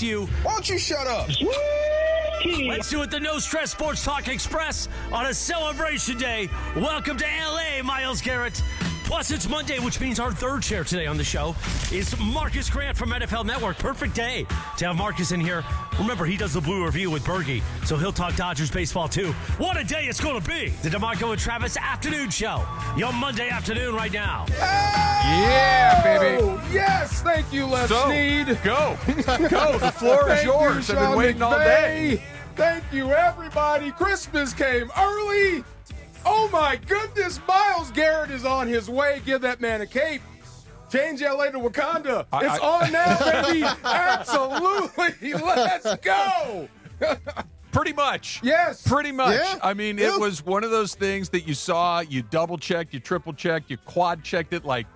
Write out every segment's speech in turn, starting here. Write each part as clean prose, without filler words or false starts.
you. Why don't you shut up? Let's do it the No Stress Sports Talk Express on a celebration day. Welcome to LA, Myles Garrett. Plus, it's Monday, which means our third chair today on the show is Marcus Grant from NFL Network. Perfect day to have Marcus in here. Remember, he does the Blue Review with Bergie, so he'll talk Dodgers baseball too. What a day it's going to be. The DeMarco and Travis afternoon show. Your Monday afternoon right now. Yeah, baby. Yes, thank you, Les Snead. Go. The floor is yours. I've been waiting all day. Thank you, everybody. Christmas came early. Oh, my goodness. Myles Garrett is on his way. Give that man a cape. Change LA to Wakanda. It's on now, baby. Absolutely. Let's go. Pretty much. Yes. Pretty much. Yeah. I mean, it was one of those things that you saw, you double-checked, you triple-checked, you quad-checked it like,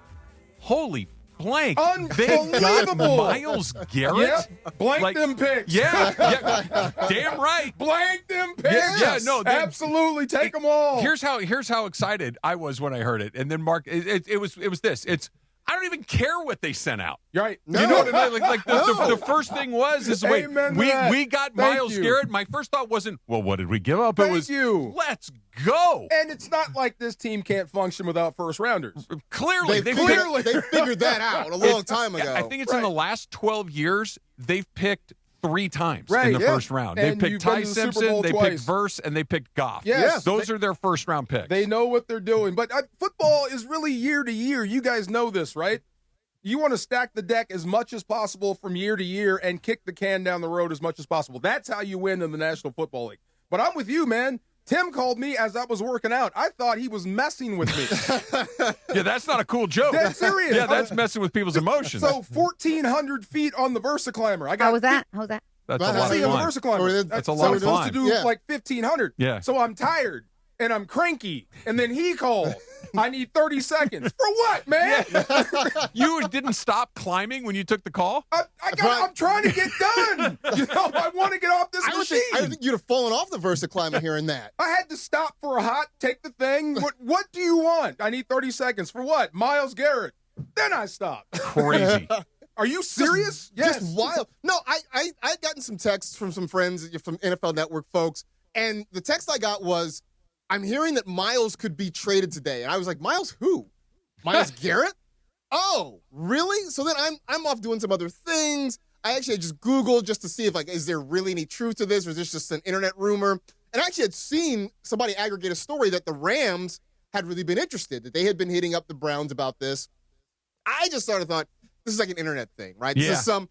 holy blank. They got Myles Garrett? Yep. Blank them picks. Yeah. Damn right. Blank them picks. Yeah, no. Absolutely. Take them all. Here's how excited I was when I heard it. And then Mark, it was this. I don't even care what they sent out. Right. No. You know what I mean? Like the first thing was wait, we got Myles Garrett. My first thought wasn't, well, what did we give up? It was, let's go. And it's not like this team can't function without first rounders. Clearly. They figured that out a long time ago. I think it's in the last 12 years, they've picked 3 times in the first round. And they picked Ty Simpson, they picked Verse, and they picked Goff. Yes. Those are their first round picks. They know what they're doing. But football is really year to year. You guys know this, right? You want to stack the deck as much as possible from year to year and kick the can down the road as much as possible. That's how you win in the National Football League. But I'm with you, man. Tim called me as I was working out. I thought he was messing with me. Yeah, that's not a cool joke. That's serious. Yeah, that's messing with people's emotions. So 1,400 feet on the VersaClimber. How was that? That's a lot of fun. On the VersaClimber. That's a lot of fun. I'm supposed to do like 1,500. Yeah. So I'm tired and I'm cranky. And then he called. I need 30 seconds. For what, man? Yeah. You didn't stop climbing when you took the call? I'm trying to get done. I want to get off this machine. I think you'd have fallen off the VersaClimber hearing that. I had to stop for a hot, take the thing. What do you want? I need 30 seconds. For what? Myles Garrett. Then I stopped. Crazy. Are you serious? Yes. Just wild. No, I'd gotten some texts from some friends from NFL Network folks, and the text I got was, I'm hearing that Myles could be traded today. And I was like, Myles who? Myles Garrett? Oh, really? So then I'm off doing some other things. I actually just Googled just to see if, is there really any truth to this, or is this just an internet rumor? And I actually had seen somebody aggregate a story that the Rams had really been interested, that they had been hitting up the Browns about this. I just sort of thought, this is like an internet thing, right? Yeah. This is some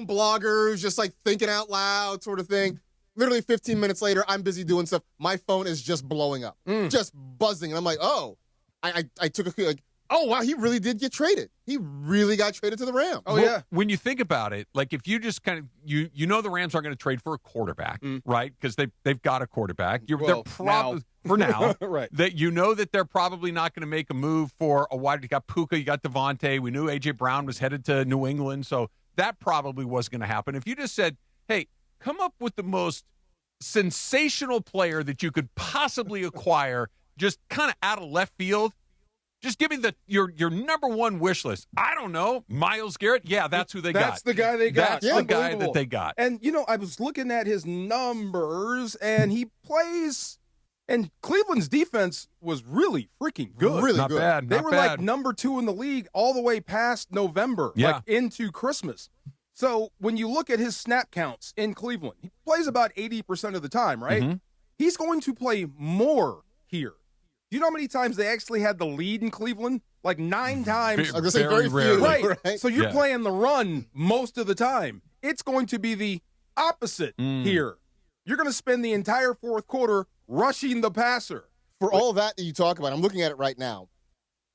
blogger who's just thinking out loud sort of thing. Literally 15 minutes later, I'm busy doing stuff. My phone is just blowing up, just buzzing. And I'm like, oh, I took a oh, wow, he really did get traded. He really got traded to the Rams. Oh, yeah. When you think about it, if you just kind of, you know the Rams aren't going to trade for a quarterback, right? Because they've got a quarterback. They're probably, for now, right. That you know that they're probably not going to make a move for a wide. You got Puka, you got Devontae. We knew A.J. Brown was headed to New England, so that probably was going to happen. If you just said, hey, come up with the most sensational player that you could possibly acquire, just kind of out of left field. Just give me your number one wish list. I don't know. Myles Garrett? Yeah, that's who they got. That's the guy they got. That's the guy that they got. And, I was looking at his numbers, and he plays, and Cleveland's defense was really freaking good. Really not good. Bad. They were like number 2 in the league all the way past November, into Christmas. So when you look at his snap counts in Cleveland, he plays about 80% of the time, right? Mm-hmm. He's going to play more here. Do you know how many times they actually had the lead in Cleveland? Like 9 times. I was going to say very few. Right. So you're playing the run most of the time. It's going to be the opposite here. You're going to spend the entire fourth quarter rushing the passer. For all that you talk about, I'm looking at it right now.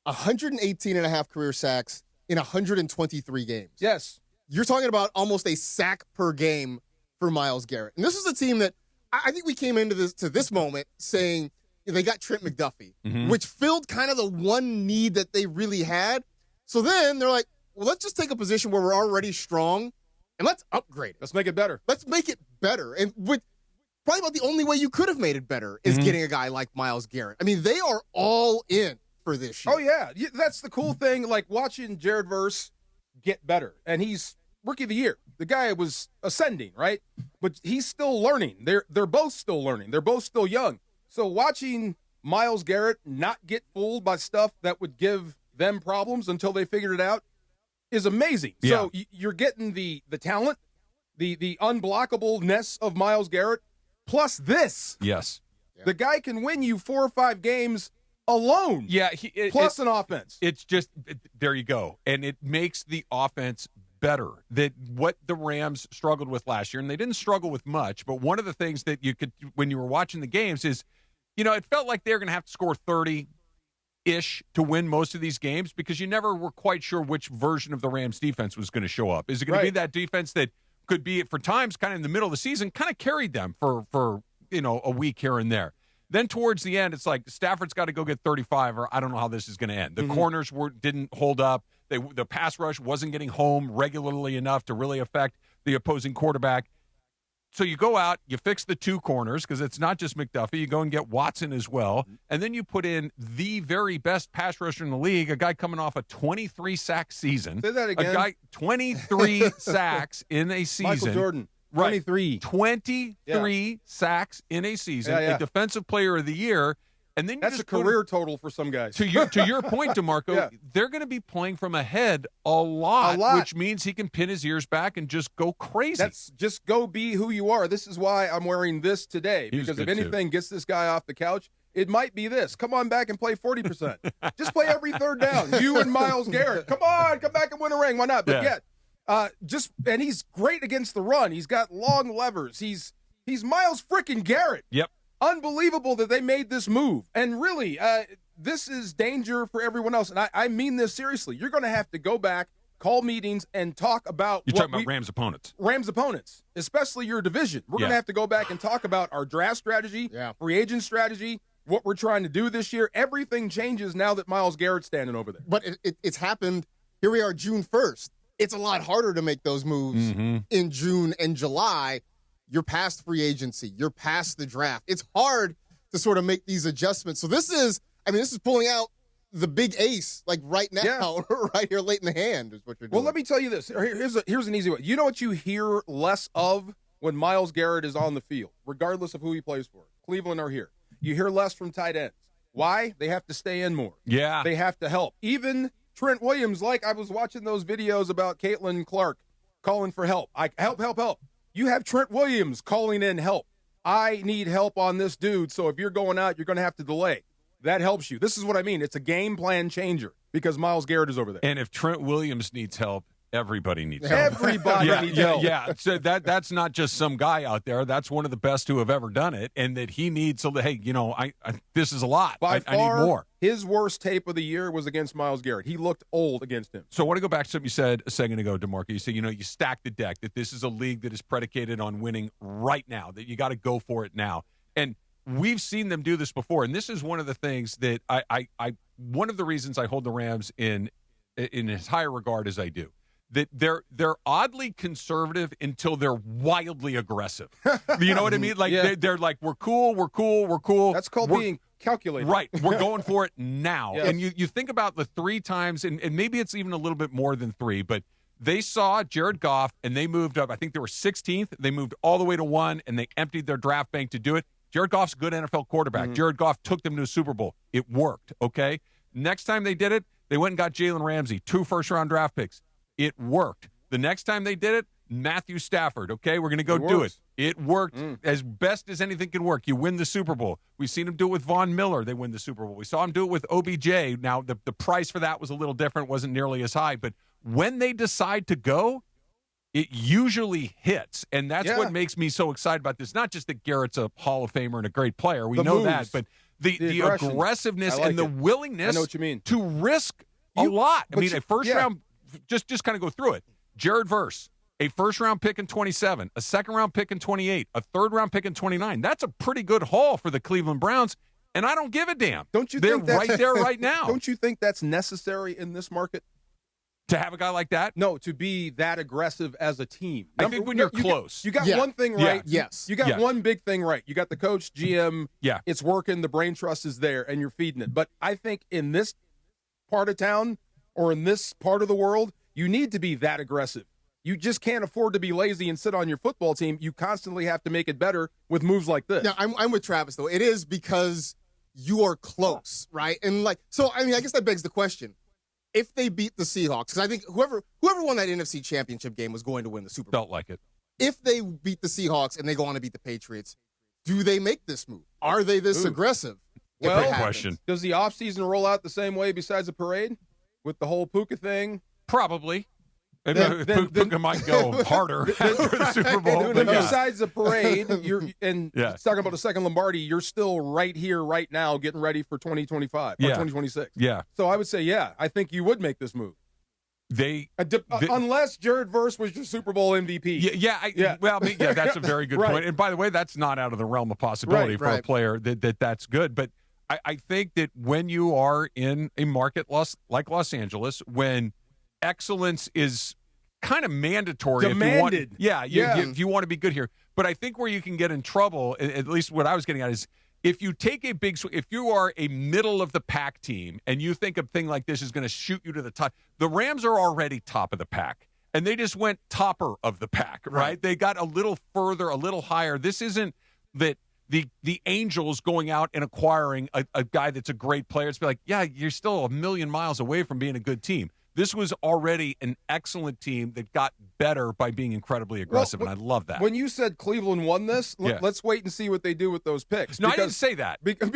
118 and a half career sacks in 123 games. Yes. You're talking about almost a sack per game for Myles Garrett. And this is a team that I think we came into this moment saying they got Trent McDuffie, which filled kind of the one need that they really had. So then they're like, well, let's just take a position where we're already strong and let's upgrade it. Let's make it better. Let's make it better. And with probably about the only way you could have made it better is getting a guy like Myles Garrett. I mean, they are all in for this year. Oh, yeah. That's the cool thing, like watching Jared Verse get better. And he's Rookie of the Year. The guy was ascending, right? But he's still learning. They're both still learning. They're both still young. So watching Myles Garrett not get fooled by stuff that would give them problems until they figured it out is amazing. Yeah. So you're getting the talent, the unblockableness of Myles Garrett, plus this. Yes. The guy can win you 4 or 5 games alone. Yeah. Plus an offense. It's just, there you go. And it makes the offense better. That what the Rams struggled with last year, and they didn't struggle with much, but one of the things that you could, when you were watching the games is, it felt like they were going to have to score 30-ish to win most of these games because you never were quite sure which version of the Rams defense was going to show up. Is it going to be that defense that could be, for times, kind of in the middle of the season, kind of carried them for a week here and there? Then towards the end, it's like Stafford's got to go get 35, or I don't know how this is going to end. The corners didn't hold up. The pass rush wasn't getting home regularly enough to really affect the opposing quarterback. So you go out, you fix the 2 corners because it's not just McDuffie. You go and get Watson as well. And then you put in the very best pass rusher in the league, a guy coming off a 23-sack season. Say that again. A guy, 23 sacks in a season. Michael Jordan. 23. 23 sacks in a season, a defensive player of the year. And then that's a career total for some guys. To your point, DeMarco, they're going to be playing from ahead a lot, which means he can pin his ears back and just go crazy. That's just go be who you are. This is why I'm wearing this today, because if anything gets this guy off the couch, it might be this. Come on back and play 40%. Just play every third down. You and Myles Garrett. Come on, come back and win a ring. Why not? But and he's great against the run. He's got long levers. He's Myles freaking Garrett. Yep. Unbelievable that they made this move. And really, this is danger for everyone else. And I mean this seriously. You're going to have to go back, call meetings, and talk about You're talking about Rams opponents. Rams opponents, especially your division. We're going to have to go back and talk about our draft strategy, free agent strategy, what we're trying to do this year. Everything changes now that Myles Garrett's standing over there. But it's happened. Here we are, June 1st. It's a lot harder to make those moves in June and July. You're past free agency. You're past the draft. It's hard to sort of make these adjustments. So this is pulling out the big ace, like right now, right here late in the hand is what you're doing. Well, let me tell you this. Here's an easy one. You know what you hear less of when Myles Garrett is on the field, regardless of who he plays for, Cleveland or here? You hear less from tight ends. Why? They have to stay in more. Yeah. They have to help. Even Trent Williams, like I was watching those videos about Caitlin Clark calling for help. Help. You have Trent Williams calling in help. I need help on this dude, so if you're going out, you're going to have to delay. That helps you. This is what I mean. It's a game plan changer because Myles Garrett is over there. And if Trent Williams needs help, everybody needs help. Everybody needs help. Yeah. So that's not just some guy out there. That's one of the best who have ever done it, and that he needs. So that, hey, I this is a lot. By I need more. His worst tape of the year was against Myles Garrett. He looked old against him. So I want to go back to something you said a second ago, DeMarco. You said, you stack the deck, that this is a league that is predicated on winning right now, that you got to go for it now. And we've seen them do this before. And this is one of the things that one of the reasons I hold the Rams in as high a regard as I do. That they're oddly conservative until they're wildly aggressive. You know what I mean? Like they're like, we're cool. That's called being calculated. Right. We're going for it now. Yes. And you think about the 3 times, and maybe it's even a little bit more than 3, but they saw Jared Goff and they moved up. I think they were 16th. They moved all the way to 1, and they emptied their draft bank to do it. Jared Goff's a good NFL quarterback. Jared Goff took them to a Super Bowl. It worked, okay? Next time they did it, they went and got Jalen Ramsey, 2 first-round draft picks. It worked. The next time they did it, Matthew Stafford, okay? We're going to go do it. It worked as best as anything can work. You win the Super Bowl. We've seen him do it with Von Miller. They win the Super Bowl. We saw him do it with OBJ. Now, the price for that was a little different, wasn't nearly as high. But when they decide to go, it usually hits. And that's what makes me so excited about this. Not just that Garrett's a Hall of Famer and a great player. We know that. But the aggressiveness and the willingness to risk a lot. I mean, a first-round – just kind of go through it. Jared Verse, a first-round pick in 27, a second-round pick in 28, a third-round pick in 29. That's a pretty good haul for the Cleveland Browns, and I don't give a damn. Don't you They're think that's, right there right now. Don't you think that's necessary in this market? To have a guy like that? No, to be that aggressive as a team. I think when you're close. You got one thing right. Yes. You got one big thing right. You got the coach, GM. It's working. The brain trust is there, and you're feeding it. But I think in this part of town or in this part of the world, you need to be that aggressive. You just can't afford to be lazy and sit on your football team. You constantly have to make it better with moves like this. Yeah, I'm with Travis, though. It is because you are close, right? And, I guess that begs the question. If they beat the Seahawks, because I think whoever won that NFC Championship game was going to win the Super Bowl. Felt like it. If they beat the Seahawks and they go on to beat the Patriots, do they make this move? Are they this aggressive? Well, question. Does the offseason roll out the same way besides the parade with the whole Puka thing? Probably. Puka might go harder for the Super Bowl. Then besides the parade, Yeah. talking about the second Lombardi, you're still right here, right now, getting ready for 2025 or 2026. Yeah. So I would say, I think you would make this move. Unless Jared Verse was your Super Bowl MVP. That's a very good point. And by the way, that's not out of the realm of possibility for a player that's good. But I think that when you are in a market like Los Angeles, when excellence is kind of mandatory. Demanded. If you want to be good here. But I think where you can get in trouble, at least what I was getting at, is if you take a big swing, if you are a middle-of-the-pack team and you think a thing like this is going to shoot you to the top, the Rams are already top of the pack, and they just went topper of the pack, right? They got a little further, a little higher. This isn't that the Angels going out and acquiring a guy that's a great player. It's like, you're still a million miles away from being a good team. This was already an excellent team that got better by being incredibly aggressive, and I love that. When you said Cleveland won this, let's wait and see what they do with those picks. No, I didn't say that. Because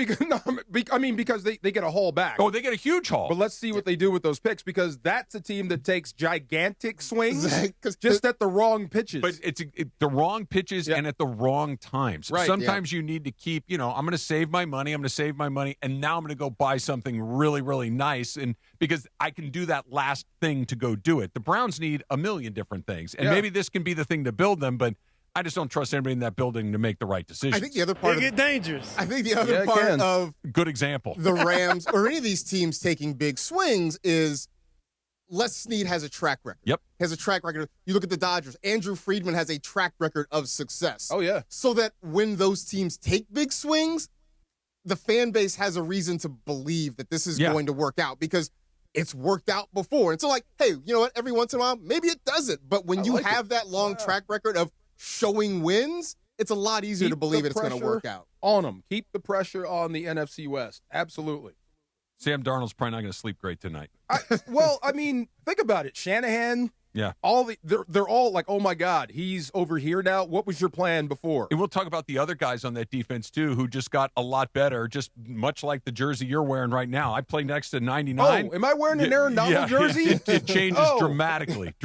they get a haul back. Oh, they get a huge haul. But let's see what they do with those picks, because that's a team that takes gigantic swings just at the wrong pitches. But it's the wrong pitches and at the wrong times. Right. Sometimes you need to keep, I'm going to save my money, and now I'm going to go buy something really, really nice, and because I can do that last thing to go do it. The Browns need a million different things, and maybe this can be the thing to build them, but I just don't trust anybody in that building to make the right decision. I think the other part dangerous. I think the other part of good example, the Rams or any of these teams taking big swings is Les Snead has a track record. Yep. Has a track record. You look at the Dodgers. Andrew Friedman has a track record of success. Oh, yeah. So that when those teams take big swings, the fan base has a reason to believe that this is going to work out, because it's worked out before. And so, hey, you know what? Every once in a while, maybe it doesn't. But when you have that long track record of showing wins, it's a lot easier to believe it's going to work out. On them. Keep the pressure on the NFC West. Absolutely. Sam Darnold's probably not going to sleep great tonight. Think about it. Shanahan. Yeah. They're all like, oh, my God, he's over here now. What was your plan before? And we'll talk about the other guys on that defense, too, who just got a lot better, just much like the jersey you're wearing right now. I play next to 99. Oh, am I wearing an Aaron Donald jersey? It changes dramatically.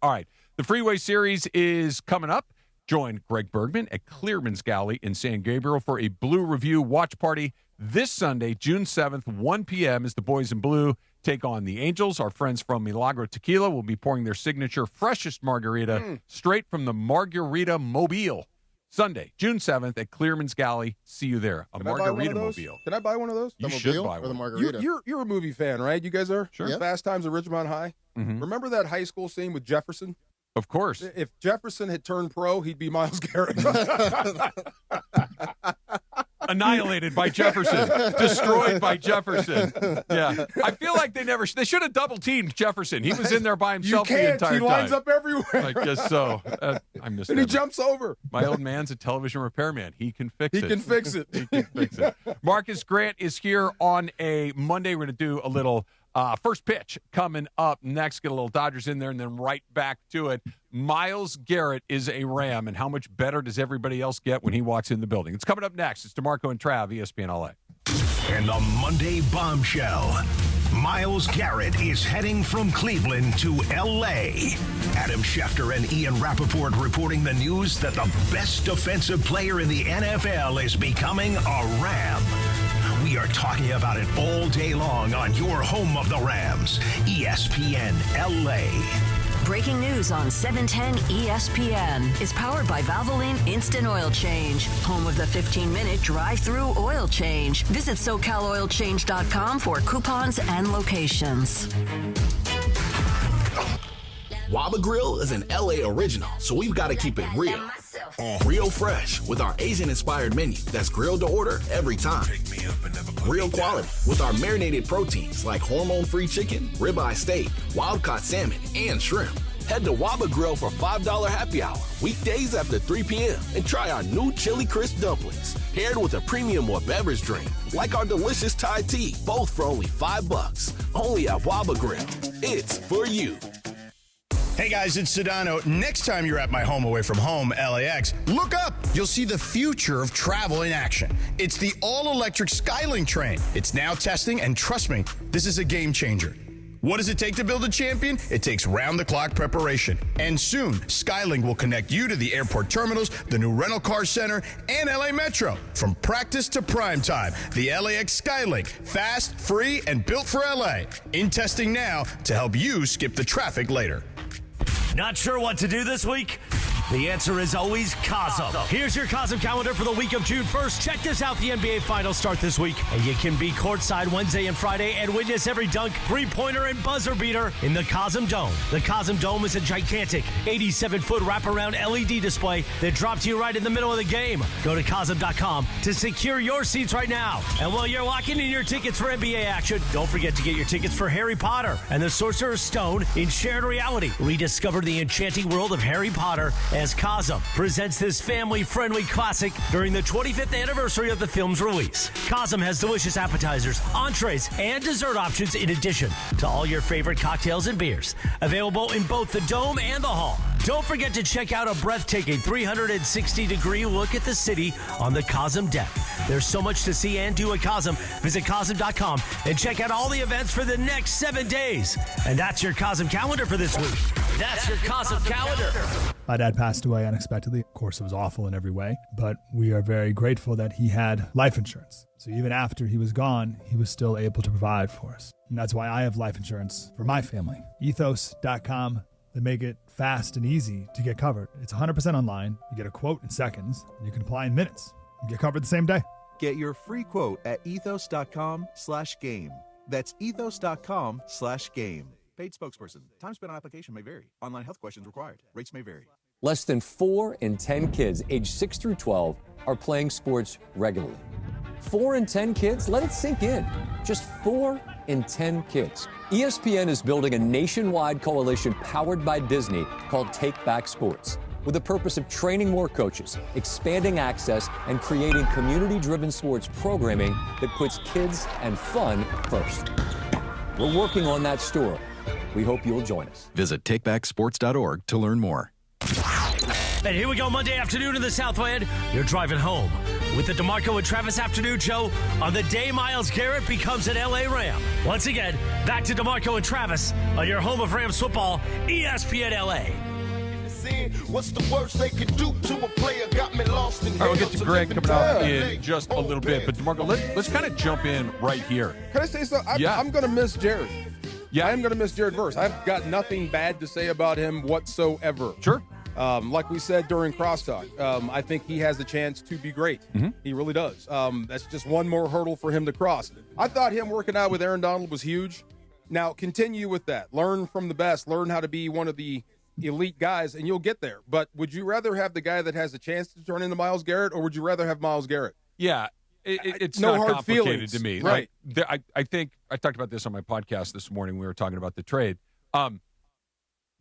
All right. The Freeway Series is coming up. Join Greg Bergman at Clearman's Galley in San Gabriel for a Blue Review watch party this Sunday, June 7th, 1 p.m. as the Boys in Blue take on the Angels. Our friends from Milagro Tequila will be pouring their signature freshest margarita straight from the Margarita Mobile. Sunday, June 7th at Clearman's Galley. See you there. A Margarita Mobile. Can I buy one of those? You should buy or one. the margarita. You're a movie fan, right? You guys are? Sure. Yep. Fast Times at Ridgemont High? Mm-hmm. Remember that high school scene with Jefferson? Of course. If Jefferson had turned pro, he'd be Myles Garrett. Annihilated by Jefferson. Destroyed by Jefferson. Yeah. I feel like they should have double-teamed Jefferson. He was in there by himself the entire time. He lines up everywhere. I guess so. I missed And he jumps over. My old man's a television repairman. He can fix it. He can fix it. He can fix it. Marcus Grant is here on a Monday. We're going to do a little first pitch coming up next. Get a little Dodgers in there and then right back to it. Myles Garrett is a Ram, and how much better does everybody else get when he walks in the building? It's coming up next. It's DeMarco and Trav, ESPN LA. And the Monday Bombshell. Myles Garrett is heading from Cleveland to L.A. Adam Schefter and Ian Rappaport reporting the news that the best defensive player in the NFL is becoming a Ram. We are talking about it all day long on your home of the Rams, ESPN L.A. Breaking news on 710 ESPN is powered by Valvoline Instant Oil Change, home of the 15-minute drive-through oil change. Visit SoCalOilChange.com for coupons and locations. Waba Grill is an LA original, so we've got to keep it real. Real fresh with our Asian-inspired menu that's grilled to order every time. Real quality with our marinated proteins like hormone-free chicken, ribeye steak, wild-caught salmon, and shrimp. Head to Waba Grill for $5 happy hour, weekdays after 3 p.m., and try our new Chili Crisp dumplings, paired with a premium or beverage drink, like our delicious Thai tea, both for only $5. Only at Waba Grill. It's for you. Hey guys, it's Sedano. Next time you're at my home away from home, LAX, look up. You'll see the future of travel in action. It's the all-electric Skylink train. It's now testing, and trust me, this is a game changer. What does it take to build a champion? It takes round-the-clock preparation. And soon, Skylink will connect you to the airport terminals, the new rental car center, and LA Metro. From practice to prime time, the LAX Skylink. Fast, free, and built for LA. In testing now to help you skip the traffic later. Not sure what to do this week? The answer is always Cosm. Here's your Cosm calendar for the week of June 1st. Check this out. The NBA Finals start this week, and you can be courtside Wednesday and Friday and witness every dunk, three-pointer, and buzzer beater in the Cosm Dome. The Cosm Dome is a gigantic 87-foot wraparound LED display that drops you right in the middle of the game. Go to Cosm.com to secure your seats right now. And while you're locking in your tickets for NBA action, don't forget to get your tickets for Harry Potter and the Sorcerer's Stone in shared reality. Rediscover the enchanting world of Harry Potter as Cosm presents this family-friendly classic during the 25th anniversary of the film's release. Cosm has delicious appetizers, entrees, and dessert options in addition to all your favorite cocktails and beers. Available in both the Dome and the Hall. Don't forget to check out a breathtaking 360-degree look at the city on the Cosm deck. There's so much to see and do at Cosm. Visit Cosm.com and check out all the events for the next 7 days. And that's your Cosm calendar for this week. That's your Cosm calendar. My dad passed away unexpectedly. Of course, it was awful in every way, but we are very grateful that he had life insurance. So even after he was gone, he was still able to provide for us. And that's why I have life insurance for my family. Ethos.com. They make it fast and easy to get covered. It's 100% online. You get a quote in seconds, and you can apply in minutes. You get covered the same day. Get your free quote at ethos.com/game. That's ethos.com/game. Paid spokesperson. Time spent on application may vary. Online health questions required. Rates may vary. Less than 4 in 10 kids aged 6 through 12 are playing sports regularly. 4 in 10 kids? Let it sink in. Just 4 in 10 kids. ESPN is building a nationwide coalition powered by Disney called Take Back Sports, with the purpose of training more coaches, expanding access, and creating community-driven sports programming that puts kids and fun first. We're working on that story. We hope you'll join us. Visit takebacksports.org to learn more. And here we go, Monday afternoon in the Southland. You're driving home with the DeMarco and Travis Afternoon Show on the day Myles Garrett becomes an LA Ram. Once again, back to DeMarco and Travis on your home of Rams football, ESPN LA. What's the worst they could do to a player? Got me lost in. All right, we'll get to Greg coming up in just a little bit. But DeMarco, let's kind of jump in right here. Can I say something? I'm going to miss Jared. Yeah, I am going to miss Jared Verse. I've got nothing bad to say about him whatsoever. Sure. Like we said during Crosstalk, I think he has a chance to be great. Mm-hmm. He really does. That's just one more hurdle for him to cross. I thought him working out with Aaron Donald was huge. Now, continue with that. Learn from the best. Learn how to be one of the elite guys, and you'll get there. But would you rather have the guy that has a chance to turn into Myles Garrett, or would you rather have Myles Garrett? Yeah, it's no not hard complicated feelings to me. Right. Like, I think I talked about this on my podcast this morning. We were talking about the trade.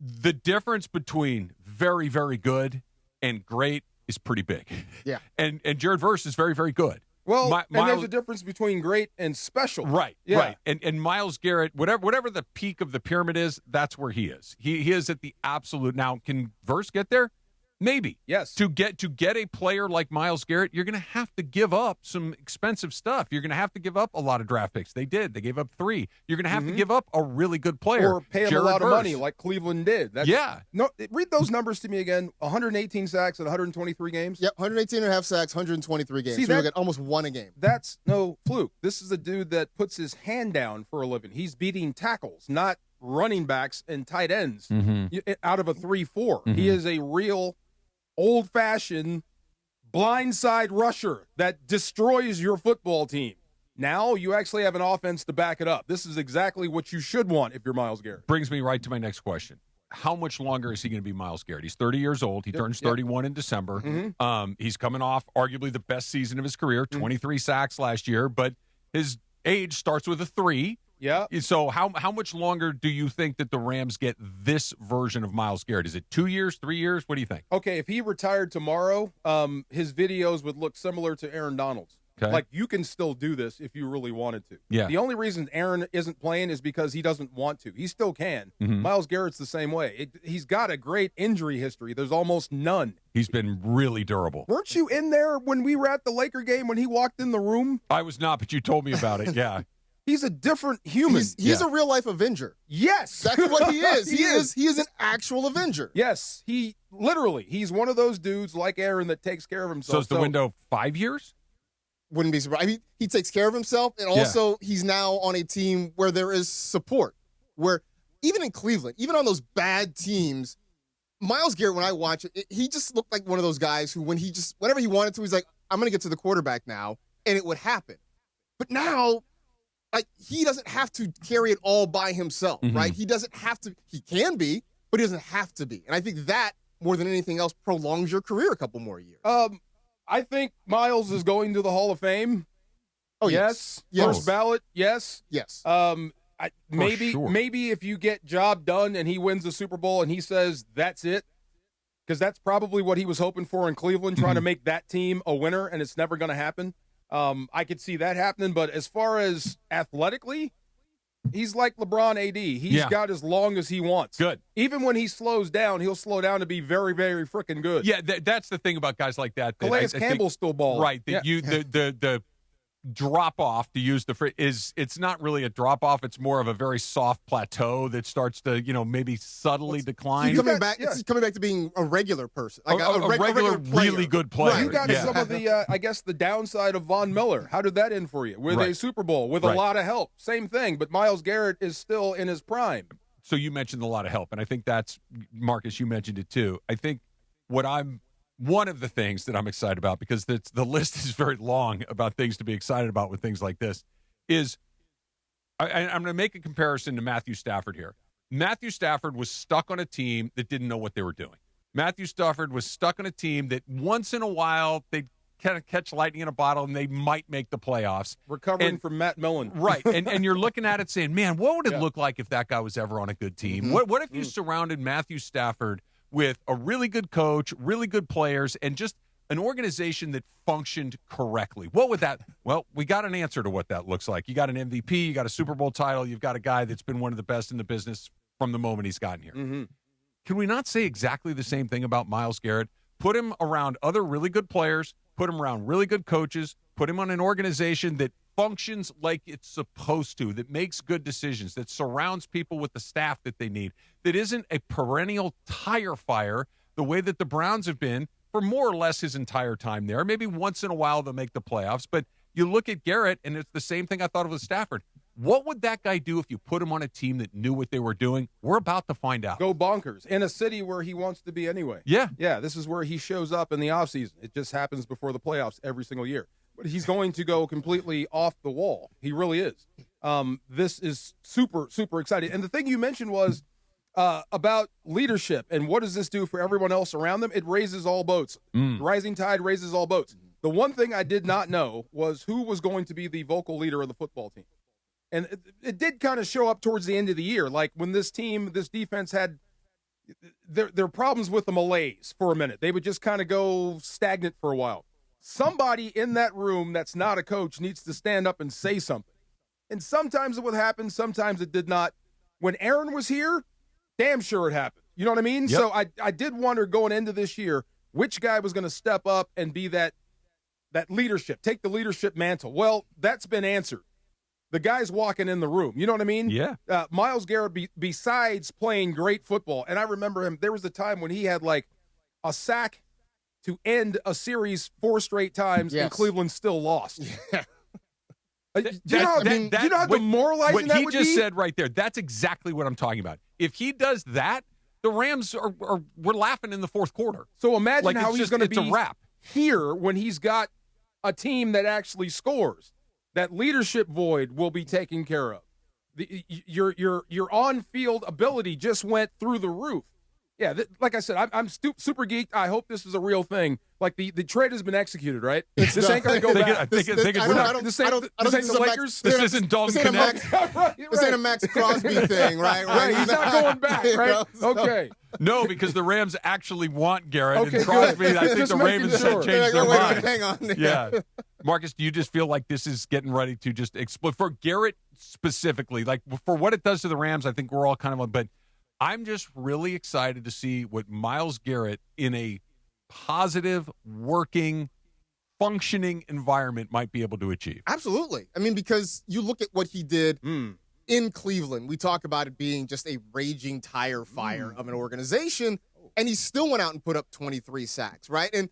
The difference between very, very good and great is pretty big. Yeah. And Jared Verse is very, very good. Well, and there's a difference between great and special. Right, yeah. right. And Myles Garrett, whatever the peak of the pyramid is, that's where he is. He is at the absolute. Now, can Verse get there? Maybe. Yes. To get a player like Myles Garrett, you're going to have to give up some expensive stuff. You're going to have to give up a lot of draft picks. They did. They gave up 3. You're going to have to give up a really good player. Or pay him Jared a lot Verse. of money like Cleveland did. Yeah. No, read those numbers to me again. 118 sacks in 123 games. Yep, 118 and a half sacks, 123 games. See, so you'll get almost 1 a game. That's no fluke. This is a dude that puts his hand down for a living. He's beating tackles, not running backs and tight ends out of a 3-4. He is a real old-fashioned blindside rusher that destroys your football team. Now you actually have an offense to back it up. This is exactly what you should want if you're Myles Garrett. Brings me right to my next question. How much longer is he going to be Myles Garrett? He's 30 years old. He turns 31 in December. He's coming off arguably the best season of his career, 23 sacks last year, but his age starts with a 3. Yeah. So how much longer do you think that the Rams get this version of Myles Garrett? Is it 2 years, 3 years? What do you think? Okay, if he retired tomorrow, his videos would look similar to Aaron Donald's. Okay. Like, you can still do this if you really wanted to. Yeah. The only reason Aaron isn't playing is because he doesn't want to. He still can. Mhm. Myles Garrett's the same way. He's got a great injury history. There's almost none. He's been really durable. Weren't you in there when we were at the Laker game when he walked in the room? I was not, but you told me about it. Yeah. He's a different human. He's a real-life Avenger. Yes. That's what he is. He is an actual Avenger. Yes. He's one of those dudes like Aaron that takes care of himself. So is the window 5 years? Wouldn't be surprised. I mean, he takes care of himself, and also he's now on a team where there is support. Where even in Cleveland, even on those bad teams, Myles Garrett, when I watch it, he just looked like one of those guys who, whenever he wanted to, he's like, I'm going to get to the quarterback now, and it would happen. But now, like, he doesn't have to carry it all by himself, right? He doesn't have to. He can be, but he doesn't have to be. And I think that, more than anything else, prolongs your career a couple more years. I think Myles is going to the Hall of Fame. Oh, yes. Yes. First ballot, yes. Yes. Maybe if you get job done and he wins the Super Bowl and he says that's it, because that's probably what he was hoping for in Cleveland, trying to make that team a winner, and it's never going to happen. I could see that happening, but as far as athletically, he's like LeBron AD. He's got as long as he wants. Good. Even when he slows down, he'll slow down to be very, very freaking good. Yeah, that's the thing about guys like that. Calais Campbell's still balling. Right. The drop off, to use the phrase, it's not really a drop off. It's more of a very soft plateau that starts to maybe subtly decline. He's coming back. It's coming back to being a regular person, like a regular really good player. Right. You got some of the, I guess, the downside of Von Miller. How did that end for you? With a Super Bowl, with a lot of help. Same thing, but Myles Garrett is still in his prime. So you mentioned a lot of help, and I think that's, Marcus, you mentioned it too. I think one of the things that I'm excited about, because the list is very long about things to be excited about with things like this, is I'm going to make a comparison to Matthew Stafford here. Matthew Stafford was stuck on a team that didn't know what they were doing. Matthew Stafford was stuck on a team that once in a while they'd kind of catch lightning in a bottle and they might make the playoffs. Recovering from Matt Millen. Right. And you're looking at it saying, man, what would it look like if that guy was ever on a good team? What if you surrounded Matthew Stafford with a really good coach, really good players, and just an organization that functioned correctly? What would that – well, we got an answer to what that looks like. You got an MVP, you got a Super Bowl title, you've got a guy that's been one of the best in the business from the moment he's gotten here. Can we not say exactly the same thing about Myles Garrett? Put him around other really good players, put him around really good coaches, put him on an organization that functions like it's supposed to, that makes good decisions, that surrounds people with the staff that they need, that isn't a perennial tire fire the way that the Browns have been for more or less his entire time there. Maybe once in a while they'll make the playoffs, but you look at Garrett, and it's the same thing I thought of with Stafford. What would that guy do if you put him on a team that knew what they were doing? We're about to find out. Go bonkers. In a city where he wants to be anyway. Yeah. Yeah, this is where he shows up in the offseason. It just happens before the playoffs every single year. But he's going to go completely off the wall. He really is. This is super, super exciting. And the thing you mentioned was about leadership and what does this do for everyone else around them? It raises all boats. Rising tide raises all boats. The one thing I did not know was who was going to be the vocal leader of the football team. And it did kind of show up towards the end of the year. Like when this defense had their problems with the malaise for a minute. They would just kind of go stagnant for a while. Somebody in that room that's not a coach needs to stand up and say something. And sometimes it would happen, sometimes it did not. When Aaron was here, damn sure it happened. You know what I mean? Yep. So I did wonder going into this year, which guy was going to step up and be that leadership, take the leadership mantle. Well, that's been answered. The guy's walking in the room. You know what I mean? Yeah. Myles Garrett, besides playing great football, and I remember him, there was a time when he had like a sack to end a series 4 straight times, and Cleveland still lost. Yeah. Do you know how demoralizing what that he would just be? said right there? That's exactly what I'm talking about. If he does that, the Rams we're laughing in the fourth quarter. So imagine like how he's going to be a wrap here when he's got a team that actually scores. That leadership void will be taken care of. Your on-field ability just went through the roof. Yeah, like I said, I'm super geeked. I hope this is a real thing. Like the trade has been executed, right? This ain't going to go back. This ain't the Lakers. This isn't Dalton Connect. This ain't a Max Crosby thing, right? Right, he's not going back, right? Okay. No, because the Rams actually want Garrett. Okay, and Crosby, good. I think Just the making Ravens sure. have changed their Wait, mind. hang on. Yeah. Marcus, do you just feel like this is getting ready to just explode? For Garrett specifically, like for what it does to the Rams, I think we're all kind of, but I'm just really excited to see what Myles Garrett in a positive, working, functioning environment might be able to achieve. Absolutely. I mean, because you look at what he did in Cleveland. We talk about it being just a raging tire fire of an organization, and he still went out and put up 23 sacks, right? And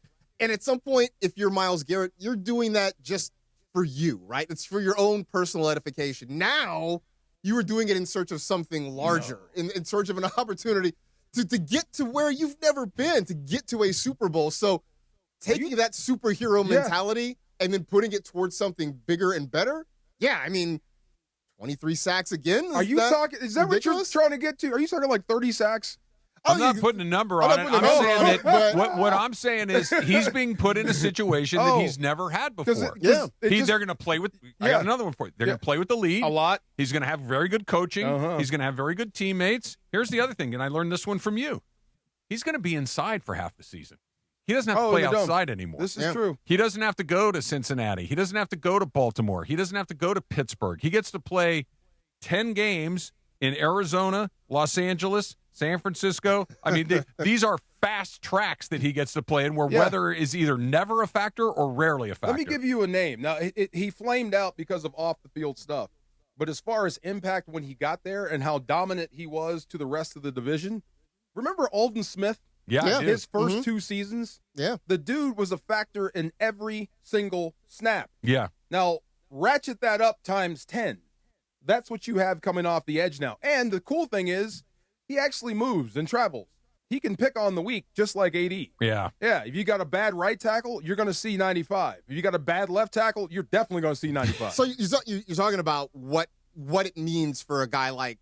at some point, if you're Myles Garrett, you're doing that just for you, right? It's for your own personal edification. Now, you were doing it in search of something larger, in search of an opportunity to get to where you've never been, to get to a Super Bowl. So taking that superhero mentality and then putting it towards something bigger and better, I mean, 23 sacks again? Is that ridiculous? What you're trying to get to? Are you talking like 30 sacks? I'm not putting a number on it. I'm saying that what I'm saying is he's being put in a situation that he's never had before. They're going to play with. I got another one for you. They're going to play with the lead a lot. He's going to have very good coaching. He's going to have very good teammates. Here's the other thing, and I learned this one from you. He's going to be inside for half the season. He doesn't have to play outside anymore. This is true. He doesn't have to go to Cincinnati. He doesn't have to go to Baltimore. He doesn't have to go to Pittsburgh. He gets to play 10 games in Arizona, Los Angeles, San Francisco. I mean, these are fast tracks that he gets to play in where weather is either never a factor or rarely a factor. Let me give you a name. Now, he flamed out because of off-the-field stuff. But as far as impact when he got there and how dominant he was to the rest of the division, remember Alden Smith? Yeah. His first 2 seasons? Yeah. The dude was a factor in every single snap. Yeah. Now, ratchet that up times 10. That's what you have coming off the edge now. And the cool thing is, he actually moves and travels. He can pick on the weak, just like AD. Yeah. Yeah, if you got a bad right tackle, you're going to see 95. If you got a bad left tackle, you're definitely going to see 95. So you're talking about what it means for a guy like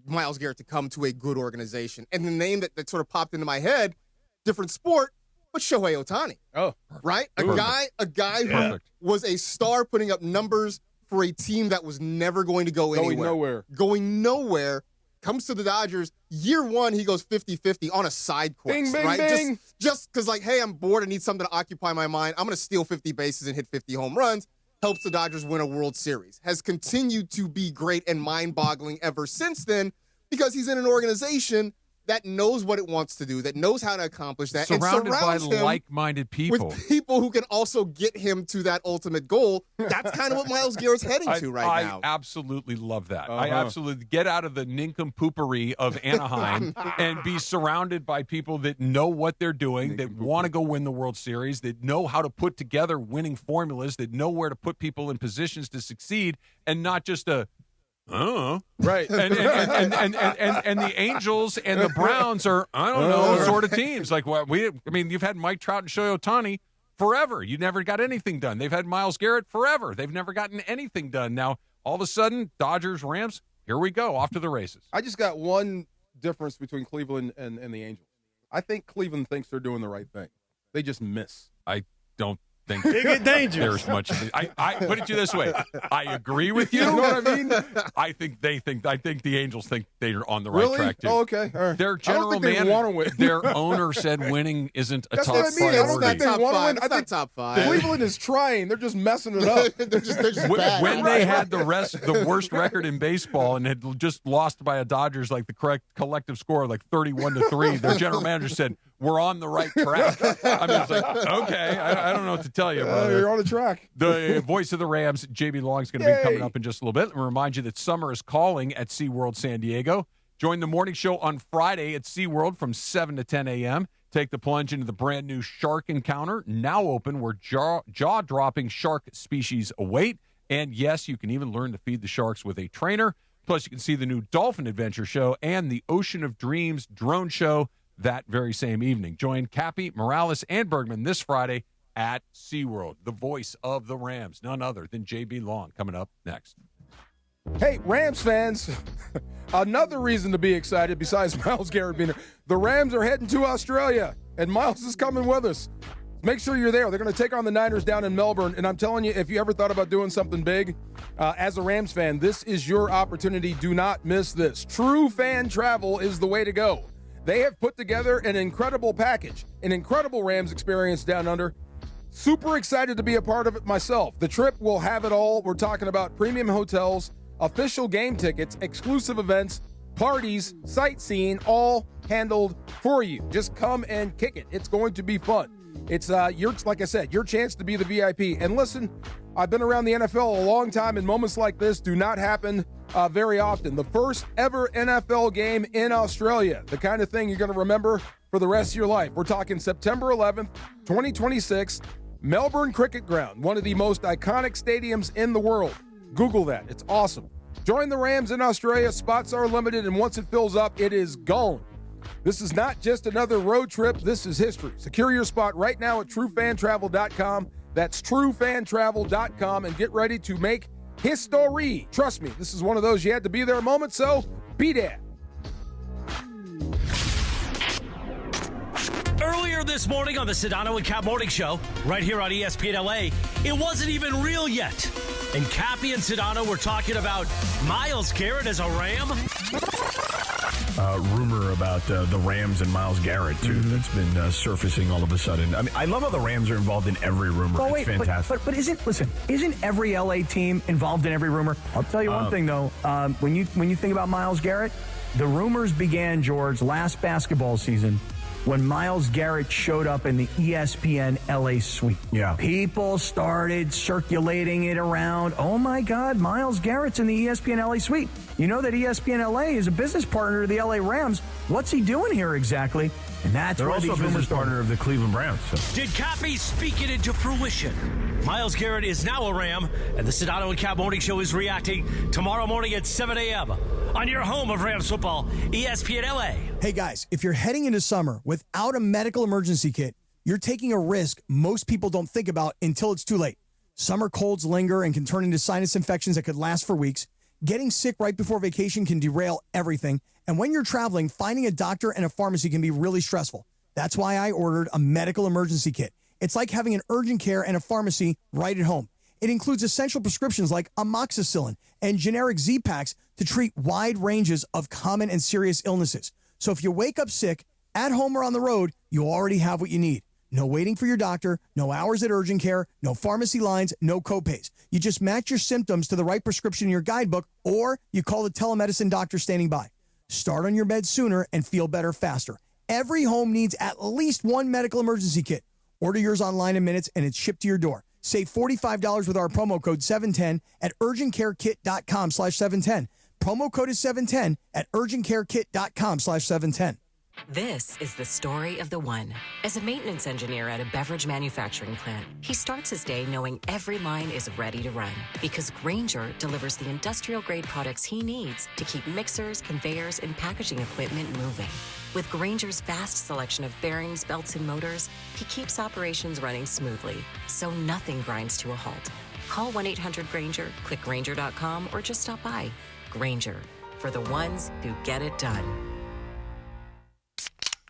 Myles Garrett to come to a good organization. And the name that sort of popped into my head, different sport, but Shohei Ohtani. Oh. Right? A guy who was a star putting up numbers for a team that was never going to go anywhere. Going nowhere. Comes to the Dodgers. Year 1, he goes 50-50 on a side quest. Bing, bing, right? bing. Just because, like, hey, I'm bored. I need something to occupy my mind. I'm going to steal 50 bases and hit 50 home runs. Helps the Dodgers win a World Series. Has continued to be great and mind-boggling ever since then because he's in an organization that knows what it wants to do, that knows how to accomplish that, surrounded and surrounds by him like-minded people. with people who can also get him to that ultimate goal. That's kind of what Myles Garrett's heading to right now. I absolutely love that. I absolutely get out of the nincompoopery of Anaheim and be surrounded by people that know what they're doing, that want to go win the World Series, that know how to put together winning formulas, that know where to put people in positions to succeed, and not just right. And the Angels and the Browns are, I don't know, sort of teams. Like you've had Mike Trout and Shohei Ohtani forever. You never got anything done. They've had Myles Garrett forever. They've never gotten anything done. Now, all of a sudden, Dodgers, Rams, here we go, off to the races. I just got one difference between Cleveland and the Angels. I think Cleveland thinks they're doing the right thing. They just miss. I don't think it get dangerous. There's much. I put it to you this way. I agree with you. You know what I mean? I think the Angels think they're on the right track too. Oh, okay. All right. Their general manager, their owner said winning isn't a top priority. I don't think they want to win. I think top 5. Cleveland is trying. They're just messing it up. they're just bad. When they had the worst record in baseball and had just lost by a Dodgers like the correct collective score of like 31-3, their general manager said, "We're on the right track." I mean, it's like, okay, I don't know what to tell you, brother. You're on the track. The voice of the Rams, JB Long, is going to be coming up in just a little bit. And remind you that summer is calling at SeaWorld San Diego. Join the morning show on Friday at SeaWorld from 7 to 10 a.m. Take the plunge into the brand new Shark Encounter, now open, where jaw-dropping shark species await. And yes, you can even learn to feed the sharks with a trainer. Plus, you can see the new Dolphin Adventure show and the Ocean of Dreams drone show that very same evening. Join Cappy, Morales, and Bergman this Friday at SeaWorld. The voice of the Rams, none other than JB Long, coming up next. Hey, Rams fans, another reason to be excited besides Myles Garrett being there. The Rams are heading to Australia, and Myles is coming with us. Make sure you're there. They're going to take on the Niners down in Melbourne, and I'm telling you, if you ever thought about doing something big, as a Rams fan, this is your opportunity. Do not miss this. True fan travel is the way to go. They have put together an incredible package, an incredible Rams experience down under. Super excited to be a part of it myself. The trip will have it all. We're talking about premium hotels, official game tickets, exclusive events, parties, sightseeing, all handled for you. Just come and kick it. It's going to be fun. It's like I said, your chance to be the VIP. And listen, I've been around the NFL a long time, and moments like this do not happen very often. The first ever NFL game in Australia, the kind of thing you're going to remember for the rest of your life. We're talking September 11th, 2026, Melbourne Cricket Ground, one of the most iconic stadiums in the world. Google that. It's awesome. Join the Rams in Australia. Spots are limited, and once it fills up, it is gone. This is not just another road trip. This is history. Secure your spot right now at truefantravel.com. That's truefantravel.com, and get ready to make history. Trust me, this is one of those you had to be there a moment, so be there. Earlier this morning on the Sedano and Cap Morning Show, right here on ESPN LA, it wasn't even real yet. And Cappy and Sedano were talking about Myles Garrett as a Ram. Rumor about the Rams and Myles Garrett, too, that's been surfacing all of a sudden. I mean, I love how the Rams are involved in every rumor. Oh, it's fantastic. But isn't every LA team involved in every rumor? I'll tell you one thing, though. When you think about Myles Garrett, the rumors began, George, last basketball season when Myles Garrett showed up in the ESPN LA suite. Yeah. People started circulating it around. Oh, my God, Myles Garrett's in the ESPN LA suite. You know that ESPN LA is a business partner of the LA Rams. What's he doing here exactly? And that's They're where also these a business rumors started. partner of the Cleveland Browns. So. Did Cappy speak it into fruition? Myles Garrett is now a Ram, and the Sedano and Cap Morning Show is reacting tomorrow morning at 7 a.m. on your home of Rams football, ESPN LA. Hey, guys, if you're heading into summer without a medical emergency kit, you're taking a risk most people don't think about until it's too late. Summer colds linger and can turn into sinus infections that could last for weeks. Getting sick right before vacation can derail everything. And when you're traveling, finding a doctor and a pharmacy can be really stressful. That's why I ordered a medical emergency kit. It's like having an urgent care and a pharmacy right at home. It includes essential prescriptions like amoxicillin and generic Z-Packs to treat wide ranges of common and serious illnesses. So if you wake up sick, at home or on the road, you already have what you need. No waiting for your doctor, no hours at urgent care, no pharmacy lines, no copays. You just match your symptoms to the right prescription in your guidebook, or you call the telemedicine doctor standing by. Start on your bed sooner and feel better faster. Every home needs at least one medical emergency kit. Order yours online in minutes, and it's shipped to your door. Save $45 with our promo code 710 at urgentcarekit.com/710. Promo code is 710 at urgentcarekit.com/710. This is the story of the one. As a maintenance engineer at a beverage manufacturing plant, he starts his day knowing every line is ready to run because Grainger delivers the industrial-grade products he needs to keep mixers, conveyors, and packaging equipment moving. With Grainger's vast selection of bearings, belts, and motors, he keeps operations running smoothly, so nothing grinds to a halt. Call 1-800-GRAINGER, click Grainger.com, or just stop by. Grainger, for the ones who get it done.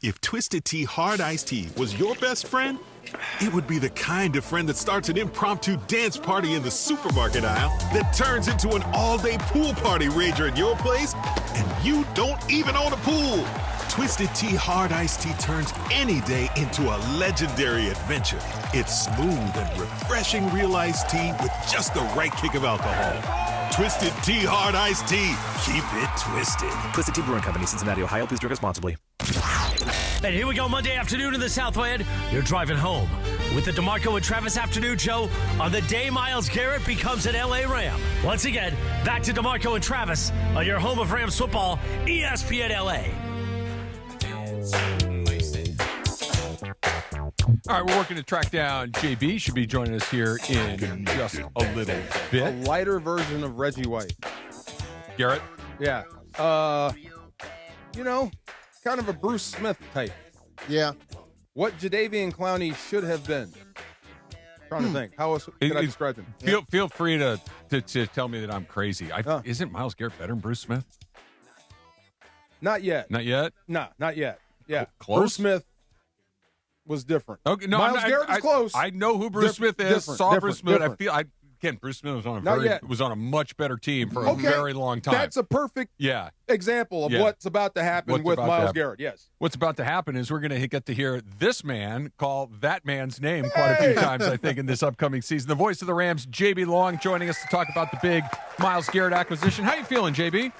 If Twisted Tea Hard Iced Tea was your best friend, it would be the kind of friend that starts an impromptu dance party in the supermarket aisle that turns into an all-day pool party rager at your place, and you don't even own a pool. Twisted Tea Hard Iced Tea turns any day into a legendary adventure. It's smooth and refreshing real iced tea with just the right kick of alcohol. Twisted Tea Hard Iced Tea. Keep it twisted. Twisted Tea Brewing Company, Cincinnati, Ohio. Please drink responsibly. And here we go, Monday afternoon in the Southland. You're driving home with the DeMarco and Travis Afternoon Show on the day Myles Garrett becomes an LA Ram. Once again, back to DeMarco and Travis on your home of Rams football, ESPN LA. All right, we're working to track down JB. Should be joining us here in just a little bit. A lighter version of Reggie White. Garrett? Yeah. Kind of a Bruce Smith type. Yeah. What Jadeveon Clowney should have been. Trying to think. How else can I describe him? Feel free to tell me that I'm crazy. Isn't Myles Garrett better than Bruce Smith? Not yet. Not yet? No, not yet. Yeah. Close? Bruce Smith was different. Okay, no, Myles Garrett was close. I know who Bruce Smith is. Saw Bruce Smith. Again, Bruce Smith was on a much better team for a very long time. That's a perfect example of what's about to happen with Myles Garrett. Yes. What's about to happen is we're going to get to hear this man call that man's name quite a few times, I think, in this upcoming season. The voice of the Rams, JB Long, joining us to talk about the big Myles Garrett acquisition. How you feeling, JB?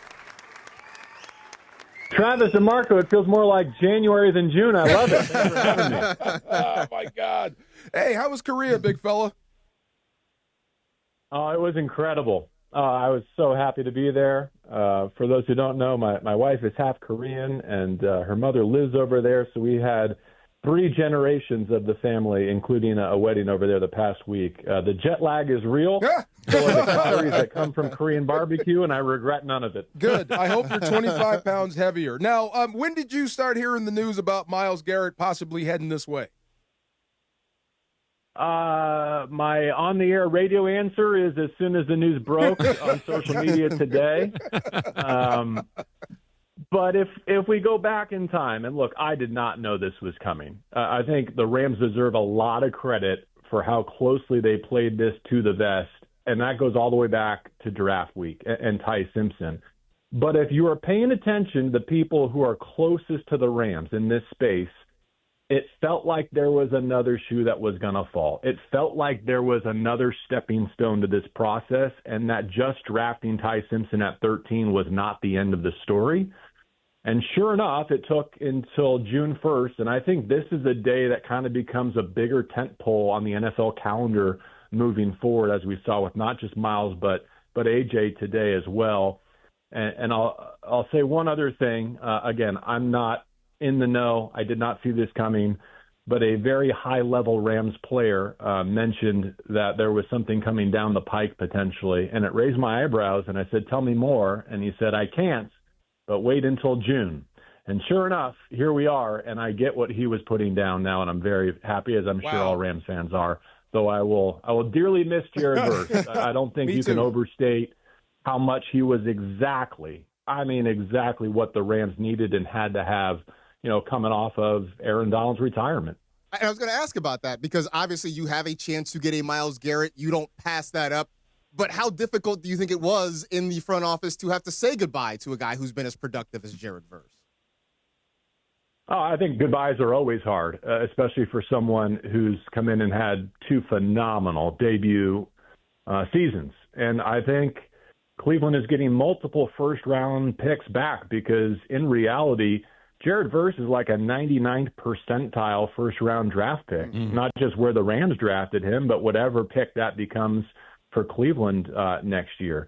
Travis and Marco, it feels more like January than June. I love it. Thanks for having me. Oh, my God. Hey, how was Korea, big fella? Oh, it was incredible. I was so happy to be there. For those who don't know, my wife is half Korean, and her mother lives over there, so we had 3 generations of the family, including a wedding over there the past week. The jet lag is real. So are the calories that come from Korean barbecue, and I regret none of it. Good. I hope you're 25 pounds heavier. Now, when did you start hearing the news about Myles Garrett possibly heading this way? My on-the-air radio answer is as soon as the news broke on social media today. But if we go back in time, and look, I did not know this was coming. I think the Rams deserve a lot of credit for how closely they played this to the vest, and that goes all the way back to draft week and Ty Simpson. But if you are paying attention to the people who are closest to the Rams in this space, it felt like there was another shoe that was going to fall. It felt like there was another stepping stone to this process, and that just drafting Ty Simpson at 13 was not the end of the story. And sure enough, it took until June 1st, and I think this is a day that kind of becomes a bigger tentpole on the NFL calendar moving forward, as we saw with not just Myles, but AJ today as well. And I'll say one other thing. Again, I'm not in the know. I did not see this coming, but a very high-level Rams player mentioned that there was something coming down the pike potentially, and it raised my eyebrows, and I said, tell me more, and he said, I can't, but wait until June. And sure enough, here we are, and I get what he was putting down now, and I'm very happy, as I'm sure all Rams fans are, though I will dearly miss Jared Verse. I don't think you can overstate how much he was exactly what the Rams needed and had to have, coming off of Aaron Donald's retirement. I was going to ask about that because obviously you have a chance to get a Myles Garrett. You don't pass that up. But how difficult do you think it was in the front office to have to say goodbye to a guy who's been as productive as Jared Verse? Oh, I think goodbyes are always hard, especially for someone who's come in and had 2 phenomenal debut seasons. And I think Cleveland is getting multiple first-round picks back because in reality, Jared Verse is like a 99th percentile first-round draft pick, not just where the Rams drafted him, but whatever pick that becomes for Cleveland next year.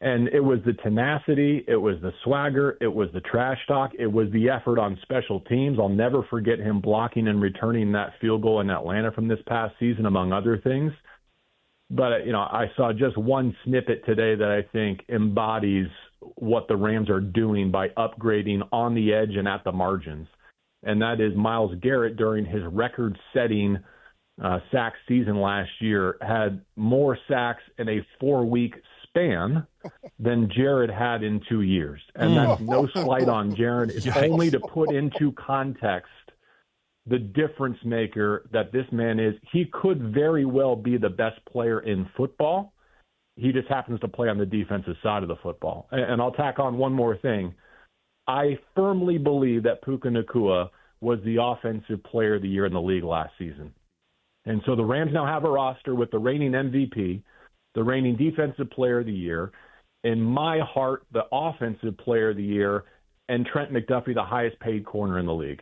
And it was the tenacity, it was the swagger, it was the trash talk, it was the effort on special teams. I'll never forget him blocking and returning that field goal in Atlanta from this past season, among other things. But, I saw just one snippet today that I think embodies what the Rams are doing by upgrading on the edge and at the margins. And that is Myles Garrett during his record-setting sack season last year had more sacks in a 4-week span than Jared had in 2 years. And that's no slight on Jared. It's only to put into context the difference maker that this man is. He could very well be the best player in football. He just happens to play on the defensive side of the football. And I'll tack on one more thing. I firmly believe that Puka Nacua was the offensive player of the year in the league last season. And so the Rams now have a roster with the reigning MVP, the reigning defensive player of the year, in my heart, the offensive player of the year, and Trent McDuffie, the highest paid corner in the league.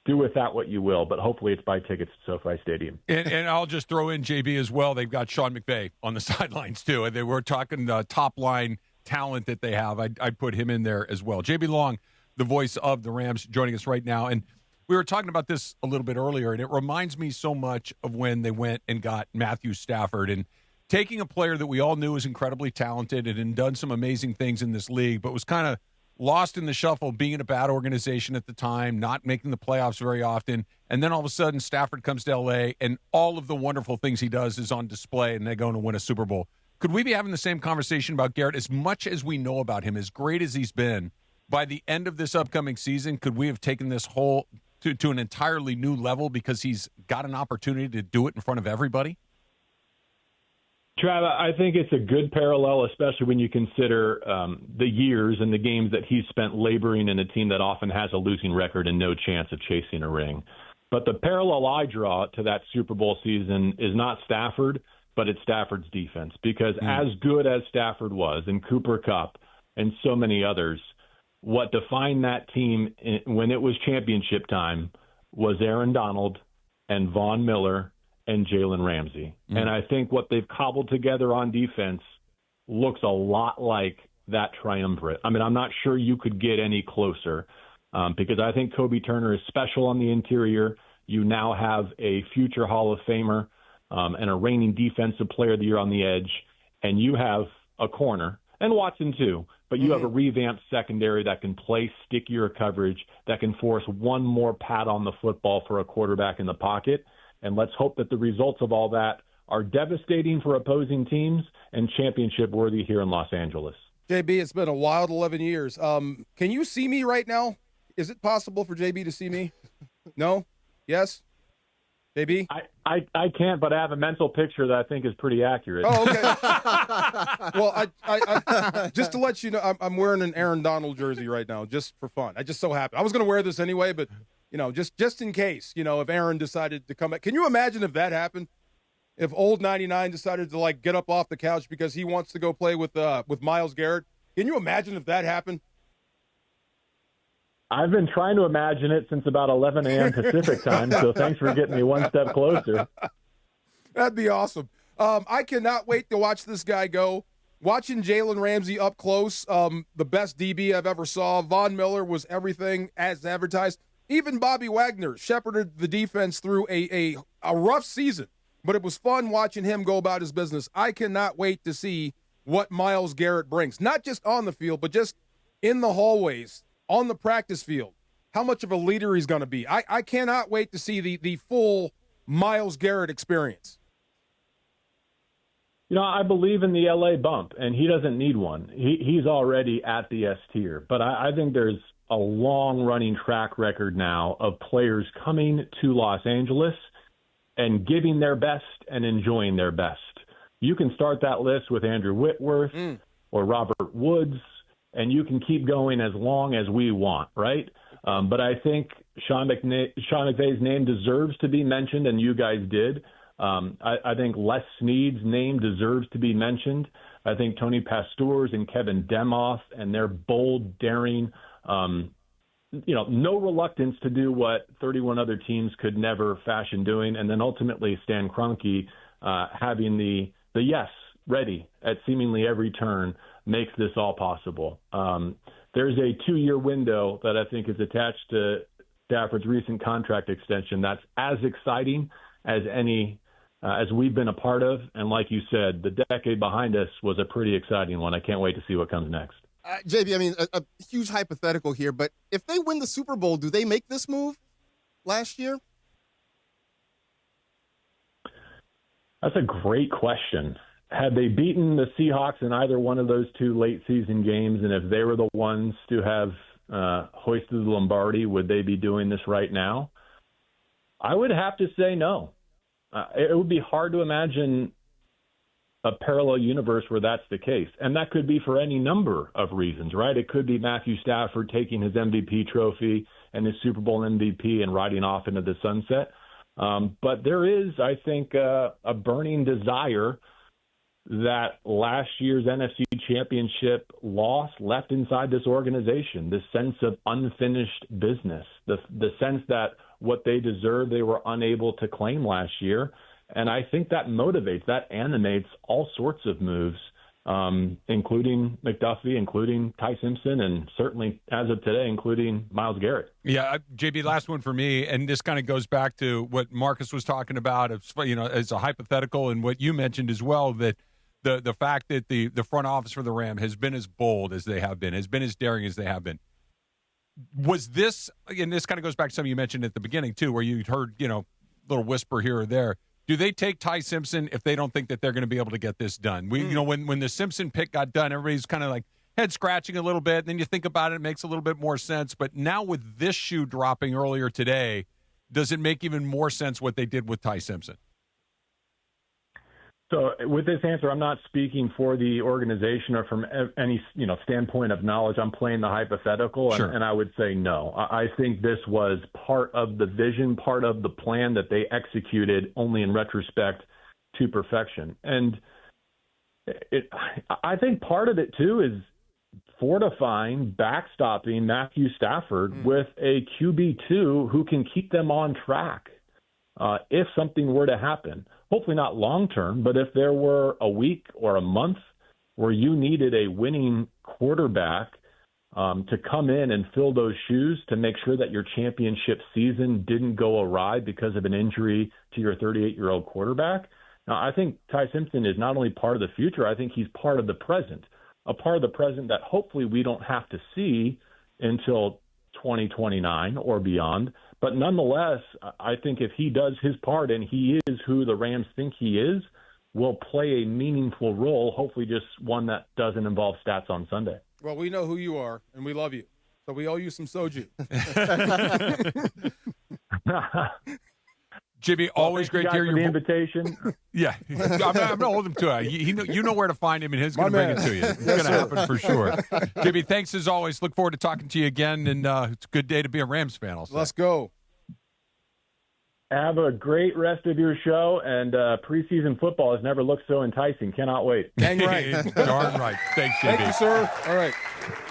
Do with that what you will, but hopefully it's buy tickets to SoFi Stadium. And I'll just throw in JB as well. They've got Sean McVay on the sidelines too. And they were talking top line talent that they have. I'd put him in there as well. JB Long, the voice of the Rams, joining us right now. And we were talking about this a little bit earlier, and it reminds me so much of when they went and got Matthew Stafford and taking a player that we all knew was incredibly talented and had done some amazing things in this league, but was kind of lost in the shuffle, being in a bad organization at the time, not making the playoffs very often, and then all of a sudden Stafford comes to L.A., and all of the wonderful things he does is on display, and they go and win a Super Bowl. Could we be having the same conversation about Garrett? As much as we know about him, as great as he's been, by the end of this upcoming season, could we have taken this whole to an entirely new level because he's got an opportunity to do it in front of everybody? Trav, I think it's a good parallel, especially when you consider the years and the games that he's spent laboring in a team that often has a losing record and no chance of chasing a ring. But the parallel I draw to that Super Bowl season is not Stafford, but it's Stafford's defense. Because as good as Stafford was, and Cooper Kupp and so many others, what defined that team when it was championship time was Aaron Donald and Von Miller and Jalen Ramsey. And I think what they've cobbled together on defense looks a lot like that triumvirate. I mean, I'm not sure you could get any closer because I think Kobe Turner is special on the interior. You now have a future Hall of Famer and a reigning defensive player of the year on the edge, and you have a corner, and Watson too, but you have a revamped secondary that can play stickier coverage, that can force one more pat on the football for a quarterback in the pocket. And let's hope that the results of all that are devastating for opposing teams and championship worthy here in Los Angeles. JB, it's been a wild 11 years. Can you see me right now? Is it possible for JB to see me? No? Yes? JB? I can't, but I have a mental picture that I think is pretty accurate. Oh, okay. Well, I just to let you know, I'm wearing an Aaron Donald jersey right now, just for fun. I just so happened. I was going to wear this anyway, but just in case, if Aaron decided to come back. Can you imagine if that happened? If old 99 decided to get up off the couch because he wants to go play with Myles Garrett? Can you imagine if that happened? I've been trying to imagine it since about 11 a.m. Pacific time, so thanks for getting me one step closer. That'd be awesome. I cannot wait to watch this guy go. Watching Jalen Ramsey up close, the best DB I've ever saw. Von Miller was everything as advertised. Even Bobby Wagner shepherded the defense through a rough season, but it was fun watching him go about his business. I cannot wait to see what Myles Garrett brings, not just on the field, but just in the hallways, on the practice field, how much of a leader he's going to be. I cannot wait to see the full Myles Garrett experience. I believe in the L.A. bump, and he doesn't need one. He's already at the S tier, but I think there's a long-running track record now of players coming to Los Angeles and giving their best and enjoying their best. You can start that list with Andrew Whitworth or Robert Woods, and you can keep going as long as we want, right? But I think Sean McVay's name deserves to be mentioned, and you guys did. I think Les Snead's name deserves to be mentioned. I think Tony Pasteur's and Kevin Demoff and their bold, daring, no reluctance to do what 31 other teams could never fashion doing, and then ultimately Stan Kroenke having the yes ready at seemingly every turn makes this all possible. There's a 2-year window that I think is attached to Stafford's recent contract extension that's as exciting as any as we've been a part of. And like you said, the decade behind us was a pretty exciting one. I can't wait to see what comes next. JB, I mean, a huge hypothetical here, but if they win the Super Bowl, do they make this move last year? That's a great question. Had they beaten the Seahawks in either one of those two late season games, and if they were the ones to have hoisted the Lombardi, would they be doing this right now? I would have to say no. It would be hard to imagine a parallel universe where that's the case. And that could be for any number of reasons, right? It could be Matthew Stafford taking his MVP trophy and his Super Bowl MVP and riding off into the sunset. But there is, I think, a burning desire that last year's NFC Championship loss left inside this organization, this sense of unfinished business, the sense that what they deserve they were unable to claim last year. And I think that motivates, that animates all sorts of moves, including McDuffie, including Ty Simpson, and certainly, as of today, including Myles Garrett. Yeah, JB, last one for me, and this kind of goes back to what Marcus was talking about, as a hypothetical, and what you mentioned as well, that the fact that the front office for the Ram has been as bold as they have been, has been as daring as they have been. Was this, and this kind of goes back to something you mentioned at the beginning too, where you heard, little whisper here or there. Do they take Ty Simpson if they don't think that they're going to be able to get this done? When the Simpson pick got done, everybody's kind of like head scratching a little bit. And then you think about it, it makes a little bit more sense. But now with this shoe dropping earlier today, does it make even more sense what they did with Ty Simpson? So with this answer, I'm not speaking for the organization or from any standpoint of knowledge. I'm playing the hypothetical, Sure. and I would say no. I think this was part of the vision, part of the plan that they executed only in retrospect to perfection. And I think part of it, too, is fortifying, backstopping Matthew Stafford with a QB2 who can keep them on track if something were to happen. Hopefully not long term, but if there were a week or a month where you needed a winning quarterback to come in and fill those shoes to make sure that your championship season didn't go awry because of an injury to your 38-year-old quarterback. Now, I think Ty Simpson is not only part of the future, I think he's part of the present, a part of the present that hopefully we don't have to see until 2029 or beyond. But nonetheless, I think if he does his part and he is who the Rams think he is, will play a meaningful role, hopefully just one that doesn't involve stats on Sunday. Well, we know who you are, and we love you. So we owe you some soju. Jimmy, always great to hear your invitation. Yeah, I'm going to hold him to it. You know where to find him, and he's going to bring it to you. It's going to happen for sure. Jimmy, thanks as always. Look forward to talking to you again, and it's a good day to be a Rams fan. Let's go. Have a great rest of your show, and preseason football has never looked so enticing. Cannot wait. Dang right. Darn right. Thanks, Jimmy. Thank you, sir. All right.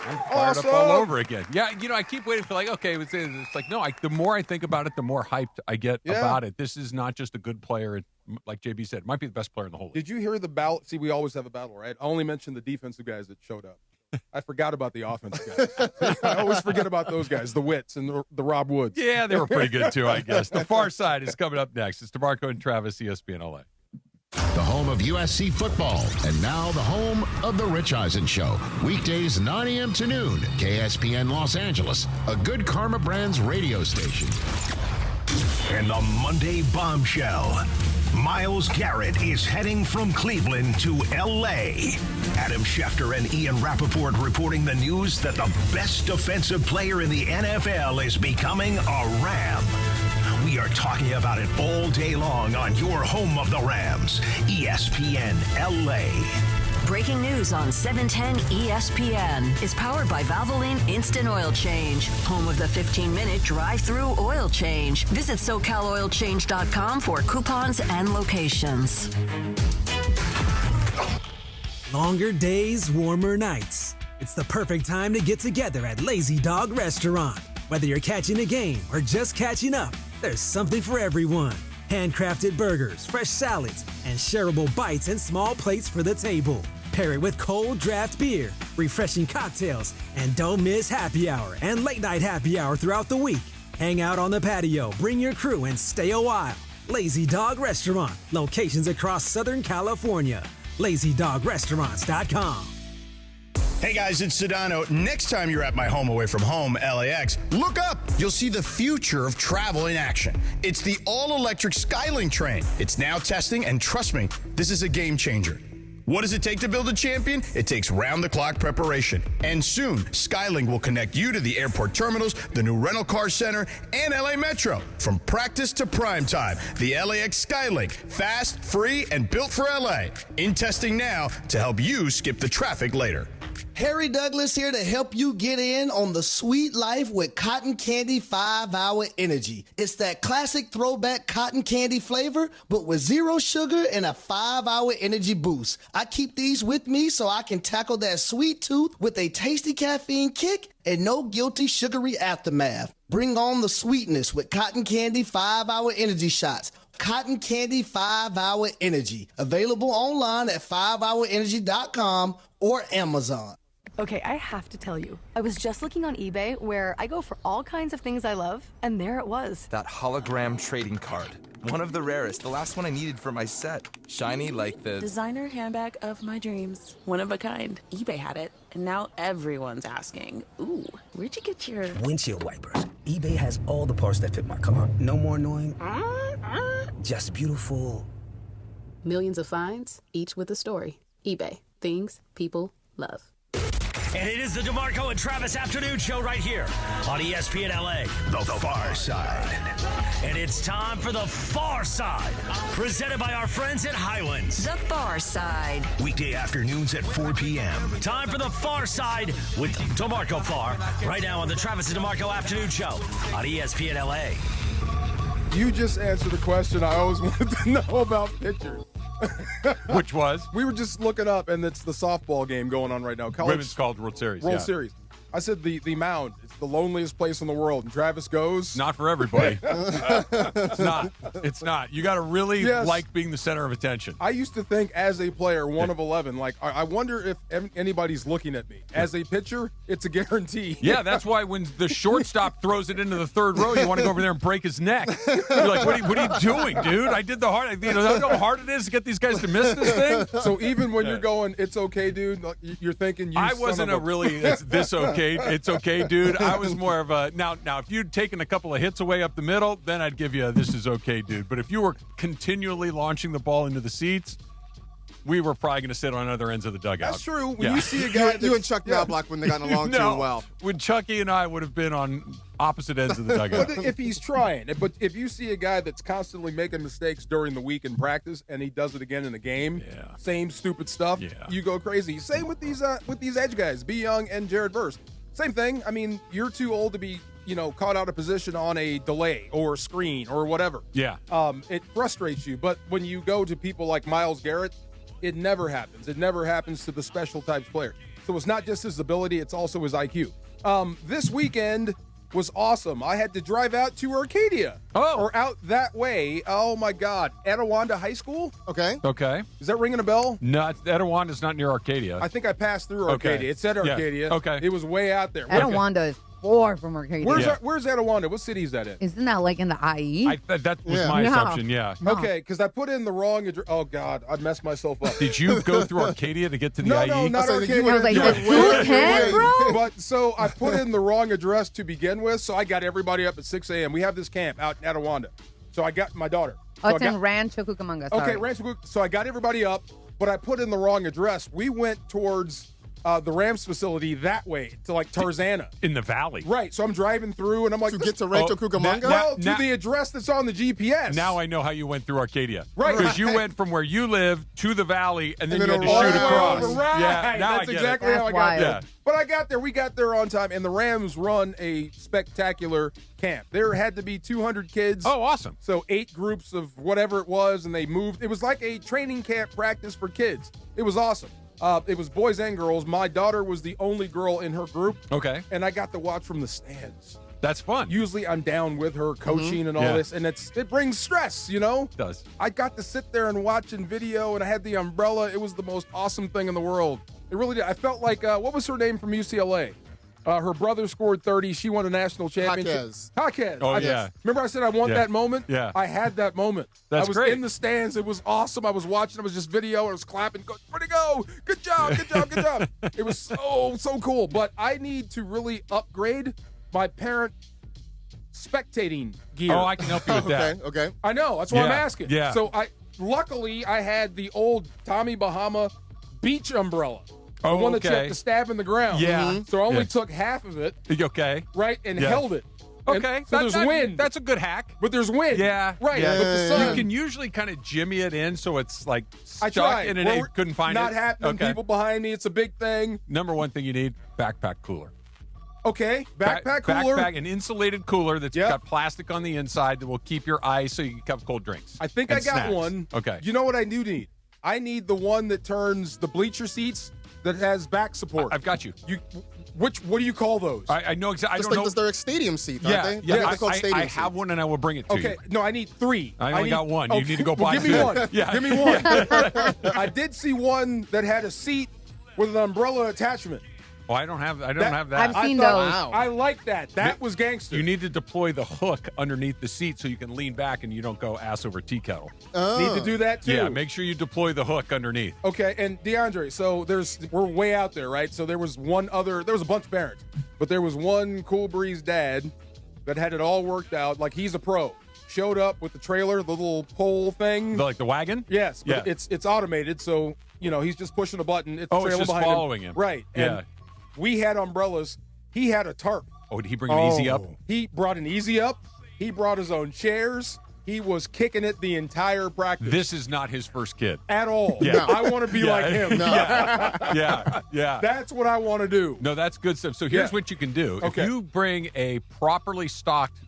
I'm fired up all over again. Yeah, I keep waiting for it's like, no, the more I think about it, the more hyped I get about it. This is not just a good player. Like JB said, it might be the best player in the whole league. Did you hear the battle? See, we always have a battle, right? I only mentioned the defensive guys that showed up. I forgot about the offensive guys. I always forget about those guys, the Wits and the Rob Woods. Yeah, they were pretty good too, I guess. The Farr Side is coming up next. It's DeMarco and Travis, ESPN LA. The home of USC football, and now the home of The Rich Eisen Show. Weekdays 9 a.m. to noon, KSPN Los Angeles, a Good Karma Brands radio station. And the Monday Bombshell. Myles Garrett is heading from Cleveland to L.A. Adam Schefter and Ian Rappaport reporting the news that the best defensive player in the NFL is becoming a Ram. We are talking about it all day long on your home of the Rams, ESPN L.A. Breaking news on 710 ESPN is powered by Valvoline Instant Oil Change, home of the 15-minute drive-through oil change. Visit SoCalOilChange.com for coupons and locations. Longer days, warmer nights. It's the perfect time to get together at Lazy Dog Restaurant. Whether you're catching a game or just catching up, there's something for everyone. Handcrafted burgers, fresh salads, and shareable bites and small plates for the table. Pair it with cold draft beer, refreshing cocktails, and don't miss happy hour and late night happy hour throughout the week. Hang out on the patio, bring your crew, and stay a while. Lazy Dog Restaurant, locations across Southern California. LazyDogRestaurants.com. Hey guys, it's Sedano. Next time you're at my home away from home, LAX, look up. You'll see the future of travel in action. It's the all-electric Skylink train. It's now testing, and trust me, this is a game changer. What does it take to build a champion? It takes round-the-clock preparation. And soon, Skylink will connect you to the airport terminals, the new rental car center, and LA Metro. From practice to prime time, the LAX Skylink. Fast, free, and built for LA. In testing now to help you skip the traffic later. Harry Douglas here to help you get in on the sweet life with Cotton Candy 5-Hour Energy. It's that classic throwback cotton candy flavor, but with zero sugar and a 5-hour energy boost. I keep these with me so I can tackle that sweet tooth with a tasty caffeine kick and no guilty sugary aftermath. Bring on the sweetness with Cotton Candy 5-Hour Energy Shots. Cotton Candy 5-Hour Energy. Available online at 5hourenergy.com or Amazon. Okay, I have to tell you, I was just looking on eBay where I go for all kinds of things I love, and there it was. That hologram trading card. One of the rarest, the last one I needed for my set. Shiny like the... Designer handbag of my dreams. One of a kind. eBay had it, and now everyone's asking, ooh, where'd you get your... Windshield wipers. eBay has all the parts that fit my car. No more annoying... Just beautiful. Millions of finds, each with a story. eBay. Things people love. And it is the DeMarco and Travis Afternoon Show right here on ESPN LA. The Farr Side. And it's time for the Farr Side, presented by our friends at Highlands. The Farr Side. Weekday afternoons at 4 p.m. Time for the Farr Side with DeMarco Farr, right now on the Travis and DeMarco Afternoon Show on ESPN LA. You just answered the question I always wanted to know about pitchers. Which was? We were just looking up, and it's the softball game going on right now. Women's called World Series. World Series. I said the mound. It's the loneliest place in the world. And Travis goes. Not for everybody. It's not. It's not. You got to really like being the center of attention. I used to think as a player, 1 of 11, like, I wonder if anybody's looking at me. As a pitcher, it's a guarantee. Yeah, that's why when the shortstop throws it into the third row, you want to go over there and break his neck. You're like, what are you doing, dude? I did the hard. You know how hard it is to get these guys to miss this thing? So even when you're going, it's okay, dude, you're thinking I wasn't it's this okay. It's okay, dude. I was more of a now. If you'd taken a couple of hits away up the middle, then I'd give you a, this is okay, dude. But if you were continually launching the ball into the seats, we were probably going to sit on other ends of the dugout. That's true. When you see a guy, you and Chuck Knobloch wouldn't have gotten along too well. When Chucky and I would have been on opposite ends of the dugout. But if he's trying, but if you see a guy that's constantly making mistakes during the week in practice and he does it again in the game, same stupid stuff, you go crazy. Same with these edge guys, B. Young and Jared Verse. Same thing. I mean, you're too old to be, caught out of position on a delay or screen or whatever. Yeah. It frustrates you. But when you go to people like Myles Garrett, it never happens. It never happens to the special types player. So it's not just his ability, it's also his IQ. This weekend was awesome. I had to drive out to Arcadia. Or out that way. Oh, my God. Etiwanda High School? Okay. Is that ringing a bell? No, Etiwanda's not near Arcadia. I think I passed through Arcadia. Okay. It's at Arcadia. Yeah. Okay. It was way out there. Etiwanda is far from Arcadia. Where's Etiwanda? What city is that in? Isn't that like in the IE? That was my assumption, yeah. Okay, because I put in the wrong address. Oh, God, I messed myself up. Did you go through Arcadia to get to the IE? No, not Arcadia. I was like, is it 210, bro? But so I put in the wrong address to begin with, so I got everybody up at 6 a.m. We have this camp out in Etiwanda. So I got my daughter. Oh, it's in Rancho Cucamonga. Sorry. Okay, Rancho Cucamonga. So I got everybody up, but I put in the wrong address. We went towards the Rams facility that way to like Tarzana. In the valley. Right. So I'm driving through and I'm like, to get to Rancho Cucamonga? Well, to the address that's on the GPS. Now I know how you went through Arcadia. Right. Because you went from where you live to the valley and then you had to shoot across. Right. Yeah, now that's I get exactly it. how I got there. But I got there. We got there on time, and the Rams run a spectacular camp. There had to be 200 kids. Oh, awesome. So 8 groups of whatever it was, and they moved. It was like a training camp practice for kids. It was awesome. It was boys and girls. My daughter was the only girl in her group. Okay. And I got to watch from the stands. That's fun. Usually I'm down with her coaching and all this, and it brings stress, It does. I got to sit there and watch in video, and I had the umbrella. It was the most awesome thing in the world. It really did. I felt like, what was her name from UCLA? Her brother scored 30. She won a national championship. Jaquez. Oh, yeah. Remember I said I want that moment? Yeah. I had that moment. That's I was great. in the stands. It was awesome. I was watching. I was just video. I was clapping. Where'd he go? Good job. Good job. Good job. It was so cool. But I need to really upgrade my parent spectating gear. Oh, I can help you with that. Okay. I know. That's why I'm asking. Yeah. So luckily I had the old Tommy Bahama beach umbrella. The one that you have to stab in the ground. Yeah. So I only took half of it. Okay. Right? And held it. Okay. And so there's wind. That's a good hack. But there's wind. Yeah. Right. Yeah. But the sun. You can usually kind of jimmy it in so it's like I stuck tried. and it couldn't find Not it. happening. Okay. People behind me. It's a big thing. Number one thing you need, backpack cooler. Okay. Backpack cooler. An insulated cooler that's got plastic on the inside that will keep your ice so you can have cold drinks. I think and I got snacks. one. Okay. You know what I do need? I need the one that turns the bleacher seats that has back support. I've got you. What do you call those? I know exactly. I Just don't like know. they're stadium seats, Yeah, aren't they? yeah. They're called stadium I seats. have one and I will bring it to you. Okay, no, I need 3. I only got one. You need to go well, buy give me two. one. Yeah. Give me one. I did see one that had a seat with an umbrella attachment. Oh, I don't have that. I've seen those. Wow. I like that. That was gangster. You need to deploy the hook underneath the seat so you can lean back and you don't go ass over tea kettle. Need to do that too. Yeah, make sure you deploy the hook underneath. Okay, and DeAndre, so we're way out there, right? So there was a bunch of parents, but there was one Cool Breeze dad that had it all worked out. Like, he's a pro. Showed up with the trailer, the little pole thing. Like the wagon? Yes, but Yeah. it's automated, so he's just pushing a button. It's it's trailer just behind following him. Right. Yeah. And we had umbrellas. He had a tarp. Oh, did he bring an Easy Up? He brought an Easy Up. He brought his own chairs. He was kicking it the entire practice. This is not his first kid. At all. Yeah. I want to be like him. No. Yeah. That's what I want to do. No, that's good stuff. So here's what you can do. Okay. If you bring a properly stocked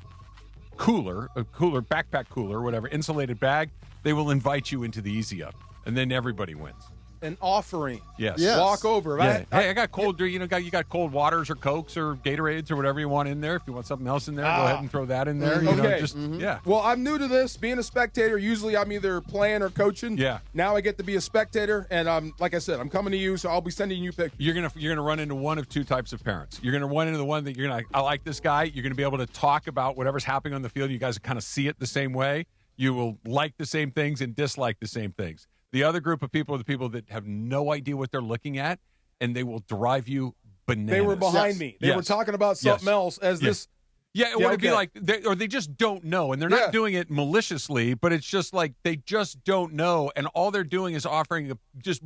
backpack cooler, whatever, insulated bag, they will invite you into the Easy Up, and then everybody wins. An offering. Yes. Walk over. Yeah. I got cold. You got cold waters or Cokes or Gatorades or whatever you want in there. If you want something else in there, go ahead and throw that in there. Okay. Yeah. Well, I'm new to this. Being a spectator, usually I'm either playing or coaching. Yeah. Now I get to be a spectator, and like I said, I'm coming to you, so I'll be sending you pictures. You're gonna run into one of two types of parents. You're gonna run into the one that I like this guy. You're gonna be able to talk about whatever's happening on the field. You guys kind of see it the same way. You will like the same things and dislike the same things. The other group of people are the people that have no idea what they're looking at, and they will drive you bananas. They were behind me. They were talking about something else as this. Yeah, it would be like, they just don't know, and they're not doing it maliciously, but it's just like they just don't know, and all they're doing is offering just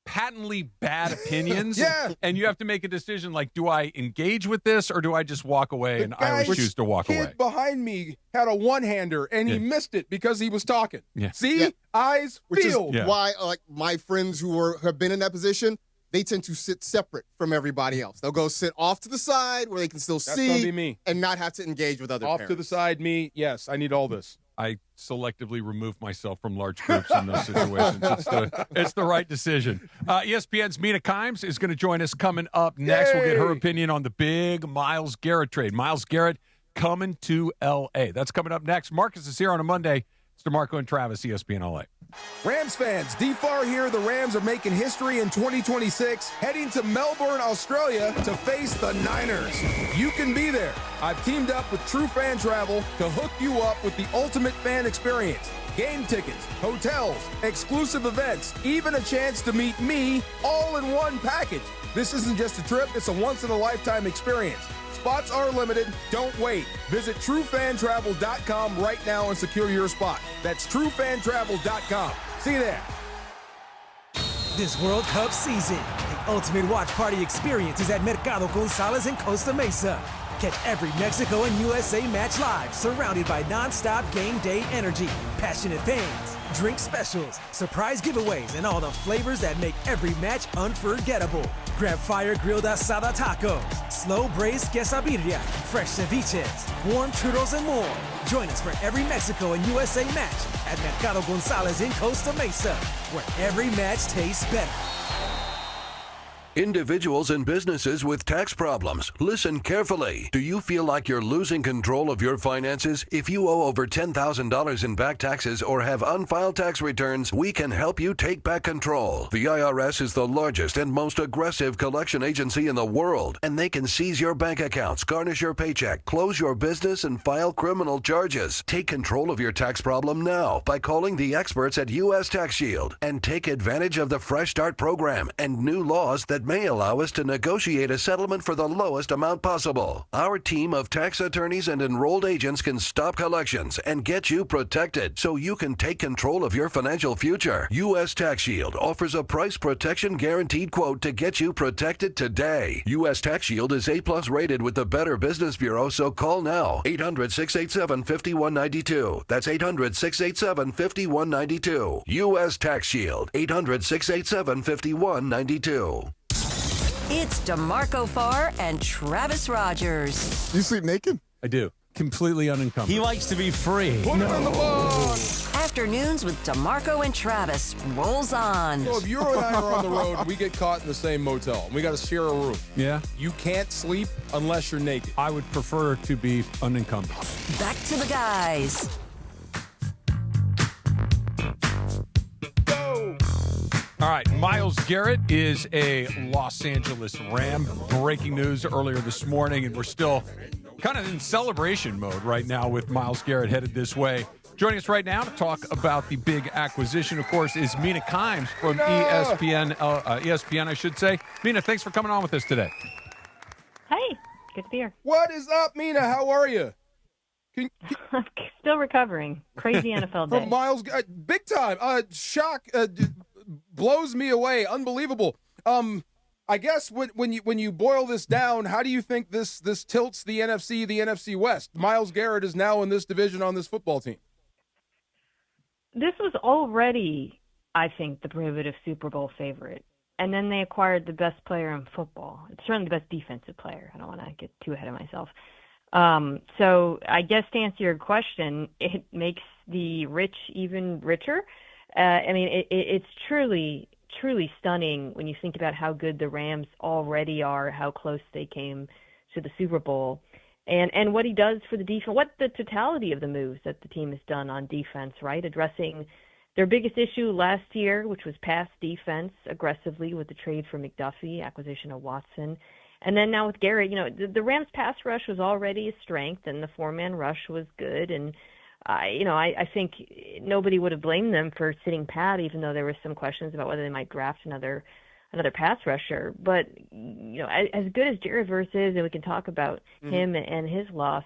patently bad opinions. Yeah. And you have to make a decision like, do I engage with this or do I just walk away? And I always choose to walk away. The kid behind me had a one-hander, and he missed it because he was talking. Yeah. See? Eyes, Which field. is why, like, my friends who have been in that position, they tend to sit separate from everybody else. They'll go sit off to the side where they can still That's see gonna be me. and not have to engage with other Off parents. to the side, me. Yes, I need all this. I selectively remove myself from large groups in those situations. It's the right decision. ESPN's Mina Kimes is going to join us coming up next. We'll get her opinion on the big Myles Garrett trade. Myles Garrett coming to L.A. That's coming up next. Marcus is here on a Monday. It's DeMarco and Travis, ESPN LA. Rams fans, D-Far here. The Rams are making history in 2026, heading to Melbourne, Australia to face the Niners. You can be there. I've teamed up with True Fan Travel to hook you up with the ultimate fan experience. Game tickets, hotels, exclusive events, even a chance to meet me all in one package. This isn't just a trip, it's a once-in-a-lifetime experience. Spots are limited. Don't wait. Visit TrueFanTravel.com right now and secure your spot. That's TrueFanTravel.com. See you there. This World Cup season, the ultimate watch party experience is at Mercado Gonzalez in Costa Mesa. Catch every Mexico and USA match live, surrounded by non-stop game day energy, passionate fans, drink specials, surprise giveaways, and all the flavors that make every match unforgettable. Grab fire-grilled asada tacos, slow-braised quesadilla, fresh ceviches, warm churros, and more. Join us for every Mexico and USA match at Mercado Gonzalez in Costa Mesa, where every match tastes better. Individuals and businesses with tax problems, listen carefully. Do you feel like you're losing control of your finances? If you owe over $10,000 in back taxes or have unfiled tax returns, we can help you take back control. The IRS is the largest and most aggressive collection agency in the world, and they can seize your bank accounts, garnish your paycheck, close your business, and file criminal charges. Take control of your tax problem now by calling the experts at U.S. Tax Shield and take advantage of the Fresh Start program and new laws that may allow us to negotiate a settlement for the lowest amount possible. Our team of tax attorneys and enrolled agents can stop collections and get you protected so you can take control of your financial future. U.S. Tax Shield offers a price protection guaranteed quote to get you protected today. U.S. Tax Shield is A+ rated with the Better Business Bureau, so call now. 800-687-5192. That's 800-687-5192. U.S. Tax Shield. 800-687-5192. It's DeMarco Farr and Travis Rodgers. You sleep naked? I do. Completely unencumbered. He likes to be free. Put it on the ball. Afternoons with DeMarco and Travis rolls on. So if you and I are on the road and we get caught in the same motel and we got to share a room, Yeah. you can't sleep unless you're naked. I would prefer to be unencumbered. Back to the guys. All right, Myles Garrett is a Los Angeles Ram. Breaking news earlier this morning, and we're still kind of in celebration mode right now with Myles Garrett headed this way. Joining us right now to talk about the big acquisition, of course, is Mina Kimes from ESPN, I should say. Mina, thanks for coming on with us today. Hey, good to be here. What is up, Mina? How are you? Still recovering. Crazy NFL day. From Myles, big time. Shock blows me away. Unbelievable. I guess when you boil this down, how do you think this tilts the NFC West? Myles Garrett is now in this division on this football team. This was already, I think, the prohibitive Super Bowl favorite. And then they acquired the best player in football. It's certainly the best defensive player. I don't want to get too ahead of myself. So I guess to answer your question, it makes the rich even richer. I mean, it's truly stunning when you think about how good the Rams already are, how close they came to the Super Bowl, and what he does for the defense, what the totality of the moves that the team has done on defense, right? Addressing their biggest issue last year, which was pass defense aggressively with the trade for McDuffie, acquisition of Watson. And then now with Garrett, the Rams pass rush was already a strength, and the four-man rush was good. And, I think nobody would have blamed them for sitting pat, even though there were some questions about whether they might draft another pass rusher. But, as good as Jared Verse is, and we can talk about him and his loss,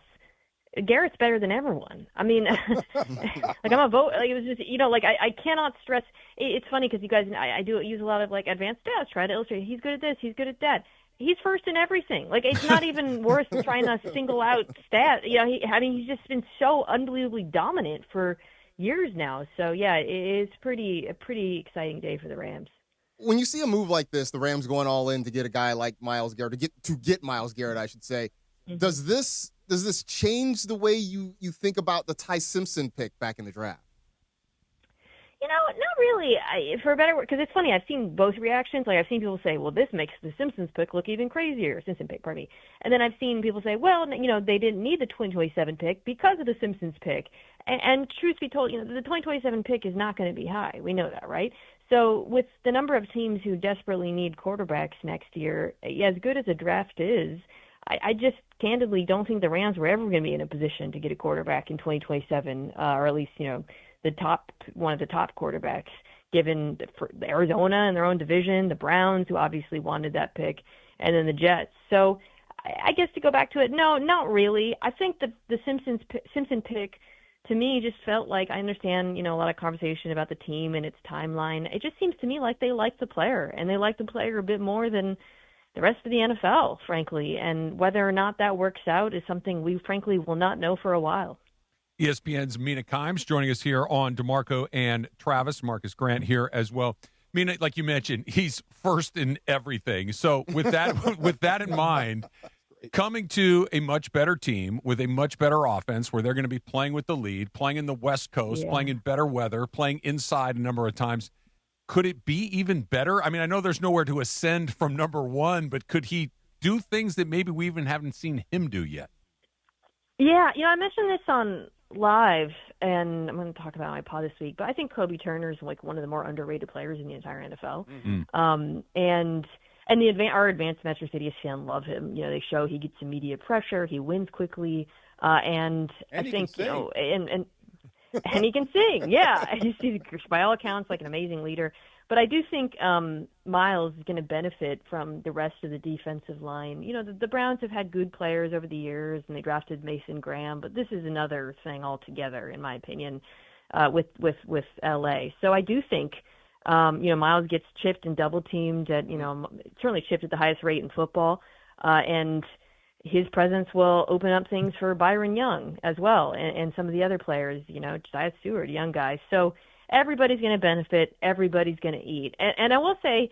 Garrett's better than everyone. I mean, I'm a vote. It was just, I cannot stress. It's funny because you guys, I do use a lot of advanced stats, try to illustrate he's good at this, he's good at that. He's first in everything. It's not even worth trying to single out stat. He's just been so unbelievably dominant for years now. So yeah, it is a pretty exciting day for the Rams. When you see a move like this, the Rams going all in to get a guy like Myles Garrett, to get Myles Garrett, I should say, does this change the way you think about the Ty Simpson pick back in the draft? Not really. For a better word, because it's funny. I've seen both reactions. I've seen people say, "Well, this makes the Simpsons pick look even crazier." Simpson pick, pardon me. And then I've seen people say, "Well, they didn't need the 2027 pick because of the Simpsons pick." And truth be told, the 2027 pick is not going to be high. We know that, right? So with the number of teams who desperately need quarterbacks next year, as good as the draft is, I just candidly don't think the Rams were ever going to be in a position to get a quarterback in 2027, or at least one of the top quarterbacks, given for Arizona in their own division, the Browns, who obviously wanted that pick, and then the Jets. So I guess to go back to it, no, not really. I think the Simpson pick, to me, just felt like, I understand, a lot of conversation about the team and its timeline. It just seems to me like they like the player, and they like the player a bit more than the rest of the NFL, frankly. And whether or not that works out is something we, frankly, will not know for a while. ESPN's Mina Kimes joining us here on DeMarco and Travis. Marcus Grant here as well. Mina, like you mentioned, he's first in everything. So with that in mind, coming to a much better team with a much better offense where they're going to be playing with the lead, playing in the West Coast, playing in better weather, playing inside a number of times, could it be even better? I mean, I know there's nowhere to ascend from number one, but could he do things that maybe we even haven't seen him do yet? Yeah, I mentioned this on Live, and I'm going to talk about my pod this week, but I think Kobe Turner is one of the more underrated players in the entire NFL. And our advanced Metro City fan love him. They show he gets immediate pressure, he wins quickly, and I think and he can sing. Yeah, he's by all accounts an amazing leader. But I do think Myles is going to benefit from the rest of the defensive line. The Browns have had good players over the years, and they drafted Mason Graham, but this is another thing altogether, in my opinion, with L.A. So I do think, Myles gets chipped and double-teamed at, certainly chipped at the highest rate in football, and his presence will open up things for Byron Young as well, and some of the other players, Josiah Stewart, young guys. So everybody's going to benefit. Everybody's going to eat. And I will say,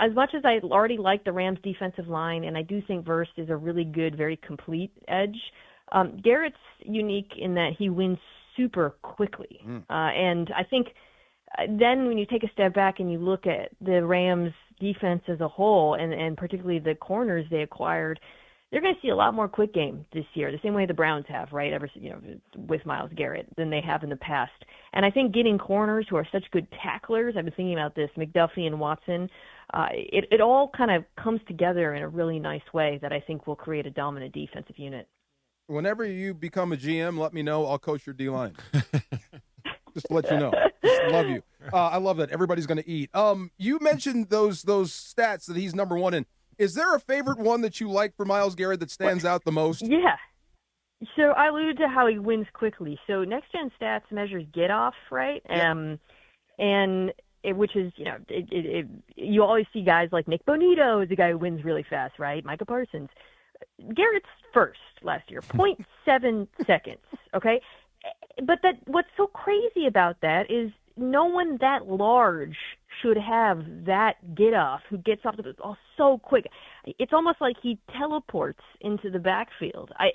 as much as I already like the Rams' defensive line, and I do think Verse is a really good, very complete edge, Garrett's unique in that he wins super quickly. And I think then when you take a step back and you look at the Rams' defense as a whole, and particularly the corners they acquired, They're going to see a lot more quick game this year, the same way the Browns have, right? With Myles Garrett than they have in the past. And I think getting corners who are such good tacklers, I've been thinking about this, McDuffie and Watson, it all kind of comes together in a really nice way that I think will create a dominant defensive unit. Whenever you become a GM, let me know. I'll coach your D-line. Just to let you know. Just love you. I love that. Everybody's going to eat. You mentioned those stats that he's number one in. Is there a favorite one that you like for Myles Garrett that stands out the most? Yeah. So I alluded to how he wins quickly. So Next Gen Stats measures get off, right? Yeah. Which is, you always see guys like Nick Bonito is a guy who wins really fast, right? Micah Parsons. Garrett's first last year, 0.7 seconds, okay? But what's so crazy about that is no one that large should have that get-off who gets off the ball so quick. It's almost like he teleports into the backfield. I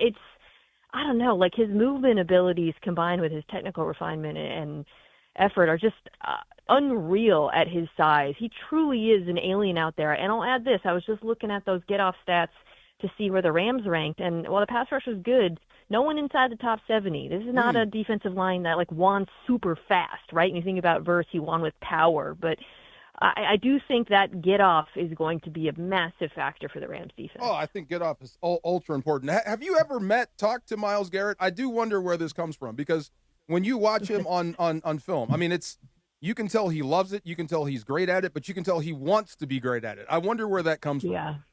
don't know, like his movement abilities combined with his technical refinement and effort are just unreal at his size. He truly is an alien out there. And I'll add this. I was just looking at those get-off stats to see where the Rams ranked. And while the pass rush was good, no one inside the top 70. This is not a defensive line that won super fast, right? And you think about Verse, he won with power. But I do think that get-off is going to be a massive factor for the Rams defense. Oh, I think get-off is ultra important. Have you ever talked to Myles Garrett? I do wonder where this comes from because when you watch him on film, I mean, you can tell he loves it. You can tell he's great at it, but you can tell he wants to be great at it. I wonder where that comes from.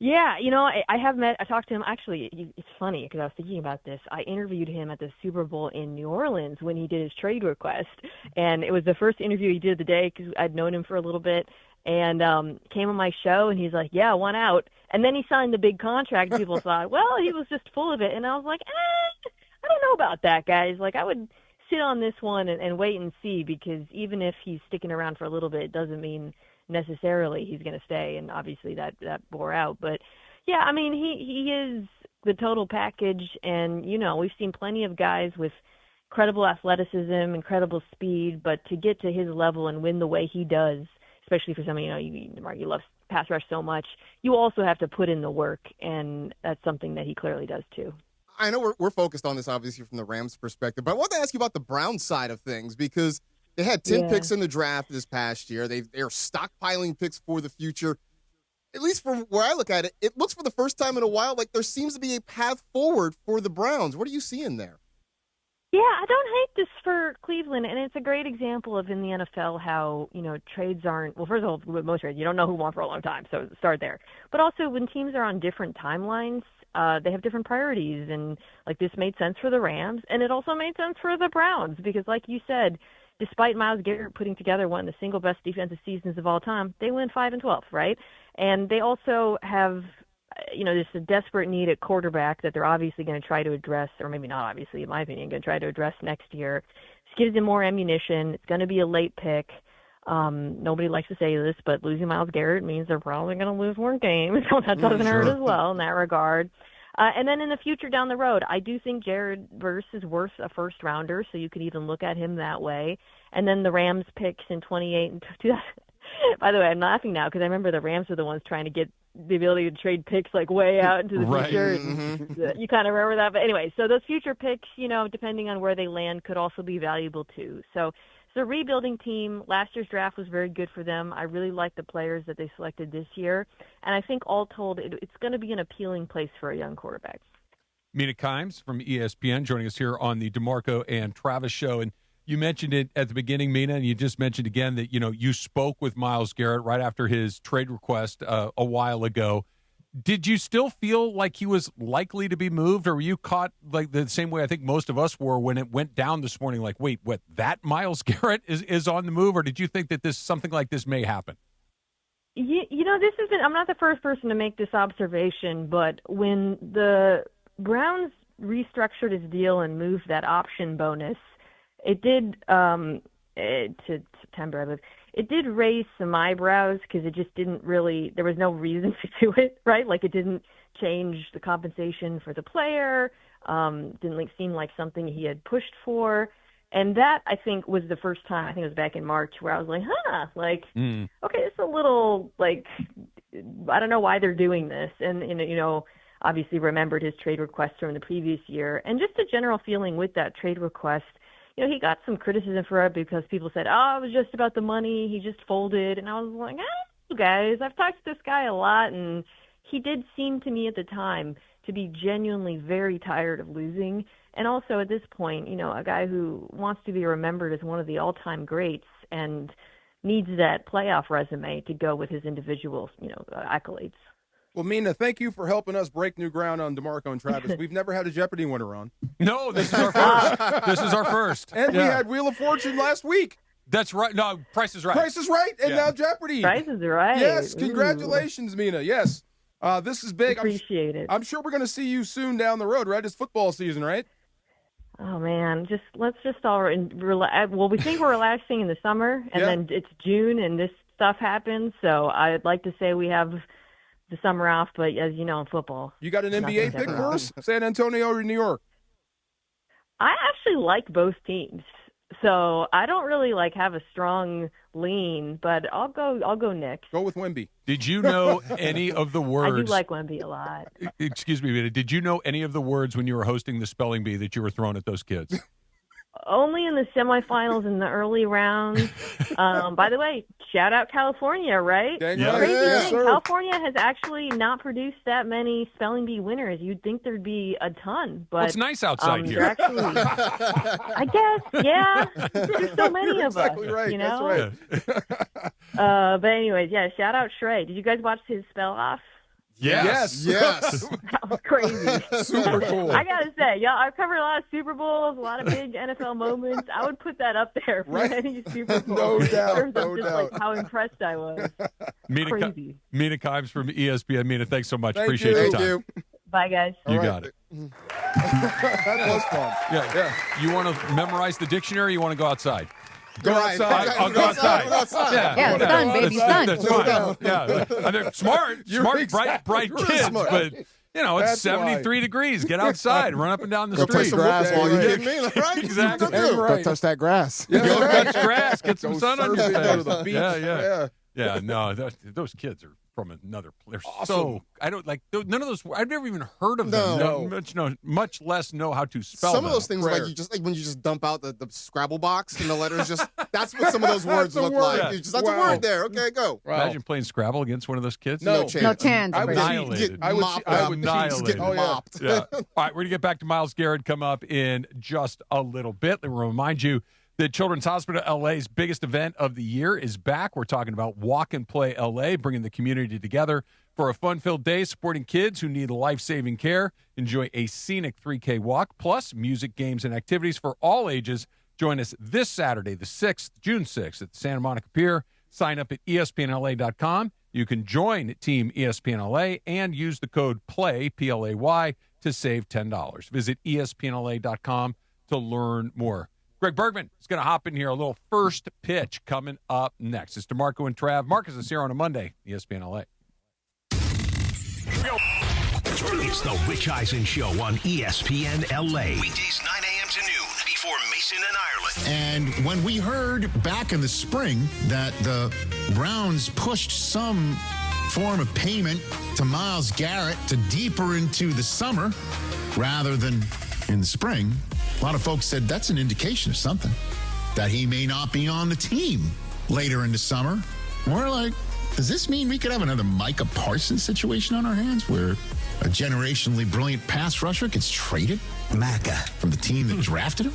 Yeah, I talked to him. Actually, it's funny because I was thinking about this. I interviewed him at the Super Bowl in New Orleans when he did his trade request. And it was the first interview he did of the day because I'd known him for a little bit. And came on my show, and he's like, yeah, I want out. And then he signed the big contract. People thought, well, he was just full of it. And I was like, I don't know about that, guys. Like, I would sit on this one and wait and see because even if he's sticking around for a little bit, it doesn't mean necessarily he's going to stay, and obviously that bore out. But yeah, I mean, he is the total package, and we've seen plenty of guys with incredible athleticism, incredible speed, but to get to his level and win the way he does, especially for someone, you love pass rush so much, you also have to put in the work, and that's something that he clearly does too. I know we're focused on this obviously from the Rams perspective, but I want to ask you about the Browns side of things because they had 10 picks in the draft this past year. They're stockpiling picks for the future. At least from where I look at it, it looks for the first time in a while like there seems to be a path forward for the Browns. What are you seeing there? Yeah, I don't hate this for Cleveland, and it's a great example of in the NFL how, trades aren't – well, first of all, with most trades, you don't know who won for a long time, so start there. But also when teams are on different timelines, they have different priorities, and, this made sense for the Rams, and it also made sense for the Browns because, like you said – despite Myles Garrett putting together one of the single best defensive seasons of all time, they win 5-12, right? And they also have, there's a desperate need at quarterback that they're obviously going to try to address, or maybe not obviously, in my opinion, going to try to address next year. This gives them more ammunition. It's going to be a late pick. Nobody likes to say this, but losing Myles Garrett means they're probably going to lose more games, so that doesn't hurt as well in that regard. And then in the future down the road, I do think Jared Verse is worth a first-rounder, so you could even look at him that way. And then the Rams picks in 28 and 2000. By the way, I'm laughing now because I remember the Rams were the ones trying to get the ability to trade picks way out into the future. Mm-hmm. You kind of remember that. But anyway, so those future picks, depending on where they land, could also be valuable too. So it's a rebuilding team. Last year's draft was very good for them. I really like the players that they selected this year. And I think all told, it's going to be an appealing place for a young quarterback. Mina Kimes from ESPN joining us here on the DeMarco and Travis show. And you mentioned it at the beginning, Mina, and you just mentioned again that, you spoke with Myles Garrett right after his trade request a while ago. Did you still feel like he was likely to be moved, or were you caught the same way I think most of us were when it went down this morning? Like, wait, what, that Myles Garrett is on the move, or did you think that something like this may happen? I'm not the first person to make this observation, but when the Browns restructured his deal and moved that option bonus, it did to September, I believe. It did raise some eyebrows because it just didn't really – there was no reason to do it, right? Like it didn't change the compensation for the player, didn't seem like something he had pushed for. And that, I think, was the first time, I think it was back in March, where I was like, okay, it's a little, I don't know why they're doing this. And obviously remembered his trade request from the previous year. And just a general feeling with that trade request, he got some criticism for it because people said, it was just about the money. He just folded. And I was like, guys, I've talked to this guy a lot, and he did seem to me at the time to be genuinely very tired of losing. And also at this point, a guy who wants to be remembered as one of the all-time greats and needs that playoff resume to go with his individual, accolades. Well, Mina, thank you for helping us break new ground on DeMarco and Travis. We've never had a Jeopardy winner on. No, this is our first. This is our first. And we had Wheel of Fortune last week. That's right. No, Price is Right. Price is Right, and now Jeopardy. Price is Right. Yes, congratulations, Mina. Yes, this is big. Appreciate it. I'm sure we're going to see you soon down the road, right? It's football season, right? Oh, man, let's just all relax. Well, we think we're relaxing in the summer, and then it's June, and this stuff happens. So I'd like to say we have the summer off, but as you know, in football. You got an NBA pick for us? San Antonio or New York? I actually like both teams. So I don't really have a strong lean, but I'll go Knicks. Go with Wemby. Did you know any of the words? I do like Wemby a lot. Excuse me, Mina. Did you know any of the words when you were hosting the spelling bee that you were throwing at those kids? Only in the semifinals in the early rounds. By the way, shout out California, right? Crazy thing. California has actually not produced that many spelling bee winners. You'd think there'd be a ton, but it's nice outside here. Actually, I guess, yeah. There's so many of us. Right. That's right. But anyways, shout out Shrey. Did you guys watch his spell off? Yes. That was crazy. Super cool. I gotta say, I've covered a lot of Super Bowls, a lot of big NFL moments. I would put that up there for any Super Bowl. No doubt. In terms of just how impressed I was. Crazy. Mina Kimes from ESPN. Mina, thanks so much. Thank Appreciate you. your time. Thank you. Bye, guys. You got it. That was fun. Yeah. You want to memorize the dictionary? Or you want to go outside? Go outside. I'll go outside. Yeah, it's done, baby. It's done. That's fine. Yeah. They're smart, bright kids, but it's 73 degrees. Get outside, run up and down the street. Touch the grass while you're kidding me, right? Exactly. Don't touch that grass. Don't touch grass. Get some sun on your face. Go to the beach. Yeah. No, those kids are from another place. Awesome. So I don't none of those. I've never even heard of them. Much less know how to spell some them. of those things, when you just dump out the Scrabble box and the letters, that's what some of those words look like. Yeah. That's a word there. Okay, go. Wow. Imagine playing Scrabble against one of those kids. No chance. I would Annihilated. Get mopped. Yeah. All right, we're going to get back to Myles Garrett come up in just a little bit. Let me remind you that Children's Hospital LA's biggest event of the year is back. We're talking about Walk and Play LA, bringing the community together for a fun-filled day supporting kids who need life-saving care. Enjoy a scenic 3K walk, plus music, games, and activities for all ages. Join us this Saturday, the 6th, June 6th, at the Santa Monica Pier. Sign up at ESPNLA.com. You can join Team ESPNLA and use the code PLAY, P-L-A-Y, to save $10. Visit ESPNLA.com to learn more. Greg Bergman is going to hop in here. A little first pitch coming up next. It's DeMarco and Trav. Marcus is here on a Monday, ESPN LA. It's the Rich Eisen Show on ESPN LA. Weekdays 9 a.m. to noon before Mason and Ireland. And when we heard back in the spring that the Browns pushed some form of payment to Myles Garrett to deeper into the summer rather than in the spring, a lot of folks said that's an indication of something, that he may not be on the team later in the summer. We're like, does this mean we could have another Micah Parsons situation on our hands where a generationally brilliant pass rusher gets traded? Micah from the team that drafted him?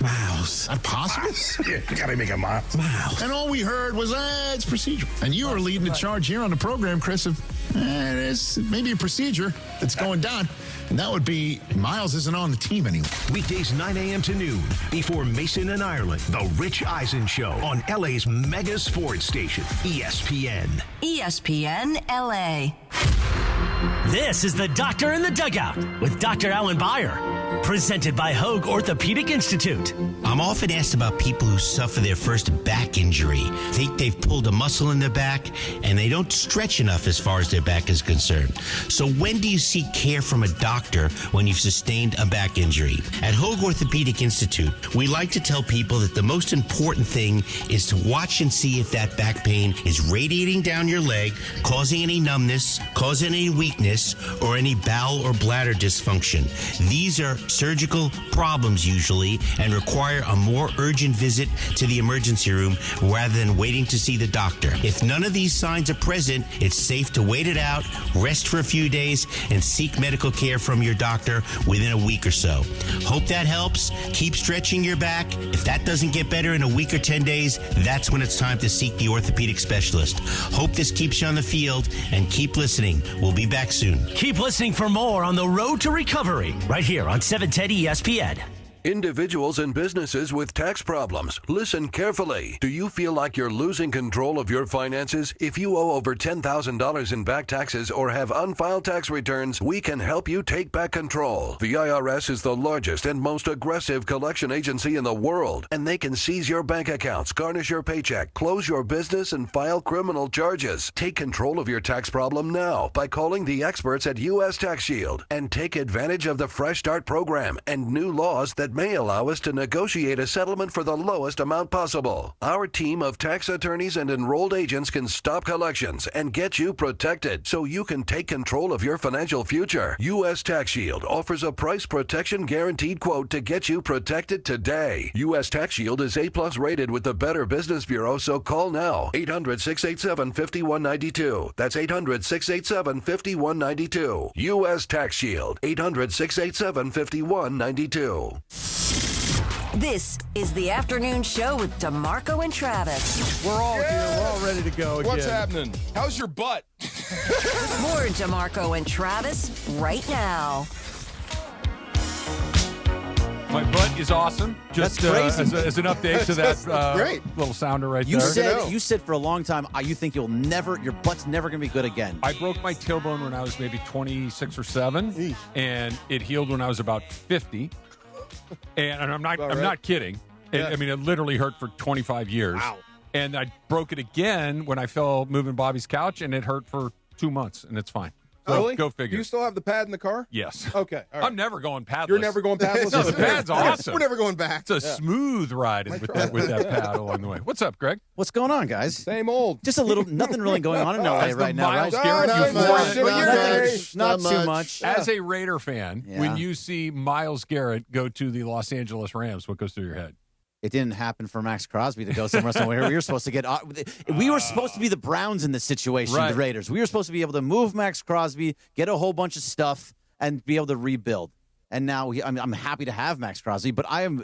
Myles. Is that possible? Yeah, you gotta make a Myles. And all we heard was, it's procedural. And you are leading the charge here on the program, Chris, of there's maybe a procedure that's going down. And that would be Myles isn't on the team anymore. Weekdays 9 a.m. to noon before Mason and Ireland. The Rich Eisen Show on LA's mega sports station, ESPN. ESPN LA. This is the Doctor in the Dugout with Dr. Alan Byer, presented by Hoag Orthopedic Institute. I'm often asked about people who suffer their first back injury, think they've pulled a muscle in their back, and they don't stretch enough as far as their back is concerned. So when do you seek care from a doctor when you've sustained a back injury? At Hoag Orthopedic Institute, we like to tell people that the most important thing is to watch and see if that back pain is radiating down your leg, causing any numbness, causing any weakness, or any bowel or bladder dysfunction. These are surgical problems usually and require a more urgent visit to the emergency room rather than waiting to see the doctor. If none of these signs are present, it's safe to wait it out, rest for a few days, and seek medical care from your doctor within a week or so. Hope that helps. Keep stretching your back. If that doesn't get better in a week or 10 days, that's when it's time to seek the orthopedic specialist. Hope this keeps you on the field, and keep listening. We'll be back soon. Keep listening for more on the road to recovery right here on 710 ESPN. Individuals and businesses with tax problems, listen carefully. Do you feel like you're losing control of your finances? If you owe over $10,000 in back taxes or have unfiled tax returns, we can help you take back control. The IRS is the largest and most aggressive collection agency in the world, and they can seize your bank accounts, garnish your paycheck, close your business, and file criminal charges. Take control of your tax problem now by calling the experts at U.S. Tax Shield and take advantage of the Fresh Start program and new laws that may allow us to negotiate a settlement for the lowest amount possible. Our team of tax attorneys and enrolled agents can stop collections and get you protected so you can take control of your financial future. U.S. Tax Shield offers a price protection guaranteed quote to get you protected today. U.S. Tax Shield is A+ rated with the Better Business Bureau, so call now. 800-687-5192. That's 800-687-5192. U.S. Tax Shield. 800-687-5192. This is the afternoon show with DeMarco and Travis. We're all here. We're all ready to go again. What's happening? How's your butt? More DeMarco and Travis right now. My butt is awesome. Just That's crazy. As an update to that great. little sounder right You there. said for a long time you think your butt's never going to be good again. I broke my tailbone when I was maybe 26 or 7, and it healed when I was about 50. And I'm not kidding. I mean, it literally hurt for 25 years. Wow. And I broke it again when I fell moving Bobby's couch, and it hurt for 2 months, and it's fine. So Really? go figure. Do you still have the pad in the car? Yes. Okay. All right. I'm never going padless. You're never going padless? No, the pad's awesome. We're never going back. It's a smooth ride with that pad along the way. What's up, Greg? What's going on, guys? Same old. Just a little, nothing really going on in LA That's right the now, Myles right? Garrett Not too much. As a Raider fan, Yeah. when you see Myles Garrett go to the Los Angeles Rams, what goes through your head? It didn't happen for Max Crosby to go somewhere. We were supposed to get. We were supposed to be the Browns in this situation, Right. the Raiders. We were supposed to be able to move Max Crosby, get a whole bunch of stuff, and be able to rebuild. And now I'm happy to have Max Crosby, but I am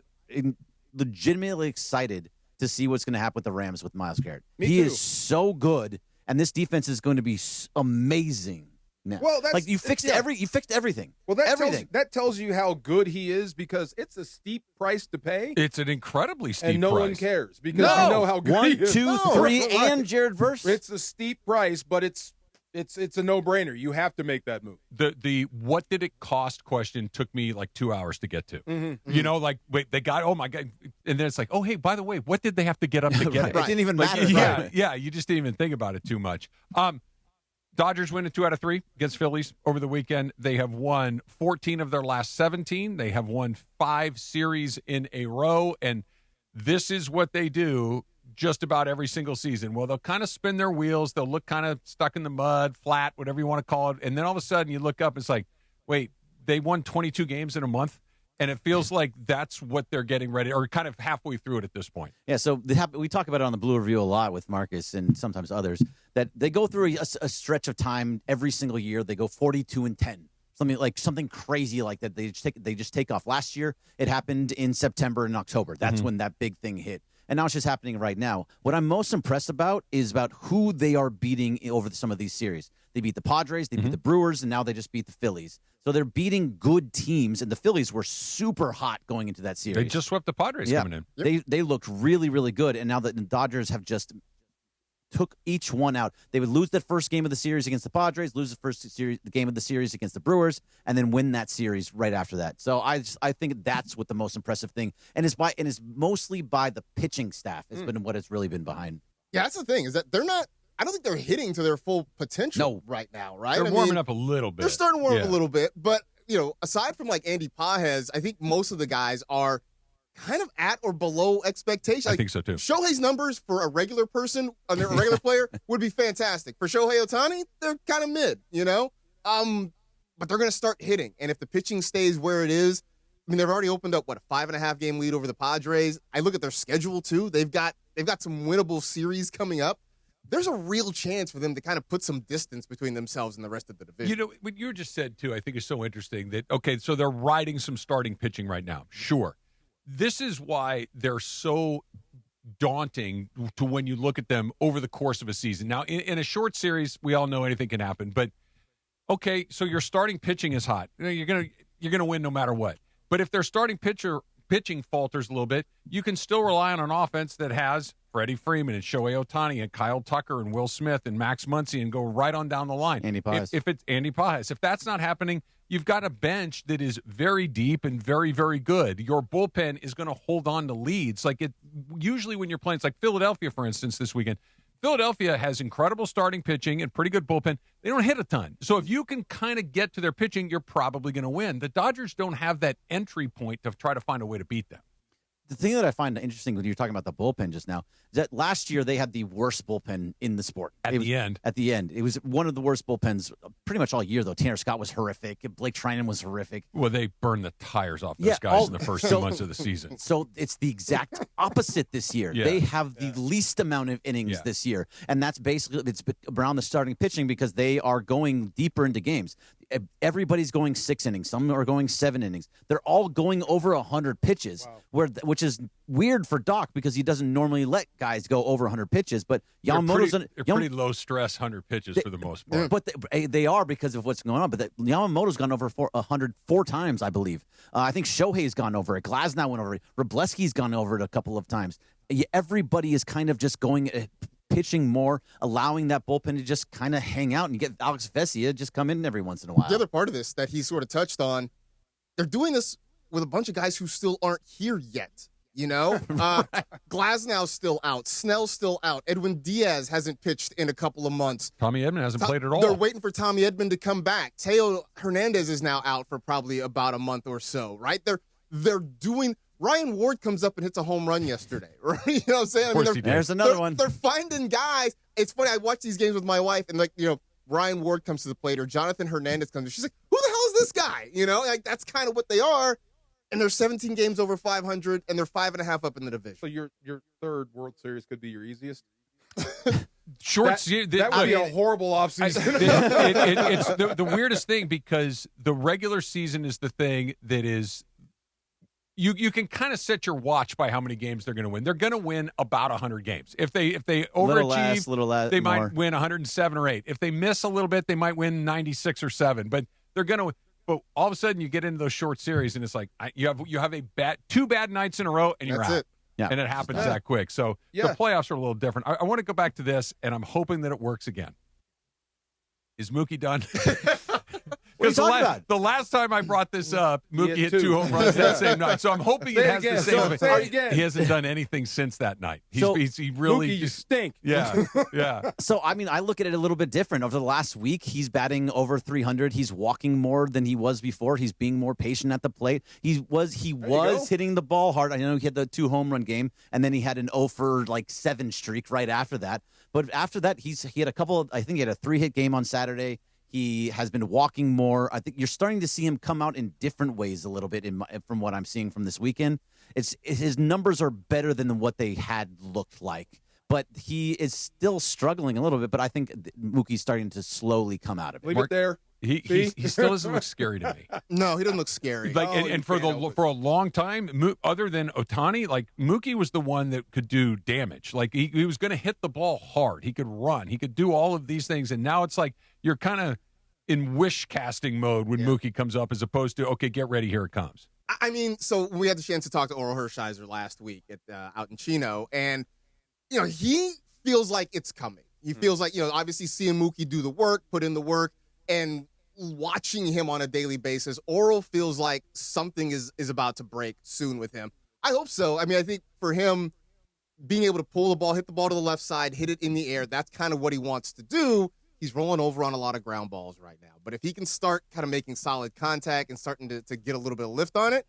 legitimately excited to see what's going to happen with the Rams with Myles Garrett. He is so good, and this defense is going to be amazing. Now. Well, that's, you fixed everything. Well, that tells you how good he is because it's a steep price to pay. It's an incredibly steep and no price. one cares because you know how good he is. 1, 2, 3, and Jared Verse. It's a steep price, but it's a no-brainer. You have to make that move. The what did it cost question took me like 2 hours to get to. Mm-hmm. You know, like wait, they got, oh my God, and then it's like, oh hey, by the way, what did they have to get up to get Right. it? It didn't even matter. Yeah, you just didn't even think about it too much. Dodgers win 2 out of 3 against Phillies over the weekend. They have won 14 of their last 17. They have won 5 series in a row, and this is what they do just about every single season. Well, they'll kind of spin their wheels. They'll look kind of stuck in the mud, flat, whatever you want to call it, and then all of a sudden you look up, it's like, wait, they won 22 games in a month? And it feels like that's what they're getting ready, or kind of halfway through it at this point. Yeah, so we talk about it on the Blue Review a lot with Marcus and sometimes others, that they go through a stretch of time every single year. They go 42-10, something crazy like that. They just take off. Last year, it happened in September and October. That's when that big thing hit. And now it's just happening right now. What I'm most impressed about is about who they are beating over some of these series. They beat the Padres, they beat the Brewers, and now they just beat the Phillies. So they're beating good teams, and the Phillies were super hot going into that series. They just swept the Padres coming in. They looked really, really good, and now that the Dodgers have just took each one out. They would lose that first game of the series against the Padres, lose the game of the series against the Brewers, and then win that series right after that. So I think that's what the most impressive thing, and it's mostly by the pitching staff has been what it's really been behind. Yeah, that's the thing, is that they're not. I don't think they're hitting to their full potential right now, right? They're warming up a little bit. They're starting to warm up a little bit, but aside from like Andy Pages, I think most of the guys are kind of at or below expectation. I think so too. Shohei's numbers for a regular person, a regular player, would be fantastic. For Shohei Ohtani, they're kind of mid, but they're going to start hitting. And if the pitching stays where it is, I mean, they've already opened up, a 5.5 game lead over the Padres. I look at their schedule too. They've got some winnable series coming up. There's a real chance for them to kind of put some distance between themselves and the rest of the division. What you just said too, I think is so interesting that, okay, so they're riding some starting pitching right now. Sure. This is why they're so daunting to when you look at them over the course of a season. Now, in a short series, we all know anything can happen. But okay, so your starting pitching is hot. You're gonna win no matter what. But if their starting pitching falters a little bit, you can still rely on an offense that has Freddie Freeman and Shohei Ohtani and Kyle Tucker and Will Smith and Max Muncy and go right on down the line. Andy Pages. If it's Andy Pages, if that's not happening, you've got a bench that is very deep and very, very good. Your bullpen is going to hold on to leads. Usually when you're playing, it's like Philadelphia, for instance, this weekend. Philadelphia has incredible starting pitching and pretty good bullpen. They don't hit a ton. So if you can kind of get to their pitching, you're probably going to win. The Dodgers don't have that entry point to try to find a way to beat them. The thing that I find interesting when you're talking about the bullpen just now is that last year they had the worst bullpen in the sport. At the end. It was one of the worst bullpens pretty much all year, though. Tanner Scott was horrific. Blake Trinan was horrific. Well, they burned the tires off those guys in the first 2 months of the season. So it's the exact opposite this year. Yeah. They have the least amount of innings this year, and that's basically it's around the starting pitching because they are going deeper into games. Everybody's going 6 innings. Some are going 7 innings. They're all going over 100 pitches, which is weird for Doc because he doesn't normally let guys go over 100 pitches. But Yamamoto's pretty low stress 100 pitches for the most part. But they are because of what's going on. But Yamamoto's gone over 100 4 times, I believe. I think Shohei's gone over it. Glasnow went over it. Wrobleski's gone over it a couple of times. Everybody is kind of just going pitching more, allowing that bullpen to just kind of hang out, and you get Alex Vesia just come in every once in a while. The other part of this that he sort of touched on, they're doing this with a bunch of guys who still aren't here yet. Glasnow's still out. Snell's still out. Edwin Diaz hasn't pitched in a couple of months. Tommy Edman hasn't played at all. They're waiting for Tommy Edman to come back. Teo Hernandez is now out for probably about a month or so, right? They're doing – Ryan Ward comes up and hits a home run yesterday, right? You know what I'm saying? There's another one. They're finding guys. It's funny. I watch these games with my wife, and Ryan Ward comes to the plate or Jonathan Hernandez comes. She's like, "Who the hell is this guy?" That's kind of what they are. And they're 17 games over 500, and they're 5.5 up in the division. So your third World Series could be your easiest. That would be a horrible offseason. It's the weirdest thing because the regular season is the thing that is. You can kind of set your watch by how many games they're going to win. They're going to win about 100 games. If they overachieve, they might win 107 or 8. If they miss a little bit, they might win 96 or 7. But they're going to. But all of a sudden, you get into those short series, and it's like you have two bad nights in a row, and you're out. Yeah. And it happens that quick. So the playoffs are a little different. I want to go back to this, and I'm hoping that it works again. Is Mookie done? What are you talking about? The last time I brought this up, Mookie hit 2 home runs that same night. So I'm hoping it has the same. Say it again. He hasn't done anything since that night. He really Mookie, you stink. Yeah. So I look at it a little bit different. Over the last week, he's batting over 300. He's walking more than he was before. He's being more patient at the plate. He was hitting the ball hard. I know he had the 2 home run game, and then he had an 0 for 7 streak right after that. But after that, he had a couple. I think he had a 3-hit game on Saturday. He has been walking more. I think you're starting to see him come out in different ways a little bit from what I'm seeing from this weekend. His numbers are better than what they had looked like, but he is still struggling a little bit. But I think Mookie's starting to slowly come out of it. Leave it there. He still doesn't look scary to me. No, he doesn't look scary. And for a long time, other than Ohtani, Mookie was the one that could do damage. He was going to hit the ball hard. He could run. He could do all of these things. And now it's like you're kind of in wish casting mode when Mookie comes up, as opposed to get ready, here it comes. So we had the chance to talk to Oral Hershiser last week out in Chino, and he feels like it's coming. He feels like, obviously seeing Mookie do the work, put in the work, and watching him on a daily basis, Oral feels like something is about to break soon with him. I hope so. I mean, I think for him, being able to pull the ball, hit the ball to the left side, hit it in the air, that's kind of what he wants to do. He's rolling over on a lot of ground balls right now. But if he can start kind of making solid contact and starting to get a little bit of lift on it,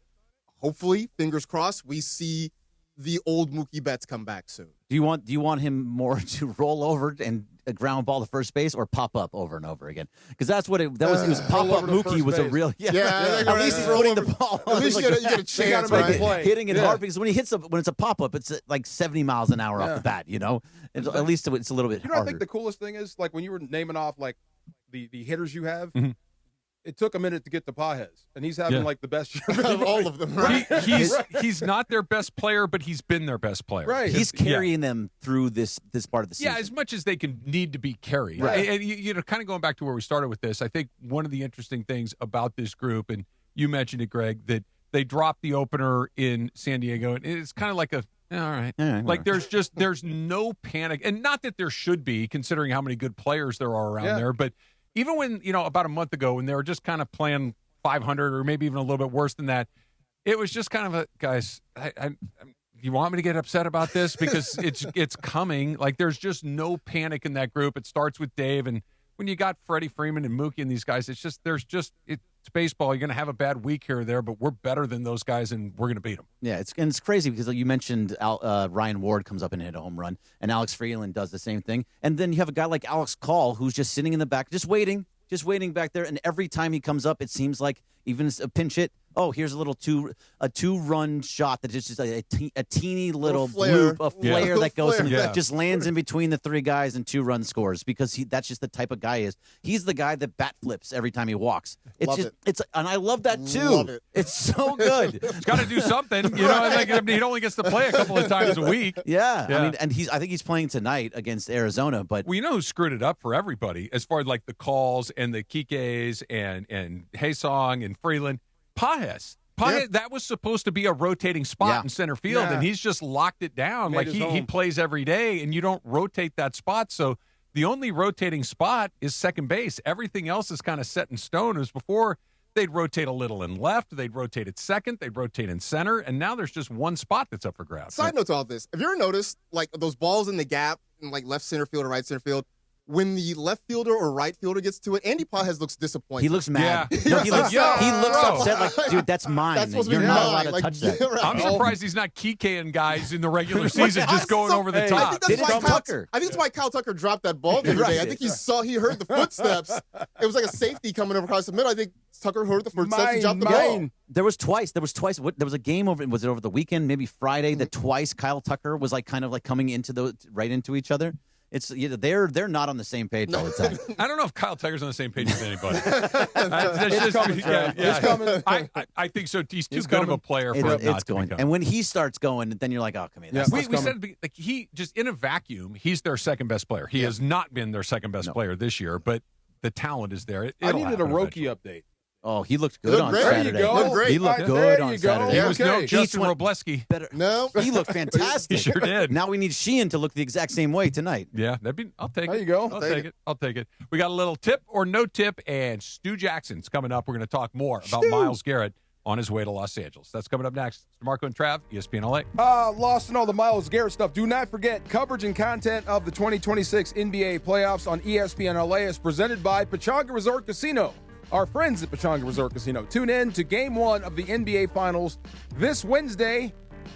hopefully, fingers crossed, we see the old Mookie Betts come back soon. Do you want him more to roll over and a ground ball to first base, or pop up over and over again? Because that's what it was. Pop up Mookie was a real At least he's putting the ball. At least you get a chance, right? Hitting it hard, because when it's a pop up, it's like 70 miles an hour off the bat. At least it's a little bit harder. I think the coolest thing is, like, when you were naming off like the hitters you have. It took a minute to get to Pajes, and he's having like the best year of all of them. Right? He's not their best player, but he's been their best player. Right. He's carrying them through this part of the season. Yeah, as much as they need to be carried. Right. And kind of going back to where we started with this, I think one of the interesting things about this group, and you mentioned it, Greg, that they dropped the opener in San Diego, and it's kind of like all right. Like there's no panic, and not that there should be, considering how many good players there are around there, but even when, about a month ago, when they were just kind of playing 500 or maybe even a little bit worse than that, it was just kind of guys, you want me to get upset about this? Because it's coming. Like, there's just no panic in that group. It starts with Dave, and when you got Freddie Freeman and Mookie and these guys, it's baseball. You're going to have a bad week here or there, but we're better than those guys, and we're going to beat them. Yeah, it's crazy because you mentioned Ryan Ward comes up and hit a home run, and Alex Freeland does the same thing. And then you have a guy like Alex Call who's just sitting in the back, just waiting back there. And every time he comes up, it seems like even a pinch hit. Oh, here's a little two-run shot that is just a teeny little flare that goes and just lands in between the three guys and 2-run scores, because that's just the type of guy he is. He's the guy that bat flips every time he walks. And I love that too. Love it. It's so good. He's got to do something, he only gets to play a couple of times a week. Yeah. I mean, and I think he's playing tonight against Arizona, but we know who screwed it up for everybody as far as like the calls and the Kikes and Haysong and Freeland. Pajes, that was supposed to be a rotating spot in center field, and he's just locked it down. Like he plays every day, and you don't rotate that spot. So the only rotating spot is second base. Everything else is kind of set in stone. It was before they'd rotate a little in left, they'd rotate at second, they'd rotate in center, and now there's just one spot that's up for grabs. Side note to all this, have you ever noticed like those balls in the gap in like left center field or right center field? When the left fielder or right fielder gets to it, Andy Pajes looks disappointed. He looks mad. Yeah. No, he looks upset. Like, dude, that's mine. That's supposed to You're be not mine. allowed to touch that. Right. I'm surprised he's not Kikeing guys in the regular season, just going over the top. I think that's why Kyle Tucker dropped that ball the other day. I think he heard the footsteps. It was like a safety coming over across the middle. I think Tucker heard the footsteps and dropped the ball. There was twice. There was a game was it over the weekend, maybe Friday, that twice Kyle Tucker was like kind of like coming right into each other. It's they're not on the same page all the time. I don't know if Kyle Tucker's on the same page as anybody. It's coming, Trey. It's coming. I think so. He's too good of a player for it not to going. become. And when he starts going, then you're like, oh, come here. We said like he just in a vacuum, he's their second best player. He has not been their second best player this year, but the talent is there. I needed a Roki update. Oh, he looked good on Saturday. There you go. Great. He looked good on Saturday. He was no Justin Robleski. No, he looked fantastic. He sure did. Now we need Sheehan to look the exact same way tonight. Yeah, I'll take it. There you go. I'll take it. We got a little tip or no tip, and Stu Jackson's coming up. We're going to talk more about Myles Garrett on his way to Los Angeles. That's coming up next. Marco and Trav, ESPN LA. Lost in all the Myles Garrett stuff. Do not forget, coverage and content of the 2026 NBA playoffs on ESPN LA is presented by Pechanga Resort Casino. Our friends at Pechanga Resort Casino. Tune in to Game 1 of the NBA Finals this Wednesday,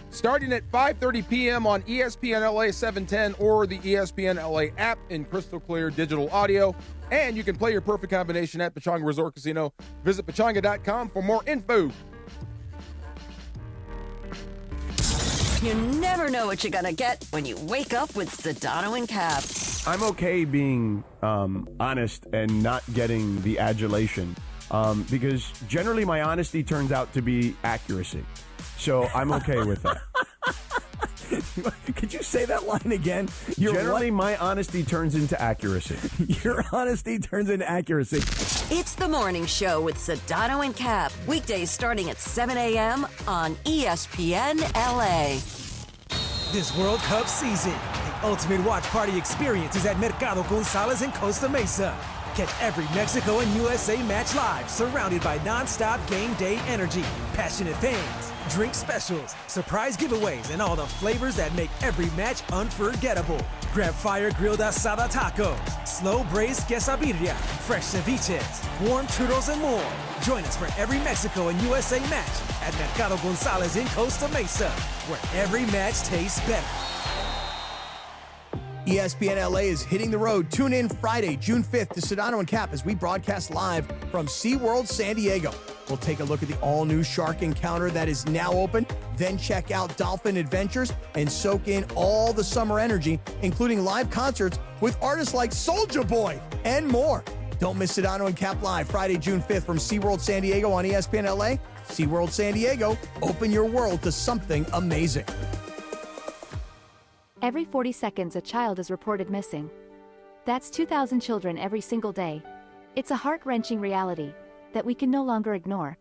starting at 5:30 p.m. on ESPN LA 710 or the ESPN LA app in crystal clear digital audio. And you can play your perfect combination at Pechanga Resort Casino. Visit pechanga.com for more info. You never know what you're going to get when you wake up with Sedano and Cap. I'm okay being honest and not getting the adulation because generally my honesty turns out to be accuracy. So I'm okay with that. Could you say that line again? Generally, my honesty turns into accuracy. Your honesty turns into accuracy. It's the morning show with Sedano and Cap. Weekdays starting at 7 a.m. on ESPN LA. This World Cup season, the ultimate watch party experience is at Mercado Gonzalez in Costa Mesa. Catch every Mexico and USA match live, surrounded by non-stop game day energy, passionate fans, drink specials, surprise giveaways, and all the flavors that make every match unforgettable. Grab fire-grilled asada tacos, slow-braised quesadilla, fresh ceviches, warm churros, and more. Join us for every Mexico and USA match at Mercado Gonzalez in Costa Mesa, where every match tastes better. ESPN LA is hitting the road. Tune in Friday, June 5th to Sedano and Cap as we broadcast live from SeaWorld San Diego. We'll take a look at the all-new shark encounter that is now open, then check out Dolphin Adventures and soak in all the summer energy, including live concerts with artists like Soulja Boy and more. Don't miss Sedano and Cap live Friday, June 5th from SeaWorld San Diego on ESPN LA. SeaWorld San Diego, open your world to something amazing. Every 40 seconds, a child is reported missing. That's 2,000 children every single day. It's a heart-wrenching reality that we can no longer ignore.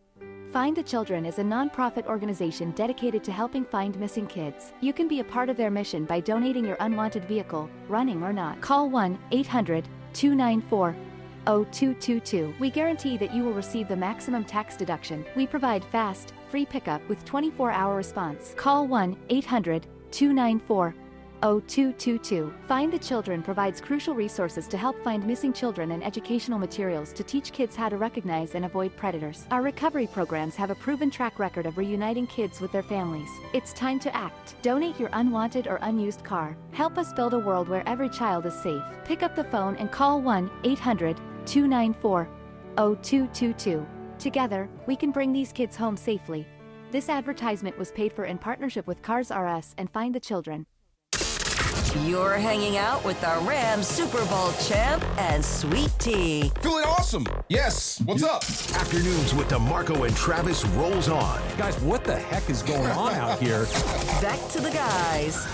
Find the Children is a non-profit organization dedicated to helping find missing kids. You can be a part of their mission by donating your unwanted vehicle, running or not. Call 1-800-294-0222. We guarantee that you will receive the maximum tax deduction. We provide fast, free pickup with 24-hour response. Call 1-800-294-0222. Find the Children provides crucial resources to help find missing children and educational materials to teach kids how to recognize and avoid predators. Our recovery programs have a proven track record of reuniting kids with their families. It's time to act. Donate your unwanted or unused car. Help us build a world where every child is safe. Pick up the phone and call 1-800-294-0222. Together, we can bring these kids home safely. This advertisement was paid for in partnership with Cars R Us and Find the Children. You're hanging out with the Rams Super Bowl champ and Sweet Tea. Feeling awesome. Yes. What's up? Afternoons with DeMarco and Travis rolls on. Guys, what the heck is going on out here? Back to the guys.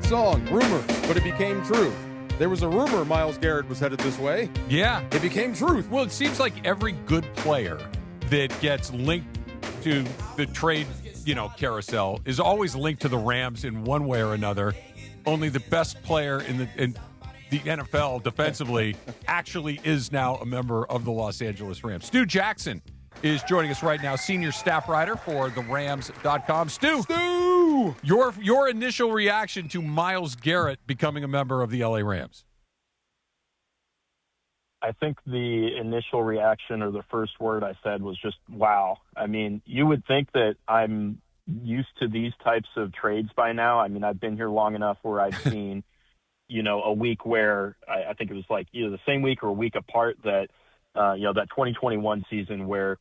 Song, rumor, but it became true. There was a rumor Myles Garrett was headed this way. Yeah. It became truth. Well, it seems like every good player that gets linked to the trade, carousel is always linked to the Rams in one way or another. Only the best player in the NFL defensively actually is now a member of the Los Angeles Rams. Stu Jackson is joining us right now, senior staff writer for therams.com. Stu, your initial reaction to Myles Garrett becoming a member of the LA Rams. I think the initial reaction or the first word I said was just, wow. I mean, you would think that I'm used to these types of trades by now. I mean, I've been here long enough where I've seen, a week where I think it was like either the same week or a week apart that, that 2021 season where,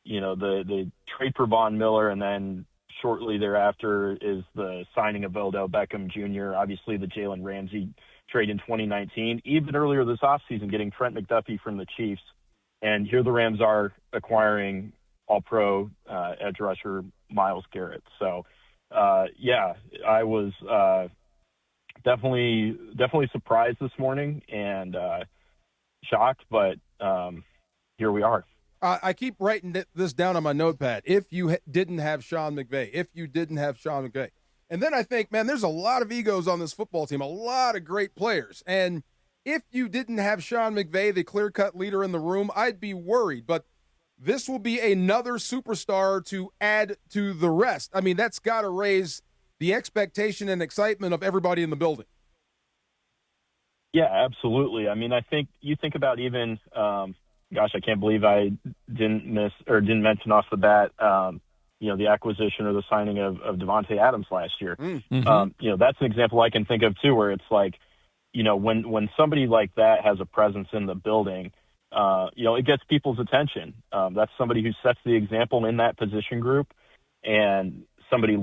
the trade for Von Miller and then shortly thereafter is the signing of Odell Beckham Jr., obviously the Jalen Ramsey trade in 2019, even earlier this offseason getting Trent McDuffie from the Chiefs. And here the Rams are acquiring all-pro edge rusher Myles Garrett. So, I was definitely surprised this morning and shocked, but here we are. I keep writing this down on my notepad. If you didn't have Sean McVay. And then I think, man, there's a lot of egos on this football team, a lot of great players. And if you didn't have Sean McVay, the clear-cut leader in the room, I'd be worried. But this will be another superstar to add to the rest. I mean, that's got to raise the expectation and excitement of everybody in the building. Yeah, absolutely. I mean, I think you think about even, I can't believe I didn't mention off the bat, the acquisition or the signing of Devontae Adams last year. Mm-hmm. That's an example I can think of too, where it's like, when somebody like that has a presence in the building, it gets people's attention. That's somebody who sets the example in that position group and somebody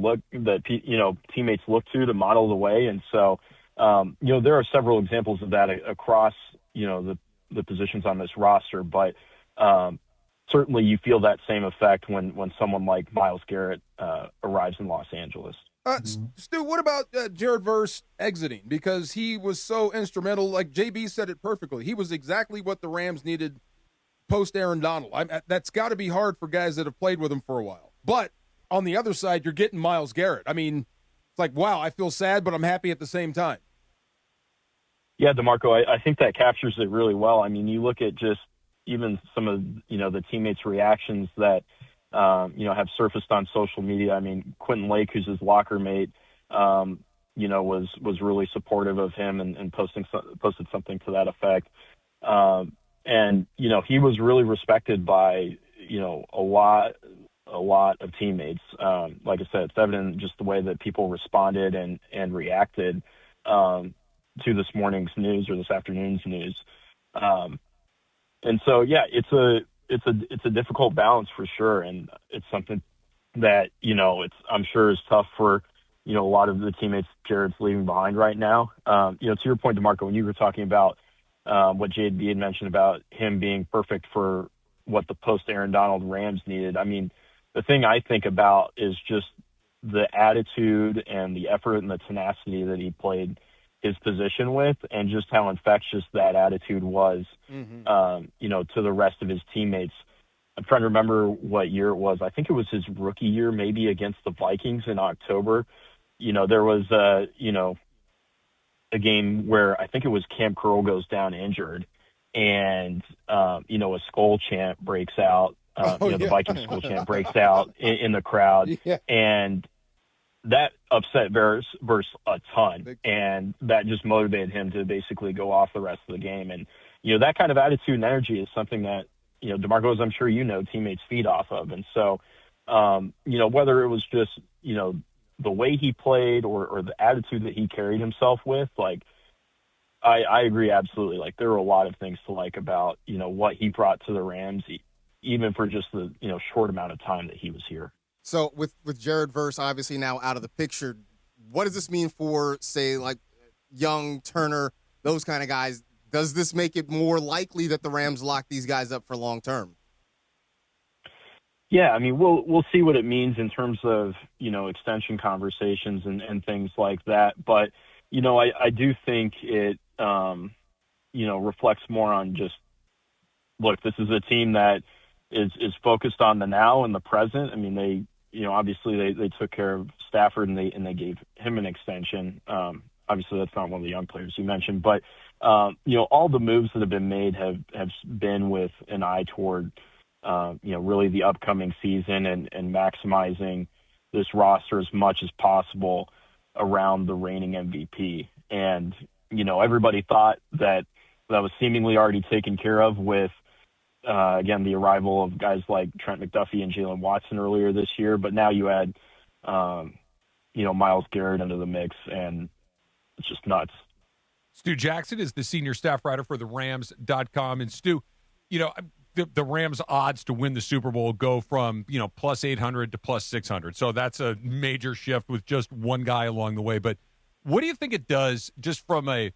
teammates look to model the way. And so, there are several examples of that across, the positions on this roster, but, certainly you feel that same effect when someone like Myles Garrett arrives in Los Angeles. Stu, what about Jared Verse exiting? Because he was so instrumental. Like JB said it perfectly. He was exactly what the Rams needed post Aaron Donald. That's got to be hard for guys that have played with him for a while. But on the other side, you're getting Myles Garrett. I mean, it's like, wow, I feel sad, but I'm happy at the same time. Yeah, DeMarco, I think that captures it really well. I mean, you look at just even some of, the teammates' reactions that, have surfaced on social media. I mean, Quentin Lake, who's his locker mate, was really supportive of him and posted something to that effect. And he was really respected by, a lot of teammates. Like I said, it's evident just the way that people responded and reacted to this morning's news or this afternoon's news. And so, yeah, it's a difficult balance for sure. And it's something that, I'm sure is tough for, a lot of the teammates Jared's leaving behind right now. To your point, DeMarco, when you were talking about what JB had mentioned about him being perfect for what the post-Aaron Donald Rams needed, I mean, the thing I think about is just the attitude and the effort and the tenacity that he played his position with, and just how infectious that attitude was, to the rest of his teammates. I'm trying to remember what year it was. I think it was his rookie year, maybe against the Vikings in October. There was a game where I think it was Cam Curl goes down injured, and, a skull chant breaks out. The Vikings skull chant breaks out in the crowd. Yeah. And that upset Verse a ton, and that just motivated him to basically go off the rest of the game. And, that kind of attitude and energy is something that, DeMarco, as I'm sure teammates feed off of. And so, whether it was just, the way he played or the attitude that he carried himself with, like, I agree absolutely. Like, there were a lot of things to like about, what he brought to the Rams, even for just the, short amount of time that he was here. So with Jared Verse obviously now out of the picture, what does this mean for, say, like Young, Turner, those kind of guys? Does this make it more likely that the Rams lock these guys up for long term? Yeah, I mean, we'll see what it means in terms of, extension conversations and things like that. But, I do think it, reflects more on just, look, this is a team that is focused on the now and the present. I mean, they, obviously they took care of Stafford and they gave him an extension. Obviously that's not one of the young players you mentioned, but, all the moves that have been made have been with an eye toward, really the upcoming season and maximizing this roster as much as possible around the reigning MVP. And, everybody thought that was seemingly already taken care of with, again, the arrival of guys like Trent McDuffie and Jalen Watson earlier this year. But now you add, Myles Garrett into the mix, and it's just nuts. Stu Jackson is the senior staff writer for the Rams.com. And Stu, the Rams' odds to win the Super Bowl go from, plus 800 to plus 600. So that's a major shift with just one guy along the way. But what do you think it does just from a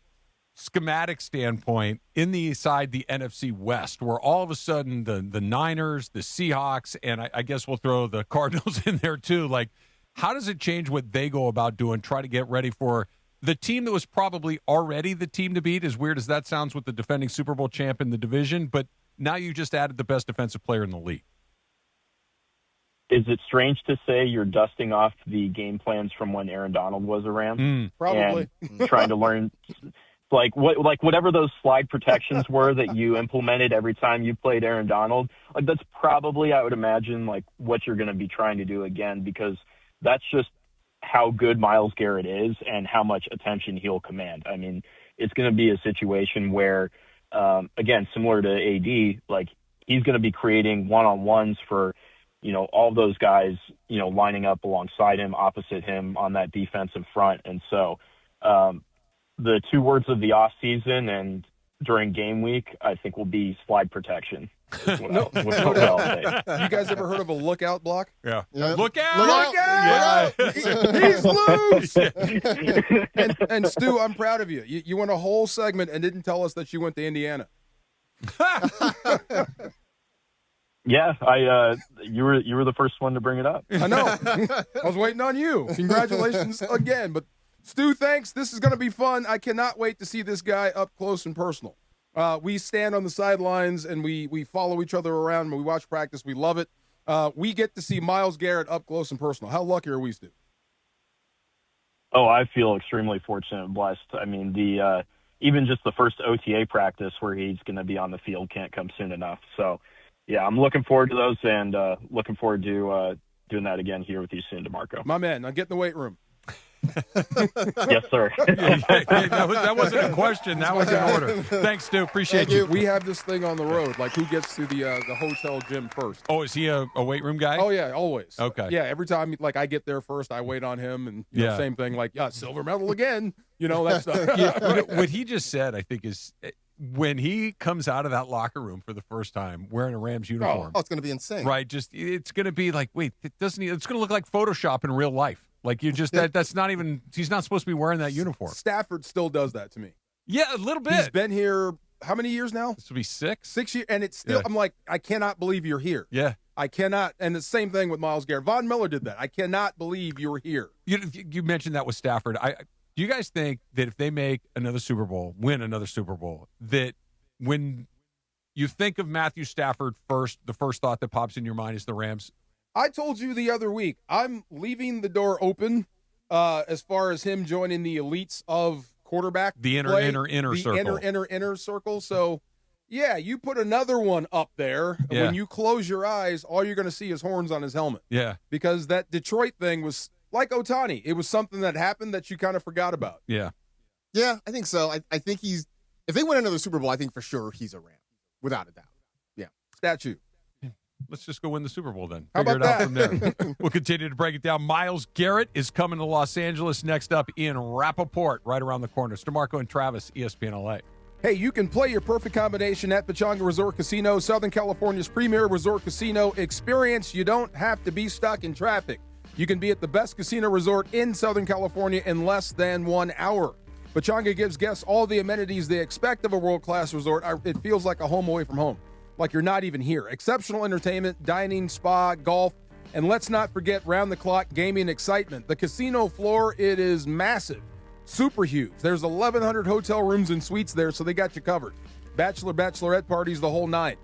schematic standpoint inside the NFC West, where all of a sudden the Niners, the Seahawks, and I guess we'll throw the Cardinals in there too. Like, how does it change what they go about doing, try to get ready for the team that was probably already the team to beat, as weird as that sounds with the defending Super Bowl champ in the division, but now you just added the best defensive player in the league? Is it strange to say you're dusting off the game plans from when Aaron Donald was a Ram? Probably. And trying to learn whatever those slide protections were that you implemented every time you played Aaron Donald, like that's probably, I would imagine, like what you're going to be trying to do again, because that's just how good Myles Garrett is and how much attention he'll command. I mean, it's going to be a situation where, again, similar to AD, like he's going to be creating one-on-ones for, all those guys, lining up alongside him, opposite him on that defensive front. And so, the two words of the off season and during game week, I think, will be slide protection. No. You guys ever heard of a lookout block? Yeah. Look out! Look out! He's loose! and Stu, I'm proud of you. You went a whole segment and didn't tell us that you went to Indiana. Yeah, you were the first one to bring it up. I know. I was waiting on you. Congratulations again. But Stu, thanks. This is going to be fun. I cannot wait to see this guy up close and personal. We stand on the sidelines and we follow each other around and we watch practice. We love it. we get to see Myles Garrett up close and personal. How lucky are we, Stu? Oh, I feel extremely fortunate and blessed. I mean, even just the first OTA practice where he's going to be on the field can't come soon enough. So, yeah, I'm looking forward to those and looking forward to doing that again here with you soon, DeMarco. My man, now get in the weight room. Yes, sir. That wasn't a question. That was an order. Thanks, Stu. Appreciate you. We have this thing on the road, like who gets to the hotel gym first. Oh, is he a weight room guy? Oh, yeah, always. Okay. Yeah, every time like I get there first, I wait on him, and you know, same thing, like, silver medal again, that stuff. What he just said, I think, is when he comes out of that locker room for the first time wearing a Rams uniform. Oh, it's going to be insane. Right, it's going to be like, wait, it's going to look like Photoshop in real life. Like you just that's not even he's not supposed to be wearing that uniform. Stafford still does that to me. Yeah, a little bit. He's been here how many years now? This will be 6. 6 years, and it's still. Yeah. I'm like, I cannot believe you're here. Yeah, I cannot. And the same thing with Myles Garrett. Von Miller did that. I cannot believe you're here. You mentioned that with Stafford. Do you guys think that if they make another Super Bowl, win another Super Bowl, that when you think of Matthew Stafford first, the first thought that pops in your mind is the Rams? I told you the other week, I'm leaving the door open as far as him joining the elites of quarterback. The inner circle. Inner circle. So, yeah, you put another one up there. Yeah. When you close your eyes, all you're going to see is horns on his helmet. Yeah. Because that Detroit thing was like Ohtani. It was something that happened that you kind of forgot about. Yeah. Yeah, I think so. I think if they win another Super Bowl, I think for sure he's a Ram, without a doubt. Yeah. Statue. Let's just go win the Super Bowl then. How Figure about it out from there. We'll continue to break it down. Myles Garrett is coming to Los Angeles. Next up, Ian Rappaport, right around the corner. DeMarco and Travis, ESPN LA. Hey, you can play your perfect combination at Pechanga Resort Casino, Southern California's premier resort casino experience. You don't have to be stuck in traffic. You can be at the best casino resort in Southern California in less than 1 hour. Pechanga gives guests all the amenities they expect of a world-class resort. It feels like a home away from home. Like you're not even here. Exceptional entertainment, dining, spa, golf, and let's not forget round-the-clock gaming excitement. The casino floor, it is massive, super huge. There's 1,100 hotel rooms and suites there, so they got you covered. Bachelor, bachelorette parties, the whole 9.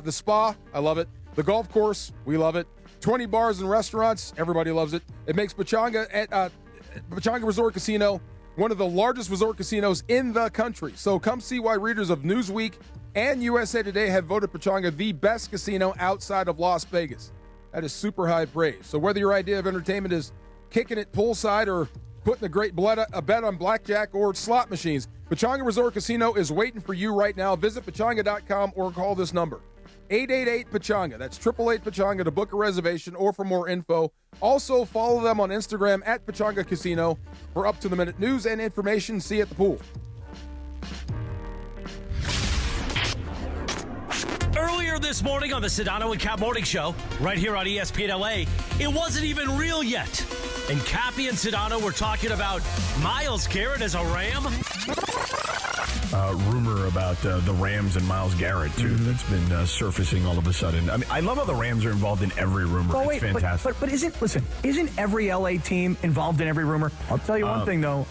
The spa, I love it. The golf course, we love it. 20 bars and restaurants, everybody loves it. It makes Pechanga Resort Casino one of the largest resort casinos in the country. So come see why readers of Newsweek and USA Today have voted Pechanga the best casino outside of Las Vegas. That is super high praise. So whether your idea of entertainment is kicking it poolside or putting a bet on blackjack or slot machines, Pechanga Resort Casino is waiting for you right now. Visit Pechanga.com or call this number, 888-PECHANGA. That's 888-PECHANGA to book a reservation or for more info. Also, follow them on Instagram at Pechanga Casino for up-to-the-minute news and information. See you at the pool. Earlier this morning on the Sedano and Cap Morning Show, right here on ESPN LA, it wasn't even real yet. And Cappy and Sedano were talking about Myles Garrett as a Ram. Rumor about the Rams and Myles Garrett, too. Mm-hmm. That's been surfacing all of a sudden. I mean, I love how the Rams are involved in every rumor. Oh, it's fantastic. But isn't every LA team involved in every rumor? I'll tell you one thing, though.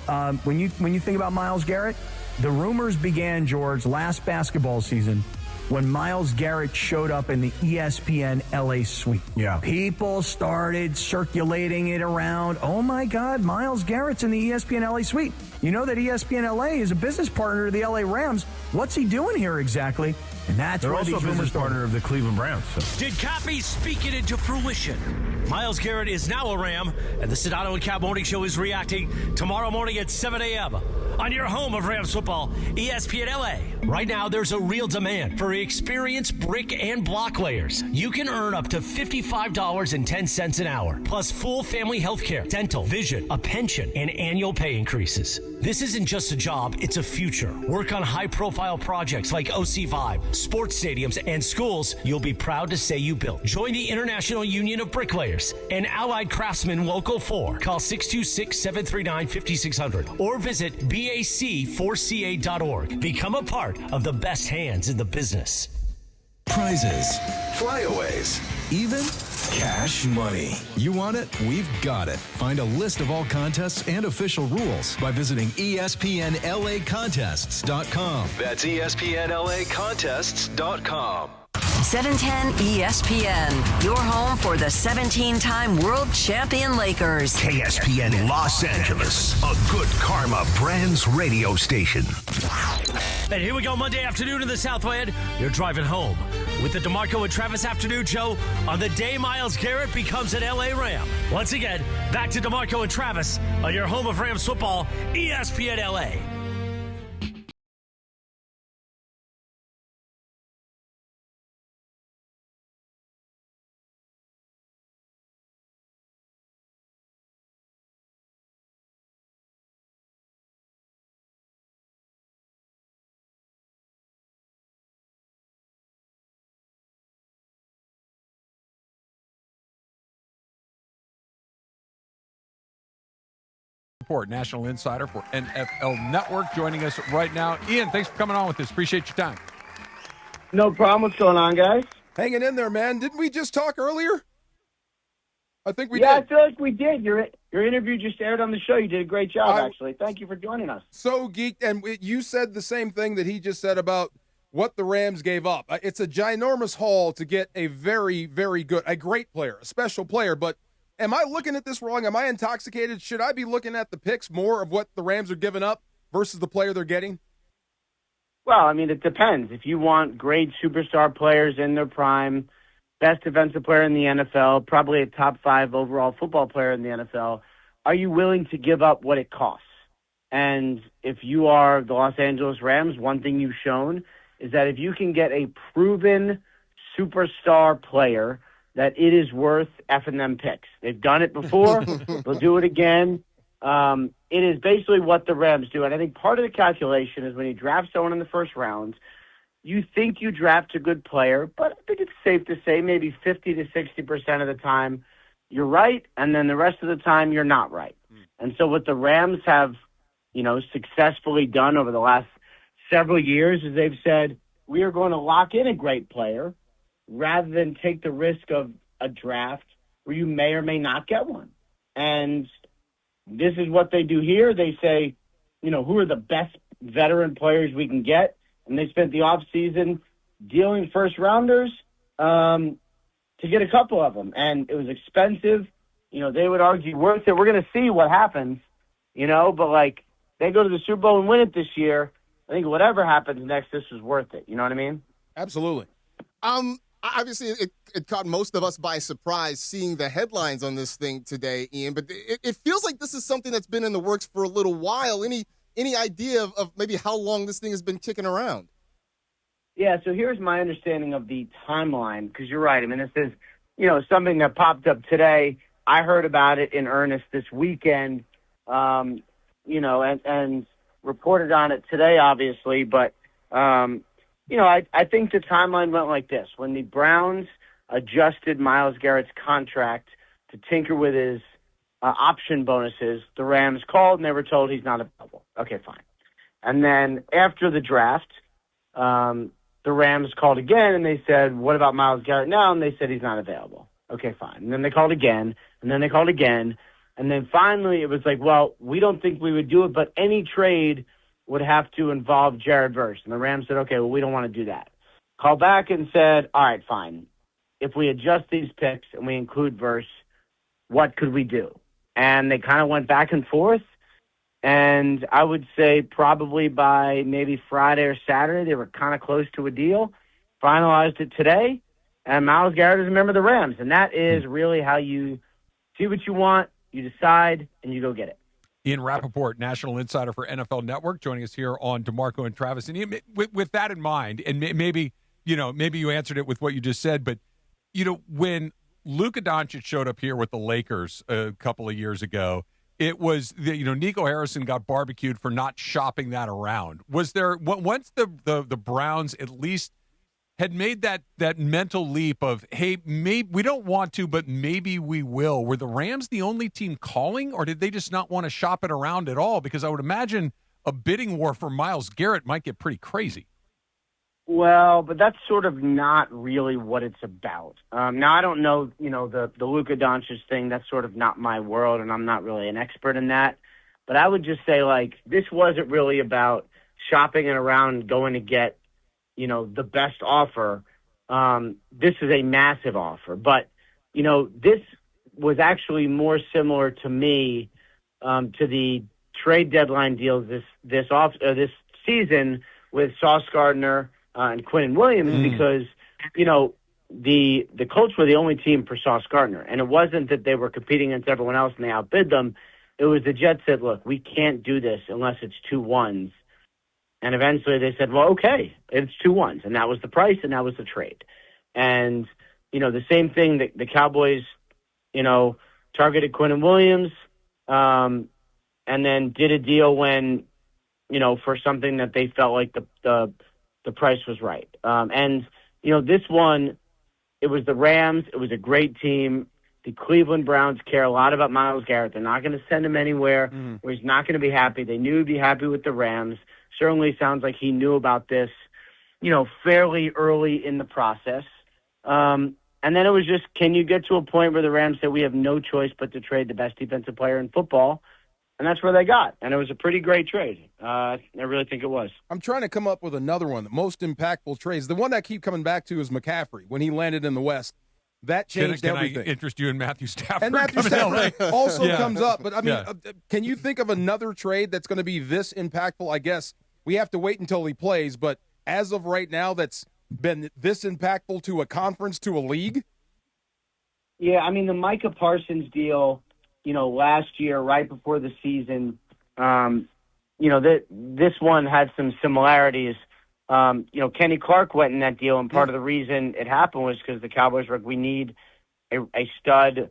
When you think about Myles Garrett, the rumors began, George, last basketball season when Myles Garrett showed up in the ESPN LA suite. Yeah. People started circulating it around. Oh, my God, Myles Garrett's in the ESPN LA suite. You know that ESPN LA is a business partner of the LA Rams. What's he doing here exactly? And that's They're where also these a business rumors partner of the Cleveland Browns. So. Did Cappy speak it into fruition? Myles Garrett is now a Ram, and the Sedano and Cap Morning Show is reacting tomorrow morning at 7 a.m. on your home of Rams football, ESPN LA. Right now, there's a real demand for experienced brick and block layers. You can earn up to $55.10 an hour, plus full family health care, dental, vision, a pension, and annual pay increases. This isn't just a job, it's a future. Work on high-profile projects like OC Vibe, sports stadiums, and schools you'll be proud to say you built. Join the International Union of Bricklayers and Allied Craftsmen Local 4. Call 626-739-5600 or visit BAC4CA.org. Become a part of the best hands in the business. Prizes, flyaways, even cash money. You want it? We've got it. Find a list of all contests and official rules by visiting ESPNLAcontests.com. That's ESPNLAcontests.com. 710 ESPN, your home for the 17-time world champion Lakers. KSPN Los Angeles, a good karma brands radio station. And here we go, Monday afternoon in the Southland. You're driving home with the DeMarco and Travis Afternoon Show on the day Myles Garrett becomes an LA Ram. Once again, back to DeMarco and Travis on your home of Rams football, ESPN LA. National Insider for NFL Network, joining us right now. Ian, thanks for coming on with us. Appreciate your time. No problem. What's going on, guys? Hanging in there, man. Didn't we just talk earlier? I think we did. Yeah, did. I feel like we did. Your interview just aired on the show. You did a great job, actually. Thank you for joining us. So geeked, and you said the same thing that he just said about what the Rams gave up. It's a ginormous haul to get a very, very good, a great player, a special player, but am I looking at this wrong? Am I intoxicated? Should I be looking at the picks more of what the Rams are giving up versus the player they're getting? Well, I mean, it depends. If you want great superstar players in their prime, best defensive player in the NFL, probably a top 5 overall football player in the NFL, are you willing to give up what it costs? And if you are the Los Angeles Rams, one thing you've shown is that if you can get a proven superstar player, that it is worth effing them picks. They've done it before. They'll do it again. It is basically what the Rams do. And I think part of the calculation is when you draft someone in the first round, you think you draft a good player, but I think it's safe to say maybe 50 to 60% of the time you're right, and then the rest of the time you're not right. And so what the Rams have, successfully done over the last several years is they've said, we are going to lock in a great player rather than take the risk of a draft where you may or may not get one. And this is what they do here. They say, who are the best veteran players we can get? And they spent the offseason dealing first-rounders to get a couple of them. And it was expensive. They would argue worth it. We're going to see what happens, but, they go to the Super Bowl and win it this year. I think whatever happens next, this is worth it. You know what I mean? Absolutely. Obviously, it caught most of us by surprise seeing the headlines on this thing today, Ian. But it feels like this is something that's been in the works for a little while. Any idea of maybe how long this thing has been kicking around? Yeah, so here's my understanding of the timeline, because you're right. I mean, this is, something that popped up today. I heard about it in earnest this weekend, and reported on it today, obviously. But, I think the timeline went like this. When the Browns adjusted Myles Garrett's contract to tinker with his option bonuses, the Rams called and they were told he's not available. Okay, fine. And then after the draft, the Rams called again and they said, what about Myles Garrett now? And they said he's not available. Okay, fine. And then they called again, and then they called again. And then finally it was like, well, we don't think we would do it, but any trade would have to involve Jared Verse. And the Rams said, okay, well, we don't want to do that. Called back and said, all right, fine. If we adjust these picks and we include Verse, what could we do? And they kind of went back and forth. And I would say probably by maybe Friday or Saturday, they were kind of close to a deal. Finalized it today. And Myles Garrett is a member of the Rams. And that is really how you see what you want, you decide, and you go get it. Ian Rappaport, National Insider for NFL Network, joining us here on DeMarco and Travis. And Ian, with that in mind, and maybe you answered it with what you just said, but, when Luka Doncic showed up here with the Lakers a couple of years ago, it was, Nico Harrison got barbecued for not shopping that around. Was there, once the Browns at least had made that mental leap of, hey, maybe we don't want to, but maybe we will. Were the Rams the only team calling, or did they just not want to shop it around at all? Because I would imagine a bidding war for Myles Garrett might get pretty crazy. Well, but that's sort of not really what it's about. Now, I don't know, the Luka Doncic thing. That's sort of not my world, and I'm not really an expert in that. But I would just say, this wasn't really about shopping it around and going to get, the best offer. this is a massive offer. But, this was actually more similar to me to the trade deadline deals this season with Sauce Gardner and Quinnen Williams because, the Colts were the only team for Sauce Gardner. And it wasn't that they were competing against everyone else and they outbid them. It was the Jets said, look, we can't do this unless it's 2 ones. And eventually they said, well, okay, it's 2 ones. And that was the price and that was the trade. And, the same thing that the Cowboys, targeted Quinnen Williams and then did a deal when, for something that they felt like the price was right. This one, it was the Rams. It was a great team. The Cleveland Browns care a lot about Myles Garrett. They're not going to send him anywhere where he's not going to be happy. They knew he'd be happy with the Rams. Certainly sounds like he knew about this, fairly early in the process. And then it was just, can you get to a point where the Rams said we have no choice but to trade the best defensive player in football? And that's where they got. And it was a pretty great trade. I really think it was. I'm trying to come up with another one. The most impactful trades. The one I keep coming back to is McCaffrey when he landed in the West. That changed everything. Can I interest you in Matthew Stafford? And Matthew Stafford also comes up. But, can you think of another trade that's going to be this impactful? I guess we have to wait until he plays. But as of right now, that's been this impactful to a conference, to a league? Yeah, the Micah Parsons deal, last year, right before the season, this one had some similarities. Kenny Clark went in that deal, and part of the reason it happened was because the Cowboys were like, we need a stud,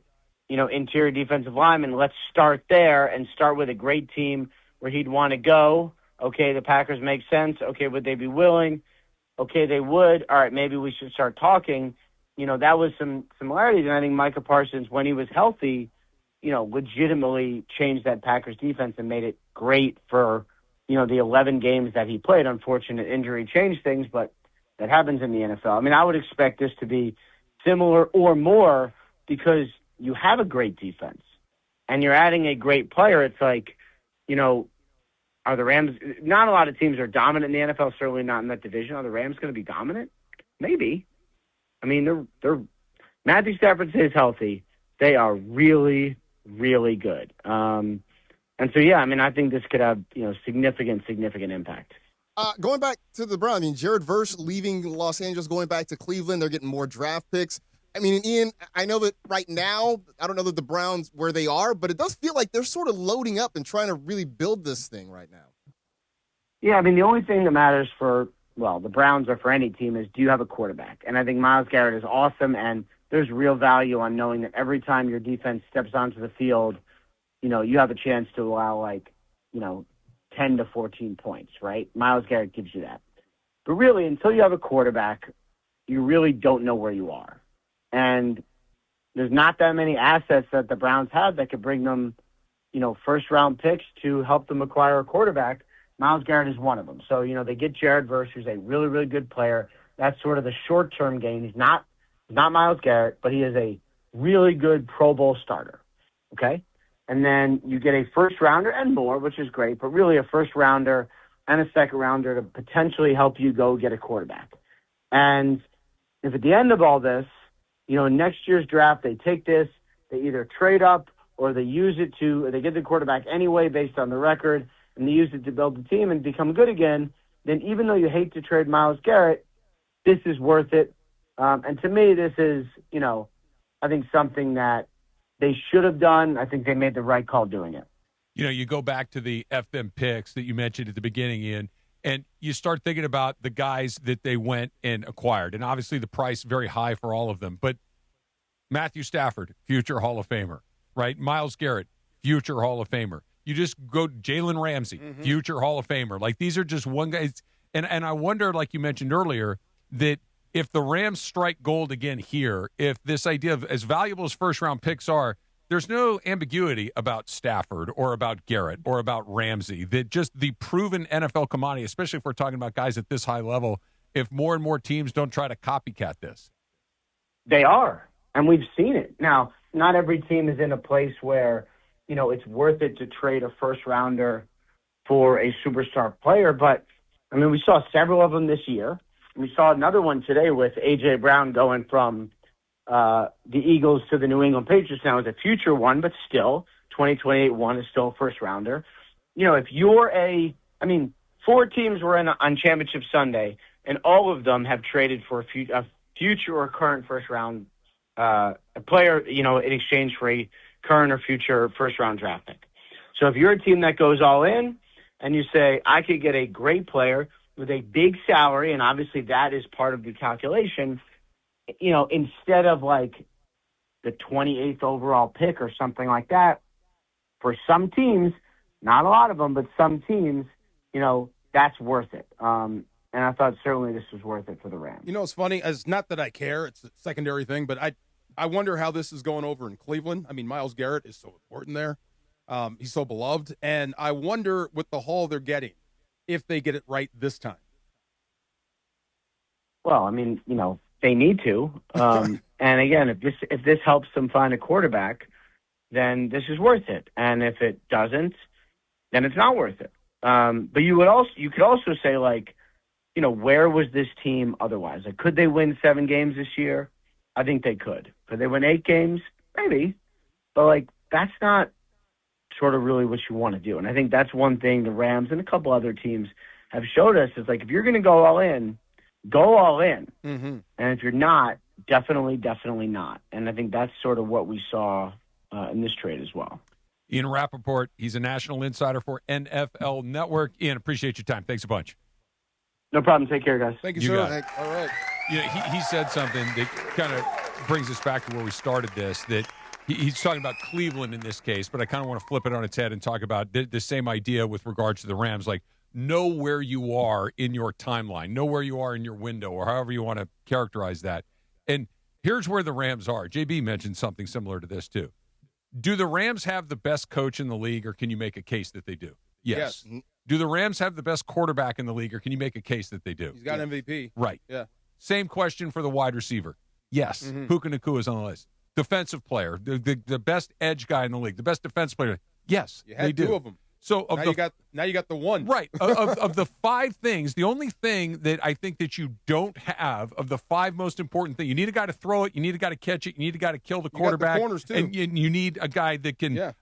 interior defensive lineman. Let's start there and start with a great team where he'd want to go. Okay, the Packers make sense. Okay, would they be willing? Okay, they would. All right, maybe we should start talking. That was some similarities, and I think Micah Parsons, when he was healthy, legitimately changed that Packers defense and made it great for, the 11 games that he played. Unfortunate injury changed things, but that happens in the NFL. I would expect this to be similar or more because you have a great defense and you're adding a great player. It's like, are the Rams, not a lot of teams are dominant in the NFL, certainly not in that division. Are the Rams going to be dominant? Maybe. They're Matthew Stafford stays healthy. They are really, really good. I think this could have, significant impact. Going back to the Browns, Jared Verse leaving Los Angeles, going back to Cleveland, they're getting more draft picks. Ian, I know that right now, I don't know that the Browns where they are, but it does feel like they're sort of loading up and trying to really build this thing right now. Yeah, the only thing that matters for, the Browns or for any team is, do you have a quarterback? And I think Myles Garrett is awesome, and there's real value on knowing that every time your defense steps onto the field, you have a chance to allow 10 to 14 points, right? Myles Garrett gives you that. But really, until you have a quarterback, you really don't know where you are. And there's not that many assets that the Browns have that could bring them, first-round picks to help them acquire a quarterback. Myles Garrett is one of them. So, they get Jared Verse, who's a really, really good player. That's sort of the short-term gain. He's not Myles Garrett, but he is a really good Pro Bowl starter, okay? And then you get a first-rounder and more, which is great, but really a first-rounder and a second-rounder to potentially help you go get a quarterback. And if at the end of all this, next year's draft, they take this, they either trade up or they use it or they get the quarterback anyway based on the record, and they use it to build the team and become good again, then even though you hate to trade Myles Garrett, this is worth it. And to me, this is, I think something that they should have done. I think they made the right call doing it. You go back to the FM picks that you mentioned at the beginning, Ian, and you start thinking about the guys that they went and acquired. And obviously the price very high for all of them. But Matthew Stafford, future Hall of Famer, right? Myles Garrett, future Hall of Famer. You just go Jalen Ramsey, future Hall of Famer. These are just one guy. And I wonder, like you mentioned earlier, that if the Rams strike gold again here, if this idea of as valuable as first-round picks are, there's no ambiguity about Stafford or about Garrett or about Ramsey. That just the proven NFL commodity, especially if we're talking about guys at this high level, if more and more teams don't try to copycat this. They are, and we've seen it. Now, not every team is in a place where, it's worth it to trade a first-rounder for a superstar player, but, we saw several of them this year. We saw another one today with A.J. Brown going from the Eagles to the New England Patriots. Now, it's a future one, but still, 2028 one is still a first-rounder. If you're four teams were on Championship Sunday, and all of them have traded for a future or current first-round a player, in exchange for a current or future first-round draft pick. So if you're a team that goes all in and you say, I could get a great player with a big salary, and obviously that is part of the calculation, instead of like the 28th overall pick or something like that, for some teams, not a lot of them, but some teams, that's worth it. And I thought certainly this was worth it for the Rams. It's funny. It's not that I care. It's a secondary thing, but I wonder how this is going over in Cleveland. Myles Garrett is so important there. He's so beloved. And I wonder with the haul they're getting, if they get it right this time. Well, they need to. And again, if this helps them find a quarterback, then this is worth it. And if it doesn't, then it's not worth it. But you could also say, like, where was this team otherwise? Like, could they win 7 games this year? I think they could. Could they win 8 games? Maybe. But, like, that's not sort of really what you want to do. And I think that's one thing the Rams and a couple other teams have showed us is, like, if you're going to go all in, go all in. Mm-hmm. And if you're not, definitely not. And I think that's sort of what we saw in this trade as well. Ian Rappaport, he's a national insider for NFL Network. Ian, appreciate your time. Thanks a bunch. No problem. Take care, guys. Thank you, You sir. got it. All right. He said something that kind of brings us back to where we started this, that he's talking about Cleveland in this case, but I kind of want to flip it on its head and talk about the same idea with regards to the Rams. Like, know where you are in your timeline, know where you are in your window, or however you want to characterize that. And here's where the Rams are. JB mentioned something similar to this, too. Do the Rams have the best coach in the league, or can you make a case that they do? Yes. Do the Rams have the best quarterback in the league, or can you make a case that they do? He's got MVP. Right. Yeah. Same question for the wide receiver. Yes. Mm-hmm. Puka Nacua is on the list. Defensive player, the best edge guy in the league, the best defense player. Yes, You had they do. 2 of them. So now you got the one. Right. of the 5 things, the only thing that I think that you don't have of the 5 most important things, you need a guy to throw it, you need a guy to catch it, you need a guy to kill the quarterback. You got the corners, too. And you need a guy that can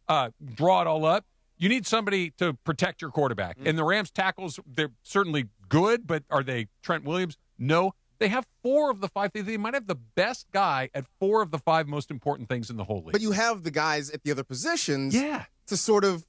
draw it all up. You need somebody to protect your quarterback. And the Rams tackles, they're certainly good, but are they Trent Williams? No. They have 4 of the 5 things. They might have the best guy at 4 of the 5 most important things in the whole league. But you have the guys at the other positions to sort of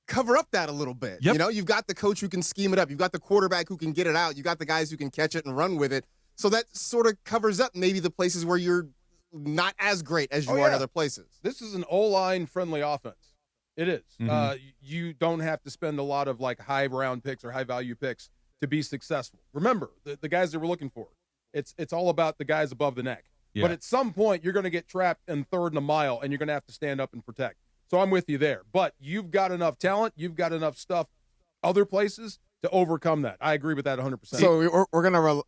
cover up that a little bit. Yep. You've got the coach who can scheme it up. You've got the quarterback who can get it out. You've got the guys who can catch it and run with it. So that sort of covers up maybe the places where you're not as great as you are in other places. This is an O-line friendly offense. It is. Mm-hmm. You don't have to spend a lot of like high round picks or high value picks to be successful. Remember, the guys that we're looking for, it's all about the guys above the neck. Yeah. But at some point, you're going to get trapped in 3rd and a mile, and you're going to have to stand up and protect. So I'm with you there. But you've got enough talent, you've got enough stuff other places to overcome that. I agree with that 100%. So we're gonna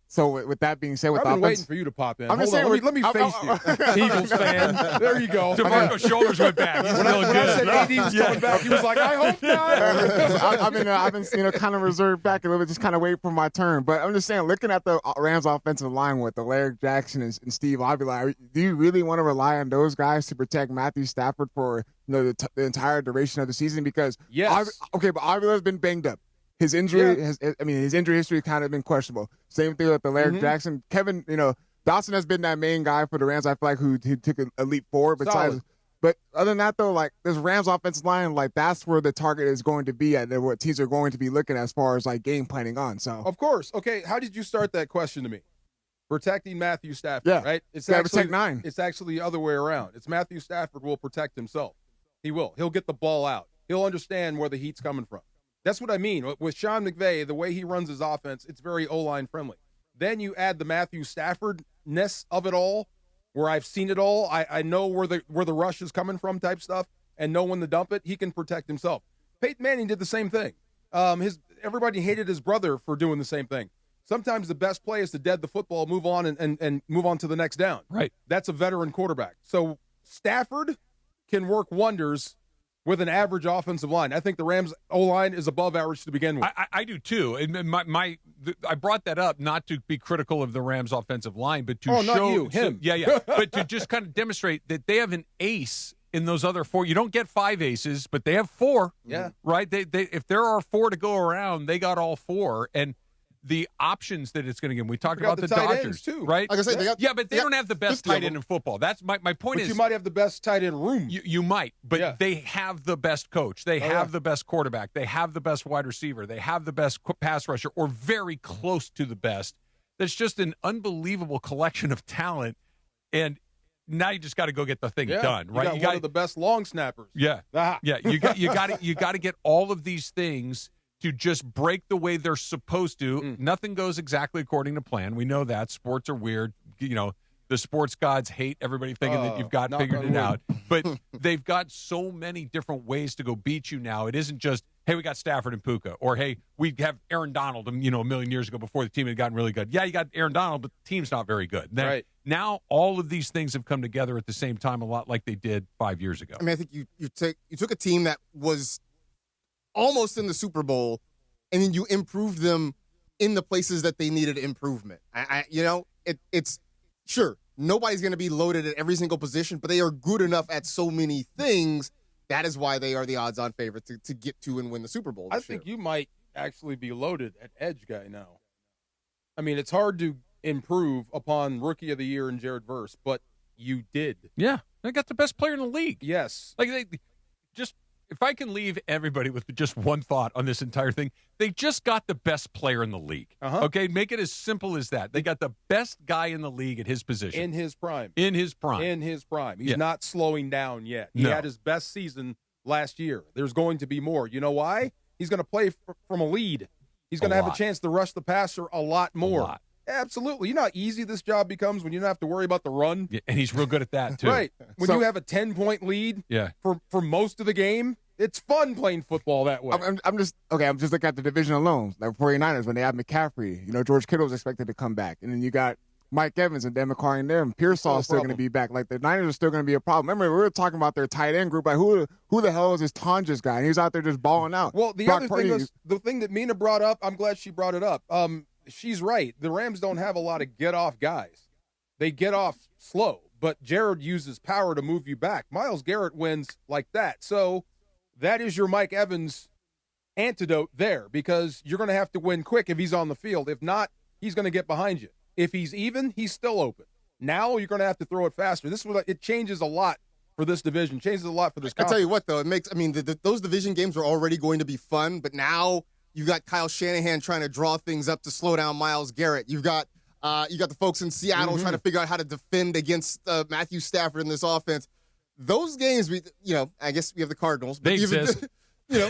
so with that being said, with I've been offense, waiting for you to pop in. I'm just Hold on, saying, let me face you, Eagles fan. There you go. DeMarco's shoulders went back. He's When feeling I good. said AD was coming back, he was like, I hope not. I've been kind of reserved back a little bit, just kind of waiting for my turn. But I'm just saying, looking at the Rams offensive line with the Larry Jackson and Steve Avila, do you really want to rely on those guys to protect Matthew Stafford for the entire duration of the season? Because yes, but Avila's been banged up. His injury his injury history has kind of been questionable. Same thing with the Larry Jackson. Kevin, Dawson has been that main guy for the Rams, I feel like, who took a leap forward. But other than that, though, like, this Rams offensive line, like, that's where the target is going to be at, and what teams are going to be looking at as far as, like, game planning on. So, of course. Okay, how did you start that question to me? Protecting Matthew Stafford, right? It's protect 9. It's actually the other way around. It's Matthew Stafford will protect himself. He will. He'll get the ball out. He'll understand where the heat's coming from. That's what I mean. With Sean McVay, the way he runs his offense, it's very O-line friendly. Then you add the Matthew Stafford-ness of it all, where I've seen it all. I know where the rush is coming from type stuff, and know when to dump it. He can protect himself. Peyton Manning did the same thing. Everybody hated his brother for doing the same thing. Sometimes the best play is to dead the football, move on, and move on to the next down. Right. That's a veteran quarterback. So Stafford can work wonders with an average offensive line. I think the Rams' O-line is above average to begin with. I do too. And I brought that up not to be critical of the Rams' offensive line, but to show not you, him. But to just kind of demonstrate that they have an ace in those other 4. You don't get 5 aces, but they have 4. Yeah. Right? They if there are 4 to go around, they got all 4. And the options that it's going to give them. We talked about the tight Dodgers ends, too. right? Like I said, they got, but they don't have the best tight end in football. That's my point. But is you might have the best tight end room. You might, but they have the best coach. They have the best quarterback. They have the best wide receiver. They have the best pass rusher, or very close to the best. That's just an unbelievable collection of talent, and now you just got to go get the thing done, right? You got one of the best long snappers. Yeah, You got to get all of these things to just break the way they're supposed to. Nothing goes exactly according to plan. We know that. Sports are weird. You know, the sports gods hate everybody thinking that you've got figured it out. But they've got so many different ways to go beat you now. It isn't just, hey, we got Stafford and Puka, or hey, we have Aaron Donald, a million years ago before the team had gotten really good. Yeah, you got Aaron Donald, but the team's not very good. Then, now all of these things have come together at the same time, a lot like they did 5 years ago. I mean, I think you took a team that was almost in the Super Bowl, and then you improved them in the places that they needed improvement. It's sure nobody's going to be loaded at every single position, but they are good enough at so many things. That is why they are the odds-on favorite to get to and win the Super Bowl. I think you might actually be loaded at edge guy now. I mean, it's hard to improve upon Rookie of the Year and Jared Verse, but you did. Yeah, they got the best player in the league. Yes. Like they just. If I can leave everybody with just one thought on this entire thing, they just got the best player in the league. Okay, make it as simple as that. They got the best guy in the league at his position. In his prime. He's not slowing down yet. He had his best season last year. There's going to be more. You know why? He's going to play from a lead. He's going to have a chance to rush the passer a lot more. Absolutely. You know how easy this job becomes when you don't have to worry about the run? Yeah, and he's real good at that, too. Right. When you have a 10-point lead for most of the game, it's fun playing football that way. I'm just looking at the division alone. Like 49ers, when they have McCaffrey, George Kittle was expected to come back. And then you got Mike Evans and Dan McCarthy in there, and Pearsall's still going to be back. Like, the Niners are still going to be a problem. Remember, we were talking about their tight end group. Like, who the hell is this Tonjes guy? And he was out there just balling out. Well, the other thing was, the thing that Mina brought up, I'm glad she brought it up. She's right. The Rams don't have a lot of get-off guys. They get off slow, but Jared uses power to move you back. Myles Garrett wins like that. So that is your Mike Evans antidote there, because you're going to have to win quick if he's on the field. If not, he's going to get behind you. If he's even, he's still open. Now you're going to have to throw it faster. This is what it changes a lot for this division. Changes a lot for this. I tell you what, though, it makes. I mean, those division games are already going to be fun, but now you've got Kyle Shanahan trying to draw things up to slow down Myles Garrett. You've got the folks in Seattle trying to figure out how to defend against Matthew Stafford in this offense. Those games, I guess we have the Cardinals. But they exist. They will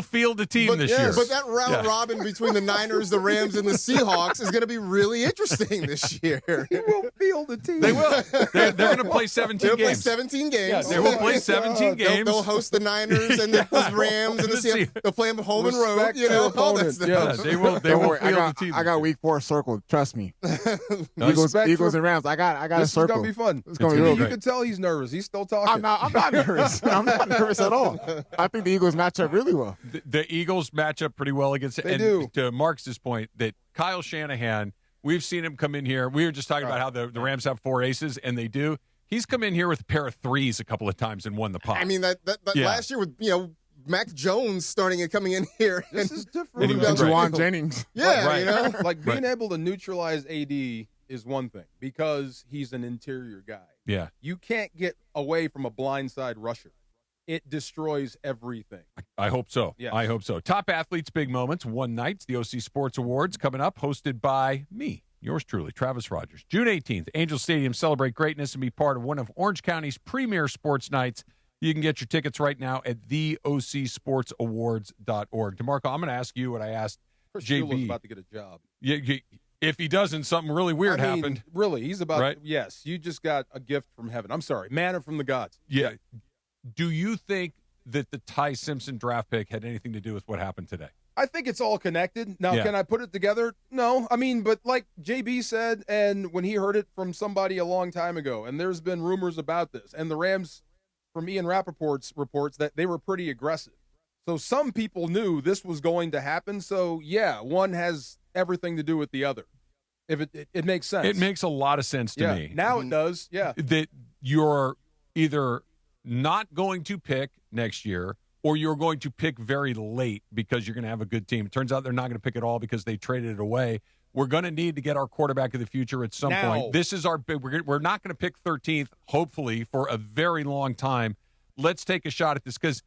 field a team this year. But that round robin between the Niners, the Rams, and the Seahawks is going to be really interesting this year. He will field a team. They will. They're going to play 17 games. Play 17 games. Yeah, they will play 17 games. They'll host the Niners and the Rams and the Seahawks. They'll play them home and road. All that stuff. They will field the team. I got week 4 circled. Trust me. Eagles and Rams. I got a circle. This is going to be fun. It's going to be real You great. can tell he's nervous. He's still talking. I'm not nervous. I'm not nervous at all. I think the Eagles match up really well. The Eagles match up pretty well against it. They do. To Mark's point, that Kyle Shanahan, we've seen him come in here. We were just talking about how the Rams have 4 aces, and they do. He's come in here with a pair of 3s a couple of times and won the pot. I mean, that last year with Mac Jones starting and coming in here. This is different. Juwan Jennings. Yeah, like being able to neutralize AD is one thing, because he's an interior guy. Yeah. You can't get away from a blindside rusher. It destroys everything. I hope so. Yes. I hope so. Top athletes, big moments, one nights, the OC Sports Awards coming up, hosted by me, yours truly, Travis Rodgers. June 18th, Angel Stadium, celebrate greatness and be part of one of Orange County's premier sports nights. You can get your tickets right now at theocsportsawards.org. DeMarco, I'm going to ask you what I asked Chris JB. Shula's about to get a job. If he doesn't, something really weird happened. Really, he's about right? Yes, you just got a gift from heaven. I'm sorry, manna from the gods. Yeah. Do you think that the Ty Simpson draft pick had anything to do with what happened today? I think it's all connected. Now, Yeah. can I put it together? No. I mean, but like JB said, and when he heard it from somebody a long time ago, and there's been rumors about this, and the Rams, from Ian Rappaport's reports, that they were pretty aggressive. So some people knew this was going to happen. So, yeah, one has everything to do with the other. If it makes sense. It makes a lot of sense to me. Now it does, yeah. That you're either not going to pick next year or you're going to pick very late because you're going to have a good team. It turns out they're not going to pick it all because they traded it away. We're going to need to get our quarterback of the future at some point. This is our big. We're not going to pick 13th, hopefully, for a very long time. Let's take a shot at this because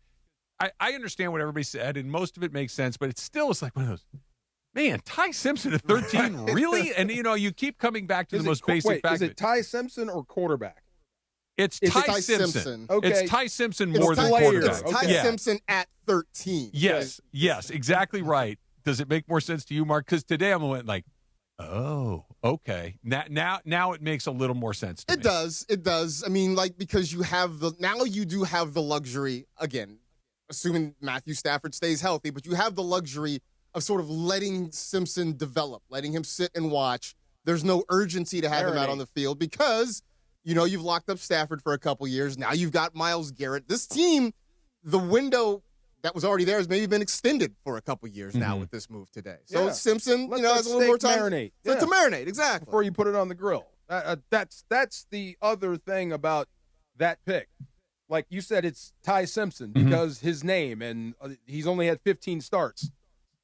I understand what everybody said, and most of it makes sense, but it still is like one of those, man, Ty Simpson at 13, really? And, you keep coming back to the most basic fact. Is it Ty Simpson or quarterback? It's Ty Simpson. Okay. It's Ty Simpson more than quarterback. It's Ty Simpson at 13. Yes, exactly right. Does it make more sense to you, Mark? Because today I'm like, oh, okay. Now it makes a little more sense to me. It does. I mean, because you do have the luxury, again, assuming Matthew Stafford stays healthy, but you have the luxury of sort of letting Simpson develop, letting him sit and watch. There's no urgency to have him out on the field because you've locked up Stafford for a couple years. Now you've got Myles Garrett. This team, the window that was already there has maybe been extended for a couple years now with this move today. So Simpson, has a little more time marinate. To marinate, exactly. Before you put it on the grill. That's the other thing about that pick. Like you said, it's Ty Simpson because his name, and he's only had 15 starts.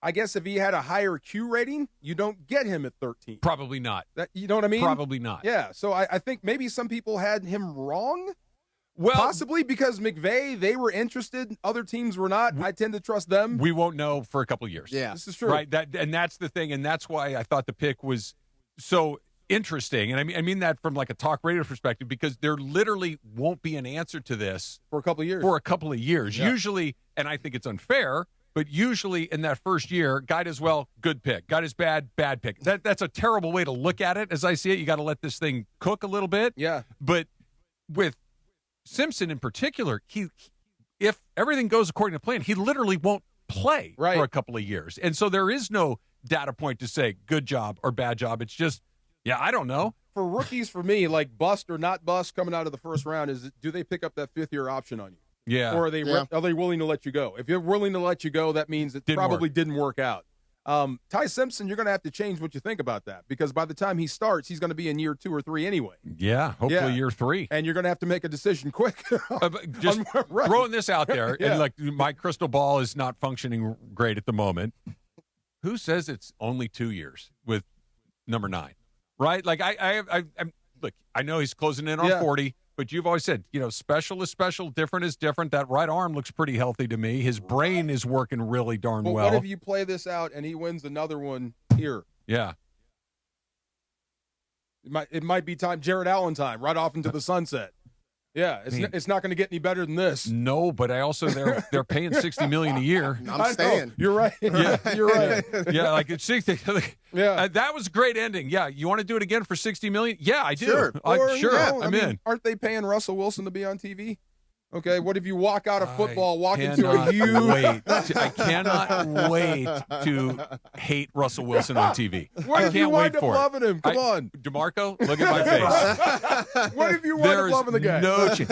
I guess if he had a higher Q rating, you don't get him at 13. Probably not. You know what I mean? Probably not. Yeah, so I think maybe some people had him wrong. Well, possibly because McVay, they were interested, other teams were not. I tend to trust them. We won't know for a couple of years. Yeah, this is true. Right, that's the thing, and that's why I thought the pick was so interesting. And I mean that from like a talk radio perspective because there literally won't be an answer to this for a couple of years. Yeah. Usually, and I think it's unfair, but usually in that first year, guy does well, good pick. Guy does bad pick. That's a terrible way to look at it as I see it. You got to let this thing cook a little bit. Yeah. But with Simpson in particular, if everything goes according to plan, he literally won't play for a couple of years. And so there is no data point to say good job or bad job. It's just, I don't know. For rookies, for me, like bust or not bust coming out of the first round, do they pick up that fifth-year option on you? Yeah. Or are they willing to let you go? If you're willing to let you go, that means it probably didn't work out. Ty Simpson, you're going to have to change what you think about that because by the time he starts, he's going to be in year 2 or 3 anyway. Yeah, hopefully year 3. And you're going to have to make a decision quick. Just throwing this out there, and like my crystal ball is not functioning great at the moment. Who says it's only 2 years with number 9? Right? Like I'm look, I know he's closing in on 40. But you've always said, special is special, different is different. That right arm looks pretty healthy to me. His brain is working really darn well. What if you play this out and he wins another one here? Yeah. It might be time, Jared Allen time, right off into the sunset. Yeah, it's not going to get any better than this. No, but I also they're paying $60 million a year. I'm staying. You're right. Yeah, you're right. Yeah, like it's 60. Yeah, that was a great ending. Yeah, you want to do it again for $60 million? Yeah, I do. Sure, I'm in. Aren't they paying Russell Wilson to be on TV? Okay, what if you walk out of football, walk into a huge... I cannot wait to hate Russell Wilson on TV. What I if can't you wind wait up for loving him? Come on. DeMarco, look at my face. What if you wind up loving the guy? No chance.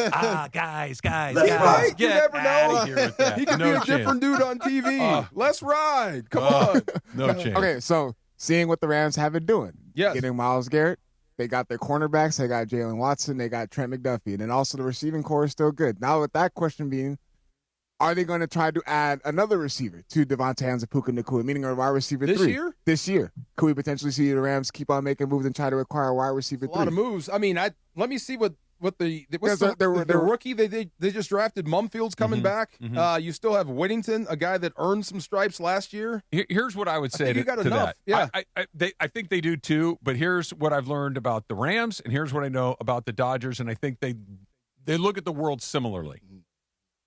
Guys. That's right. You never know. Here with that. He could be a different dude on TV. Let's ride. Come on. No chance. Okay, so seeing what the Rams have been doing. Yes. Getting Myles Garrett. They got their cornerbacks. They got Jalen Watson. They got Trent McDuffie. And then also the receiving core is still good. Now with that question being, are they going to try to add another receiver to Devontae Nzapukwa, meaning a wide receiver 3? This year? Could we potentially see the Rams keep on making moves and try to acquire a wide receiver 3? A lot of moves. I mean, let me see what the rookie they just drafted. Mumfield's coming back. You still have Whittington, a guy that earned some stripes last year. Here's what I would say you got to enough. that. Yeah, I think they do too. But here's what I've learned about the Rams, and here's what I know about the Dodgers. And I think they look at the world similarly.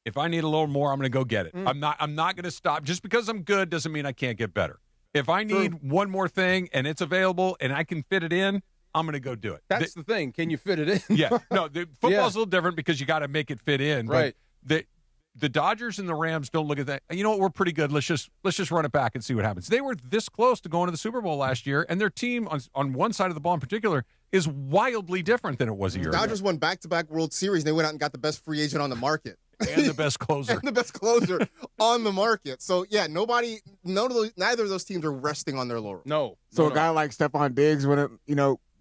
If I need a little more, I'm going to go get it. I'm not going to stop. Just because I'm good doesn't mean I can't get better. If I need one more thing and it's available and I can fit it in, I'm going to go do it. That's the thing. Can you fit it in? Yeah. No, football's a little different because you got to make it fit in. Right. But the Dodgers and the Rams don't look at that. You know what? We're pretty good. Let's just run it back and see what happens. They were this close to going to the Super Bowl last year, and their team on one side of the ball in particular is wildly different than it was a year ago. Dodgers won back-to-back World Series, and they went out and got the best free agent on the market. And the best closer. And the best closer on the market. So, yeah, neither of those teams are resting on their laurels. No. So a guy like Stephon Diggs wouldn't,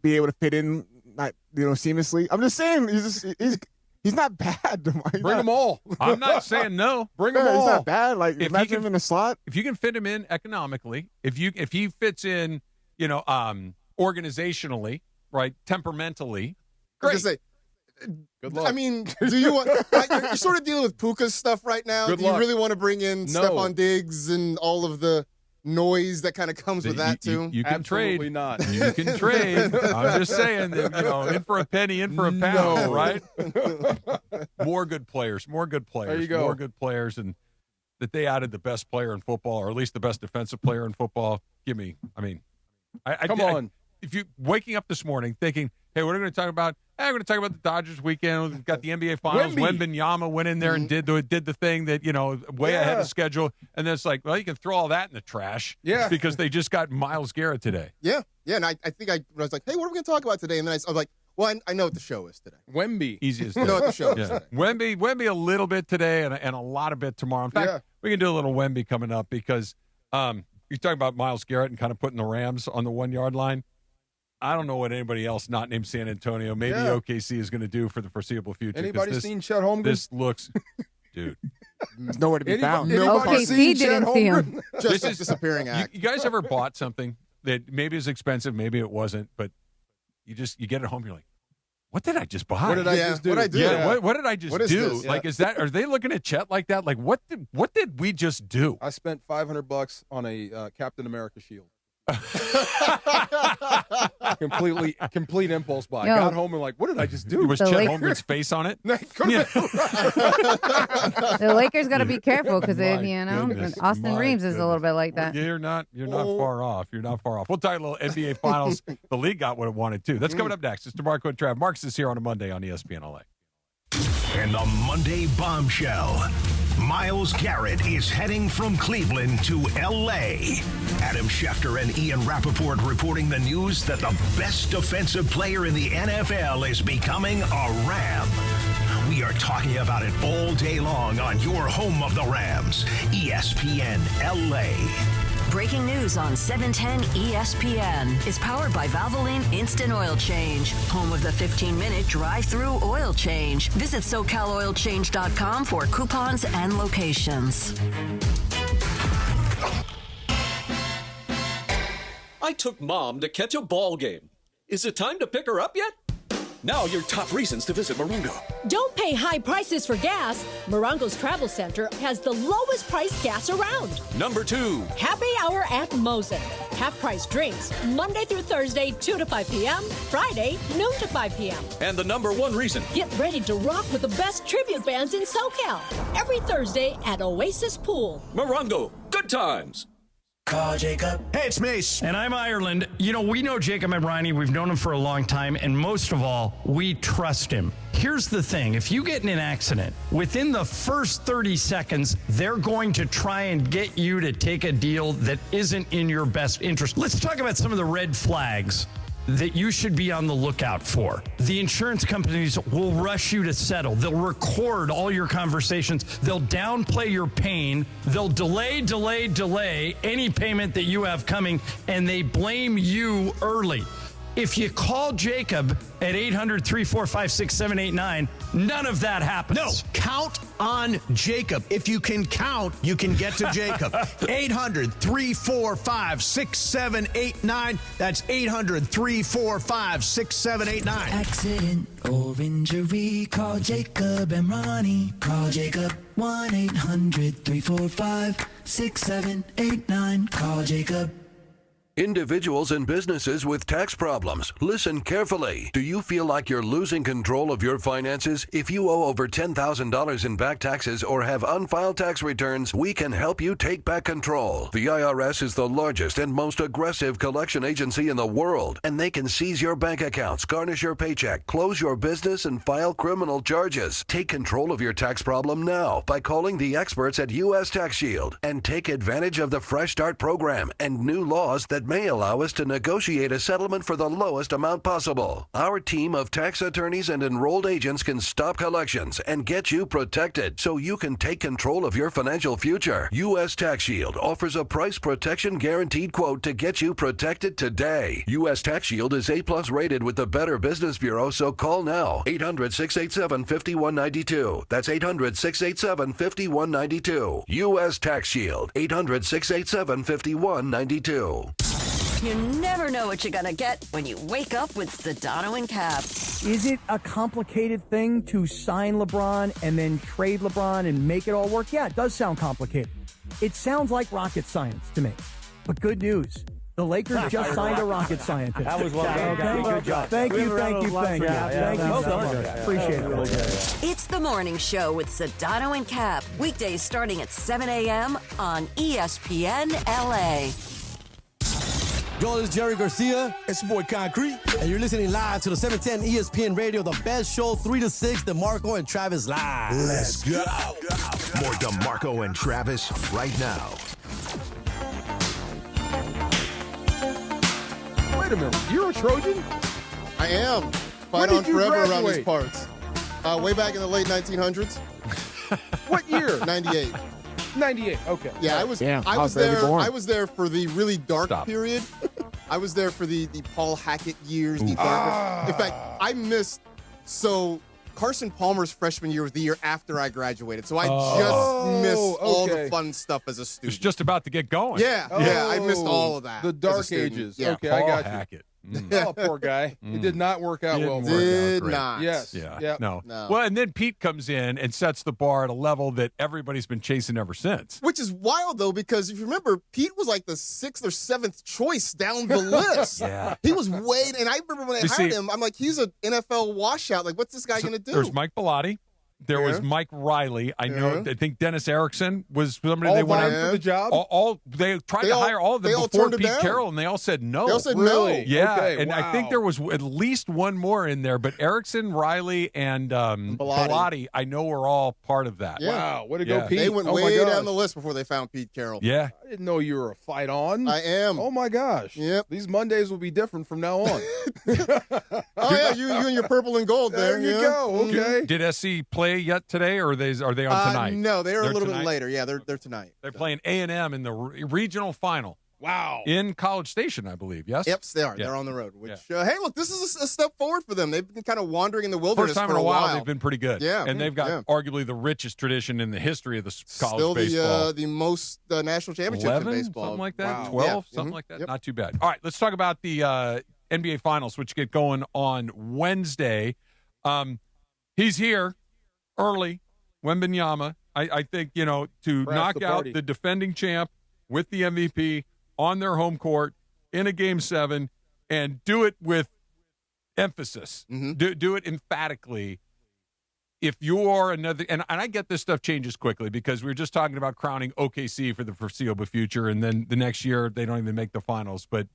be able to fit in, seamlessly. I'm just saying, he's not bad. Bring them all. I'm not saying no. Bring them all. He's not bad. Like, imagine him in the slot. If you can fit him in economically, if he fits in, organizationally, right, temperamentally, great. Just say, good luck. I mean, do you want? You're sort of dealing with Puka's stuff right now. Good do you luck. really want to bring in No. Stephon Diggs and all of the noise that kind of comes with that too? You can Absolutely trade. not. You can trade. I'm just saying that, in for a penny, in for a pound, No. right? More good players. There you go. More good players, and that they added the best player in football, or at least the best defensive player in football. Come on. If you waking up this morning thinking, hey, what are we going to talk about? Hey, we're going to talk about the Dodgers weekend. We've got the NBA Finals. Wembanyama went in there and did the thing that, way ahead of schedule. And then it's like, well, you can throw all that in the trash. Yeah. Because they just got Myles Garrett today. Yeah. And I think I was like, hey, what are we going to talk about today? And then I was like, well, I know what the show is today. Wemby. Easiest. I know what the show is today. Wemby a little bit today and a lot of bit tomorrow. In fact, we can do a little Wemby coming up because you're talking about Myles Garrett and kind of putting the Rams on the 1 yard line. I don't know what anybody else not named San Antonio, maybe OKC is going to do for the foreseeable future. Anybody seen Chet Holmgren? This looks, dude. There's nowhere to be found. OKC didn't see him. Just a disappearing act. You guys ever bought something that maybe is expensive, maybe it wasn't, but you get it home, you're like, what did I just buy? What did I just do? What I do? Yeah, what did I just do? This? Like, are they looking at Chet like that? Like, what did we just do? I spent $500 on a Captain America shield. Complete impulse buy. Yo. Got home and like, what did I just do? Was The Chet Lakers- Holmgren's face on it? The Lakers got to be careful because My Austin goodness. Reeves is a little bit like that. You're not far off. You're not far off. We'll talk a little NBA Finals. The league got what it wanted to. That's coming up next. It's DeMarco and Trav. Marcus is here on a Monday on ESPN LA. And the Monday Bombshell. Myles Garrett is heading from Cleveland to L.A. Adam Schefter and Ian Rappaport reporting the news that the best defensive player in the NFL is becoming a Ram. We are talking about it all day long on your home of the Rams, ESPN L.A. Breaking news on 710 ESPN is powered by Valvoline Instant Oil Change, home of the 15-minute drive-through oil change. Visit SoCalOilChange.com for coupons and locations. I took Mom to catch a ball game. Is it time to pick her up yet? Now your top reasons to visit Morongo. Don't pay high prices for gas. Morongo's Travel Center has the lowest price gas around. Number 2. Happy hour at Mosen. Half-price drinks, Monday through Thursday, 2 to 5 p.m., Friday, noon to 5 p.m. And the number 1 reason. Get ready to rock with the best tribute bands in SoCal. Every Thursday at Oasis Pool. Morongo, good times. Call Jacob. Hey, it's Mace. And I'm Ireland. We know Jacob and Ronnie. We've known him for a long time. And most of all, we trust him. Here's the thing. If you get in an accident, within the first 30 seconds, they're going to try and get you to take a deal that isn't in your best interest. Let's talk about some of the red flags that you should be on the lookout for. The insurance companies will rush you to settle. They'll record all your conversations. They'll downplay your pain. They'll delay any payment that you have coming, and they blame you early. If you call Jacob at 800-345-6789, none of that happens. No, count on Jacob. If you can count, you can get to Jacob. 800-345-6789. That's 800-345-6789. Accident or injury, call Jacob and Ronnie. Call Jacob 1-800-345-6789. Call Jacob. Individuals and businesses with tax problems, listen carefully. Do you feel like you're losing control of your finances? If you owe over $10,000 in back taxes or have unfiled tax returns, we can help you take back control. The IRS is the largest and most aggressive collection agency in the world, and they can seize your bank accounts, garnish your paycheck, close your business, and file criminal charges. Take control of your tax problem now by calling the experts at U.S. Tax Shield and take advantage of the Fresh Start program and new laws that may allow us to negotiate a settlement for the lowest amount possible. Our team of tax attorneys and enrolled agents can stop collections and get you protected so you can take control of your financial future. U.S. Tax Shield offers a price protection guaranteed quote to get you protected today. U.S. Tax Shield is A+ rated with the Better Business Bureau, so call now. 800-687-5192. That's 800-687-5192. U.S. Tax Shield. 800-687-5192. You never know what you're going to get when you wake up with Sedano and Cap. Is it a complicated thing to sign LeBron and then trade LeBron and make it all work? Yeah, it does sound complicated. It sounds like rocket science to me. But good news. The Lakers just signed a rocket scientist. That was well done. Okay? Good job. Thank you so much. Appreciate it. It's the morning show with Sedano and Cap. Weekdays starting at 7 a.m. on ESPN LA. Yo, this is Jerry Garcia. It's your boy Concrete. And you're listening live to the 710 ESPN Radio, the best show, 3 to 6, DeMarco and Travis live. Let's go. More DeMarco and Travis right now. Wait a minute. You're a Trojan? I am. Fight on forever around these parts. Way back in the late 1900s. What year? 98. 98. Okay. Yeah, I was there. I was there for the really dark period. I was there for the Paul Hackett years. The darker. In fact, I missed. So Carson Palmer's freshman year was the year after I graduated. So I just missed all the fun stuff as a student. It's just about to get going. Yeah, I missed all of that. The dark ages. Yeah. Okay, Paul I got Hackett. Oh, poor guy. It did not work out well for him. Did not. Yes. Yeah. Yep. No. Well, and then Pete comes in and sets the bar at a level that everybody's been chasing ever since. Which is wild, though, because if you remember, Pete was like the 6th or 7th choice down the list. Yeah. He was way, and I remember when I hired him, I'm like, he's an NFL washout. Like, what's this guy going to do? There's Mike Bellotti. There was Mike Riley. I know. I think Dennis Erickson was somebody all they went for the job. They tried to hire all of them before Pete Carroll, and they all said no. They all said no. Yeah, Okay, and I think there was at least one more in there, but Erickson, Riley, and Bellotti, I know were all part of that. Yeah. Wow, way to go, Pete. They went way down the list before they found Pete Carroll. Yeah. I didn't know you were a fight on. I am. Oh, my gosh. Yep. These Mondays will be different from now on. Oh, yeah, you and your purple and gold there. There you go. Okay. Did SC play yet today, or are they on tonight? No, they're a little tonight? bit later. Yeah, they're tonight. They're playing A&M in the regional final. Wow. In College Station, I believe. Yes. Yep, they are. Yeah. They're on the road. Which, hey, look, this is a step forward for them. They've been kind of wandering in the wilderness First time for in a while, while. they've been pretty good. Yeah, and they've got arguably the richest tradition in the history of the college baseball. Still the most national championships 11, in baseball. something like that. Wow. 12, Yeah. something like that. Yep. Not too bad. All right, let's talk about the NBA Finals, which get going on Wednesday. He's here early, Wembanyama. I think, to knock out the defending champ with the MVP on their home court in a Game 7 and do it with emphasis. Do it emphatically. If you are another, and I get this stuff changes quickly because we were just talking about crowning OKC for the foreseeable future, and then the next year they don't even make the finals. But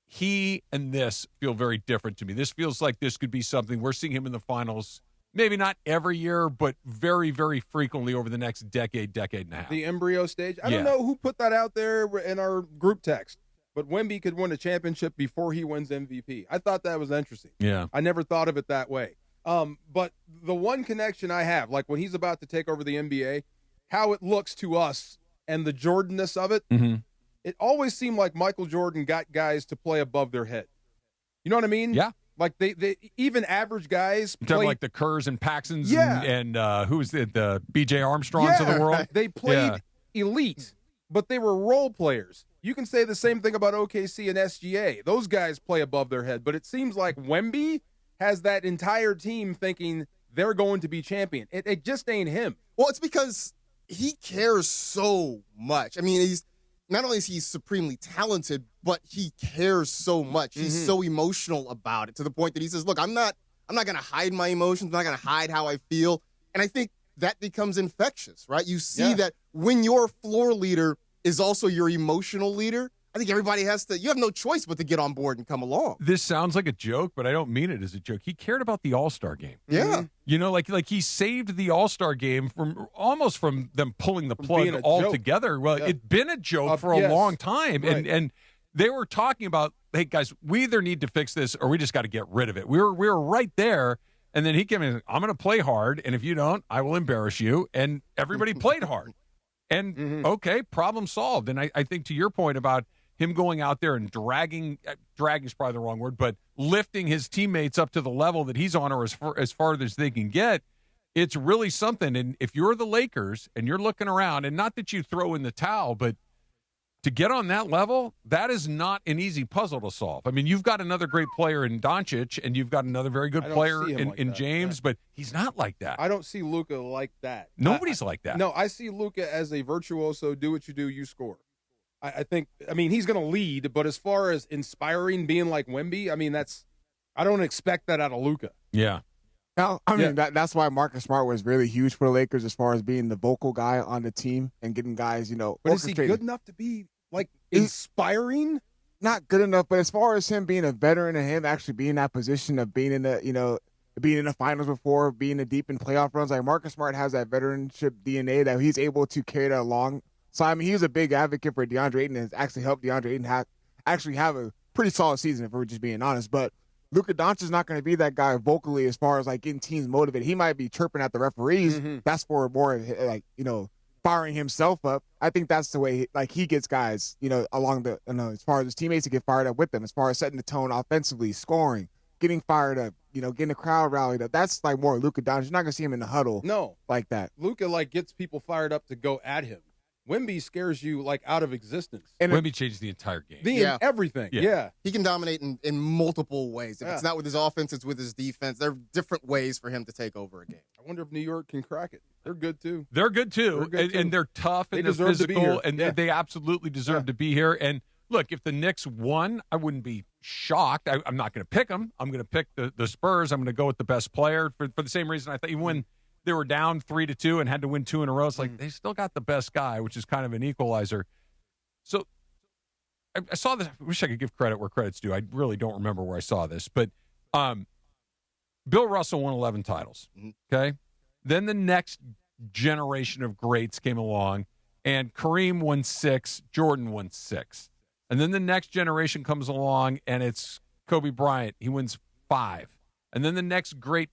he and this feel very different to me. This feels like this could be something we're seeing him in the finals. Maybe not every year, but very, very frequently over the next decade and a half. The embryo stage. I don't know who put that out there in our group text, but Wemby could win a championship before he wins MVP. I thought that was interesting. Yeah. I never thought of it that way. But the one connection I have, like when he's about to take over the NBA, how it looks to us and the Jordanness of it, it always seemed like Michael Jordan got guys to play above their head. You know what I mean? Yeah. Like they even average guys play like the Kerrs and Paxsons Yeah. and who's the B.J. Armstrongs of the world. They played elite, but they were role players. You can say the same thing about OKC and SGA. Those guys play above their head, but it seems like Wemby has that entire team thinking they're going to be champion. It just ain't him. Well, it's because he cares so much. I mean, not only is he supremely talented, but he cares so much. He's so emotional about it to the point that he says, look, I'm not going to hide my emotions. I'm not going to hide how I feel. And I think that becomes infectious, right? You see that when your floor leader is also your emotional leader, I think everybody you have no choice but to get on board and come along. This sounds like a joke, but I don't mean it as a joke. He cared about the All-Star game. Yeah. You know, like he saved the All-Star game from them pulling the plug altogether. Well, it'd been a joke for a long time. Right. And they were talking about, hey, guys, we either need to fix this or we just got to get rid of it. We were right there. And then he came in, I'm going to play hard, and if you don't, I will embarrass you. And everybody played hard. And, okay, problem solved. And I think to your point about him going out there and dragging is probably the wrong word, but lifting his teammates up to the level that he's on or as far as they can get, it's really something. And if you're the Lakers and you're looking around, and not that you throw in the towel, but to get on that level, that is not an easy puzzle to solve. I mean, you've got another great player in Doncic, and you've got another very good player in James, but he's not like that. I don't see Luka like that. Nobody's like that. No, I see Luka as a virtuoso, do what you do, you score. I think, he's going to lead, but as far as inspiring, being like Wemby, I don't expect that out of Luka. Yeah. Now, that's why Marcus Smart was really huge for the Lakers as far as being the vocal guy on the team and getting guys, But is he good enough to be, inspiring? Not good enough, but as far as him being a veteran and him actually being in that position of being in the, being in the finals before, being deep in playoff runs, like Marcus Smart has that veteranship DNA that he's able to carry that along. So, he was a big advocate for DeAndre Ayton and has actually helped DeAndre Ayton have a pretty solid season, if we're just being honest. But Luka Doncic is not going to be that guy vocally as far as, getting teams motivated. He might be chirping at the referees. That's for more, firing himself up. I think that's the way, he gets guys, along the, as far as his teammates to get fired up with them, as far as setting the tone offensively, scoring, getting fired up, getting the crowd rallied up. That's, more Luka Doncic. You're not going to see him in the huddle like that. Luka, gets people fired up to go at him. Wemby scares you out of existence. And Wemby changed the entire game. Everything. Yeah. He can dominate in multiple ways. If it's not with his offense, it's with his defense. There are different ways for him to take over a game. I wonder if New York can crack it. They're good too. They're good too. And they're tough and they're physical, and they absolutely deserve to be here. And look, if the Knicks won, I wouldn't be shocked. I'm not going to pick them. I'm going to pick the Spurs. I'm going to go with the best player for the same reason I thought even when they were down 3-2 and had to win 2 in a row. It's they still got the best guy, which is kind of an equalizer. So I saw this. I wish I could give credit where credit's due. I really don't remember where I saw this. But Bill Russell won 11 titles, okay? Then the next generation of greats came along, and Kareem won 6, Jordan won 6. And then the next generation comes along, and it's Kobe Bryant. He wins 5. And then the next great,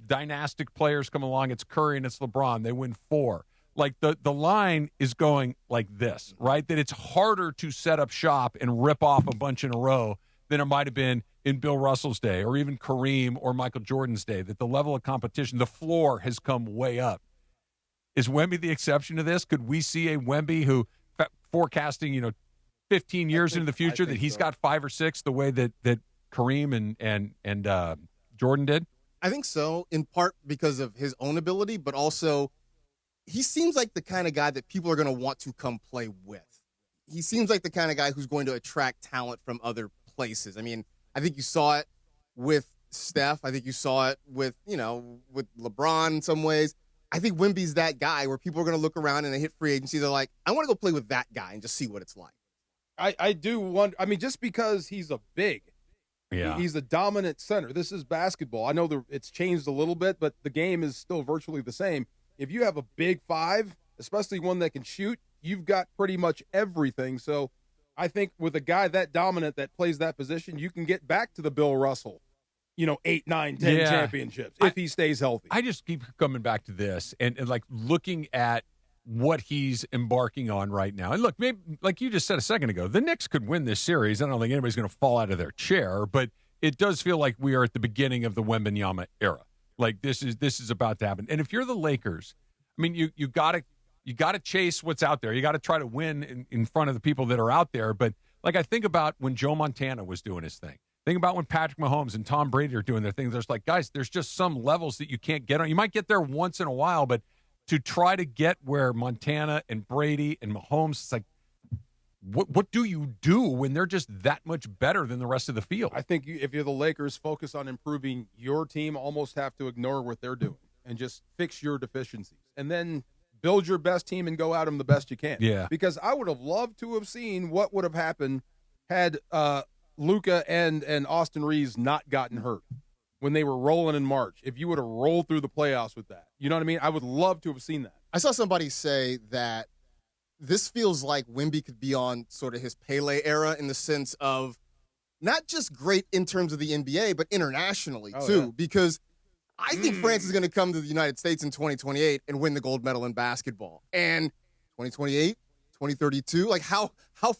dynastic players come along. It's Curry and it's LeBron. They win 4. The line is going like this, right? That it's harder to set up shop and rip off a bunch in a row than it might have been in Bill Russell's day or even Kareem or Michael Jordan's day. That the level of competition, the floor has come way up. Is Wemby the exception to this? Could we see a Wemby who forecasting, 15 years into the future that he's got 5 or 6 the way that Kareem and Jordan did? I think so, in part because of his own ability, but also he seems like the kind of guy that people are going to want to come play with. He seems like the kind of guy who's going to attract talent from other places. I think you saw it with Steph. I think you saw it with LeBron in some ways. I think Wemby's that guy where people are going to look around and they hit free agency. They're like, I want to go play with that guy and just see what it's like. I do wonder. Just because he's a big. Yeah. He's a dominant center. This is basketball. I know it's changed a little bit, but the game is still virtually the same. If you have a big 5, especially one that can shoot, you've got pretty much everything. So I think with a guy that dominant that plays that position, you can get back to the Bill Russell, 8, 9, 10 championships if he stays healthy. I just keep coming back to this and looking at what he's embarking on right now. And look, maybe like you just said a second ago, the Knicks could win this series. I don't think anybody's going to fall out of their chair, but it does feel like we are at the beginning of the Wembanyama era. This is about to happen. And if you're the Lakers, you got to chase what's out there. You got to try to win in front of the people that are out there. But I think about when Joe Montana was doing his thing. Think about when Patrick Mahomes and Tom Brady are doing their thing. There's guys, there's just some levels that you can't get on. You might get there once in a while, but to try to get where Montana and Brady and Mahomes, what do you do when they're just that much better than the rest of the field? I think if you're the Lakers, focus on improving your team, almost have to ignore what they're doing and just fix your deficiencies. And then build your best team and go at them the best you can. Yeah. Because I would have loved to have seen what would have happened had Luka and Austin Reeves not gotten hurt when they were rolling in March. If you would have rolled through the playoffs with that. You know what I mean? I would love to have seen that. I saw somebody say that this feels like Wemby could be on sort of his Pele era in the sense of not just great in terms of the NBA, but internationally too. Yeah. Because I think France is going to come to the United States in 2028 and win the gold medal in basketball. And 2028, 2032, like how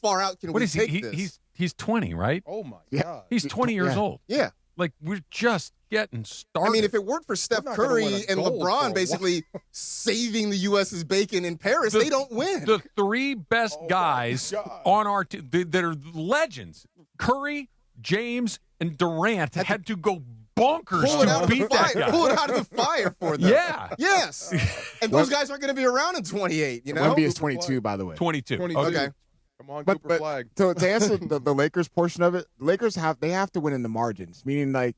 far out can we take this? He's 20, right? Oh my God. He's 20 years old. Yeah. Like, we're just getting started. I mean, if it weren't for Steph Curry and LeBron basically saving the U.S.'s bacon in Paris, they don't win. The three best guys on our team that are legends, Curry, James, and Durant, had to go bonkers to beat that guy. Pull it out of the fire for them. Yeah. Yes. And those guys aren't going to be around in 28, you know? Wemby is 22, by the way. 22. Okay. Come on, But Cooper Flag. to answer the Lakers portion of it, Lakers have to win in the margins. Meaning, like,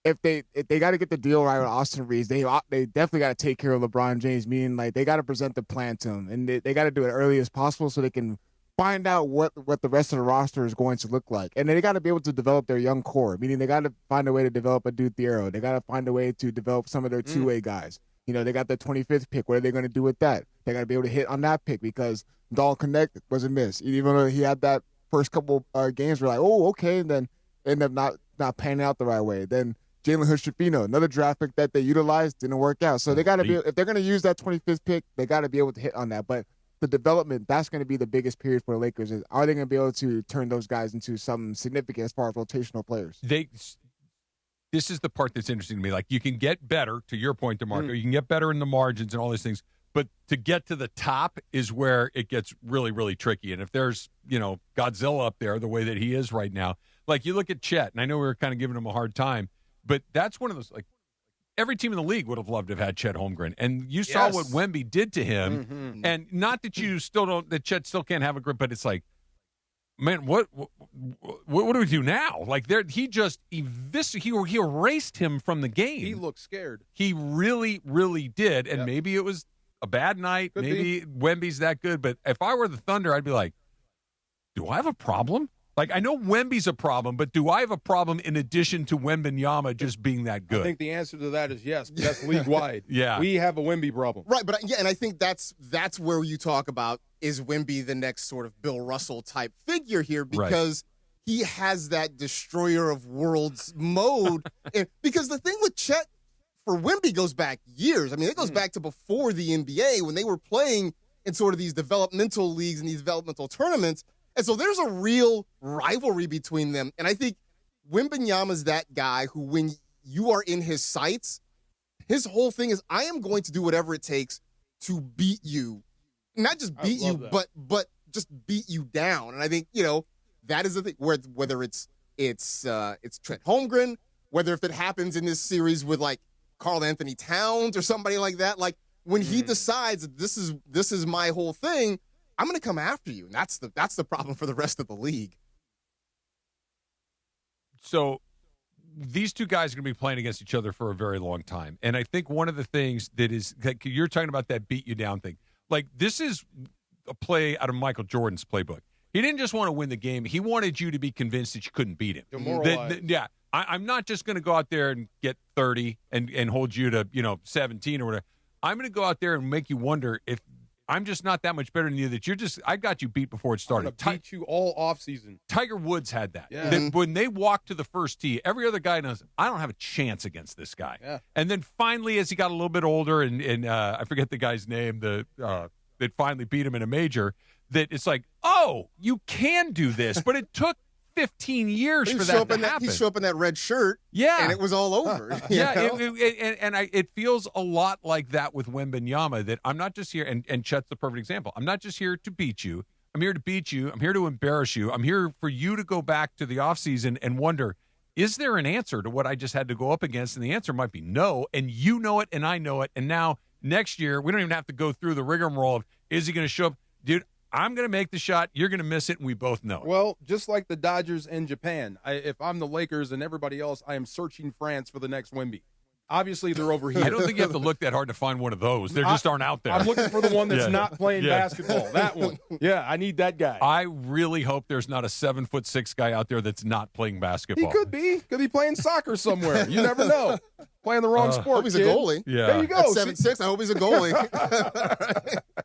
if they got to get the deal right with Austin Reeves, they definitely got to take care of LeBron James. Meaning, like, they got to present the plan to him, and they got to do it early as possible so they can find out what the rest of the roster is going to look like. And they got to be able to develop their young core. Meaning, they got to find a way to develop a Dude Thiero. They got to find a way to develop some of their two-way guys. You know, they got the 25th pick. What are they going to do with that? They got to be able to hit on that pick because Dalton Connect was a miss. Even though he had that first couple games, we're like, oh, okay, and then ended up not panning out the right way. Then Jalen Hood-Schifino, another draft pick that they utilized, didn't work out. So they got to be, if they're going to use that 25th pick, they got to be able to hit on that. But the development, that's going to be the biggest period for the Lakers. Is are they going to be able to turn those guys into something significant as far as rotational players? This is the part that's interesting to me. Like, you can get better, to your point, DeMarco. You can get better in the margins and all these things. But to get to the top is where it gets really, really tricky. And if there's, Godzilla up there the way that he is right now, like you look at Chet, and I know we were kind of giving him a hard time, but that's one of those, like, every team in the league would have loved to have had Chet Holmgren. And you saw what Wemby did to him. And not that you that Chet still can't have a grip, but it's like, man, what do we do now? Like, he erased him from the game. He looked scared. He really, really did. And maybe it was a bad night. Maybe Wemby's that good. But if I were the Thunder, I'd be like, do I have a problem? Like, I know Wemby's a problem, but do I have a problem in addition to Wembanyama just being that good? I think the answer to that is yes. That's league-wide. Yeah. We have a Wemby problem. Right, but and I think that's where you talk about, is Wemby the next sort of Bill Russell type figure here, because he has that destroyer of worlds mode. And because the thing with Chet for Wemby goes back years. I mean, it goes back to before the NBA when they were playing in sort of these developmental leagues and these developmental tournaments. And so there's a real rivalry between them. And I think Wembanyama's that guy who, when you are in his sights, his whole thing is, I am going to do whatever it takes to beat you. Not just beat you, but just beat you down. And I think, that is the thing, whether it's Trent Holmgren, whether if it happens in this series with like Karl Anthony Towns or somebody like that, like when he decides this is my whole thing, I'm going to come after you. And that's the problem for the rest of the league. So these two guys are going to be playing against each other for a very long time. And I think one of the things that is, like, you're talking about that beat you down thing. Like, this is a play out of Michael Jordan's playbook. He didn't just want to win the game. He wanted you to be convinced that you couldn't beat him. I'm not just going to go out there and get 30 and hold you to, 17 or whatever. I'm going to go out there and make you wonder if I'm just not that much better than you, that I got you beat before it started. I'm gonna beat you all offseason. Tiger Woods had that. Yeah. That when they walked to the first tee, every other guy knows, I don't have a chance against this guy. Yeah. And then finally, as he got a little bit older, and I forget the guy's name, that finally beat him in a major, that it's like, oh, you can do this. But it took 15 years for that to happen. He showed up in that red shirt, and it was all over. It feels a lot like that with Wembanyama, that I'm not just here, and Chet's the perfect example. I'm not just here to beat you. I'm here to beat you. I'm here to embarrass you. I'm here for you to go back to the offseason and wonder, is there an answer to what I just had to go up against? And the answer might be no, and you know it, and I know it. And now next year, we don't even have to go through the rigmarole of, is he going to show up? Dude, I'm going to make the shot, you're going to miss it, and we both know it. Well, just like the Dodgers in Japan, if I'm the Lakers and everybody else, I am searching France for the next Wemby. Obviously, they're over here. I don't think you have to look that hard to find one of those. They just aren't out there. I'm looking for the one that's Yeah. not playing Yeah. basketball. That one. Yeah, I need that guy. I really hope there's not a 7'6" guy out there that's not playing basketball. He could be. Could be playing soccer somewhere. You never know. Playing the wrong I sport. hope he's a kid. goalie. Yeah. There you go. At 7'6", I hope he's a goalie.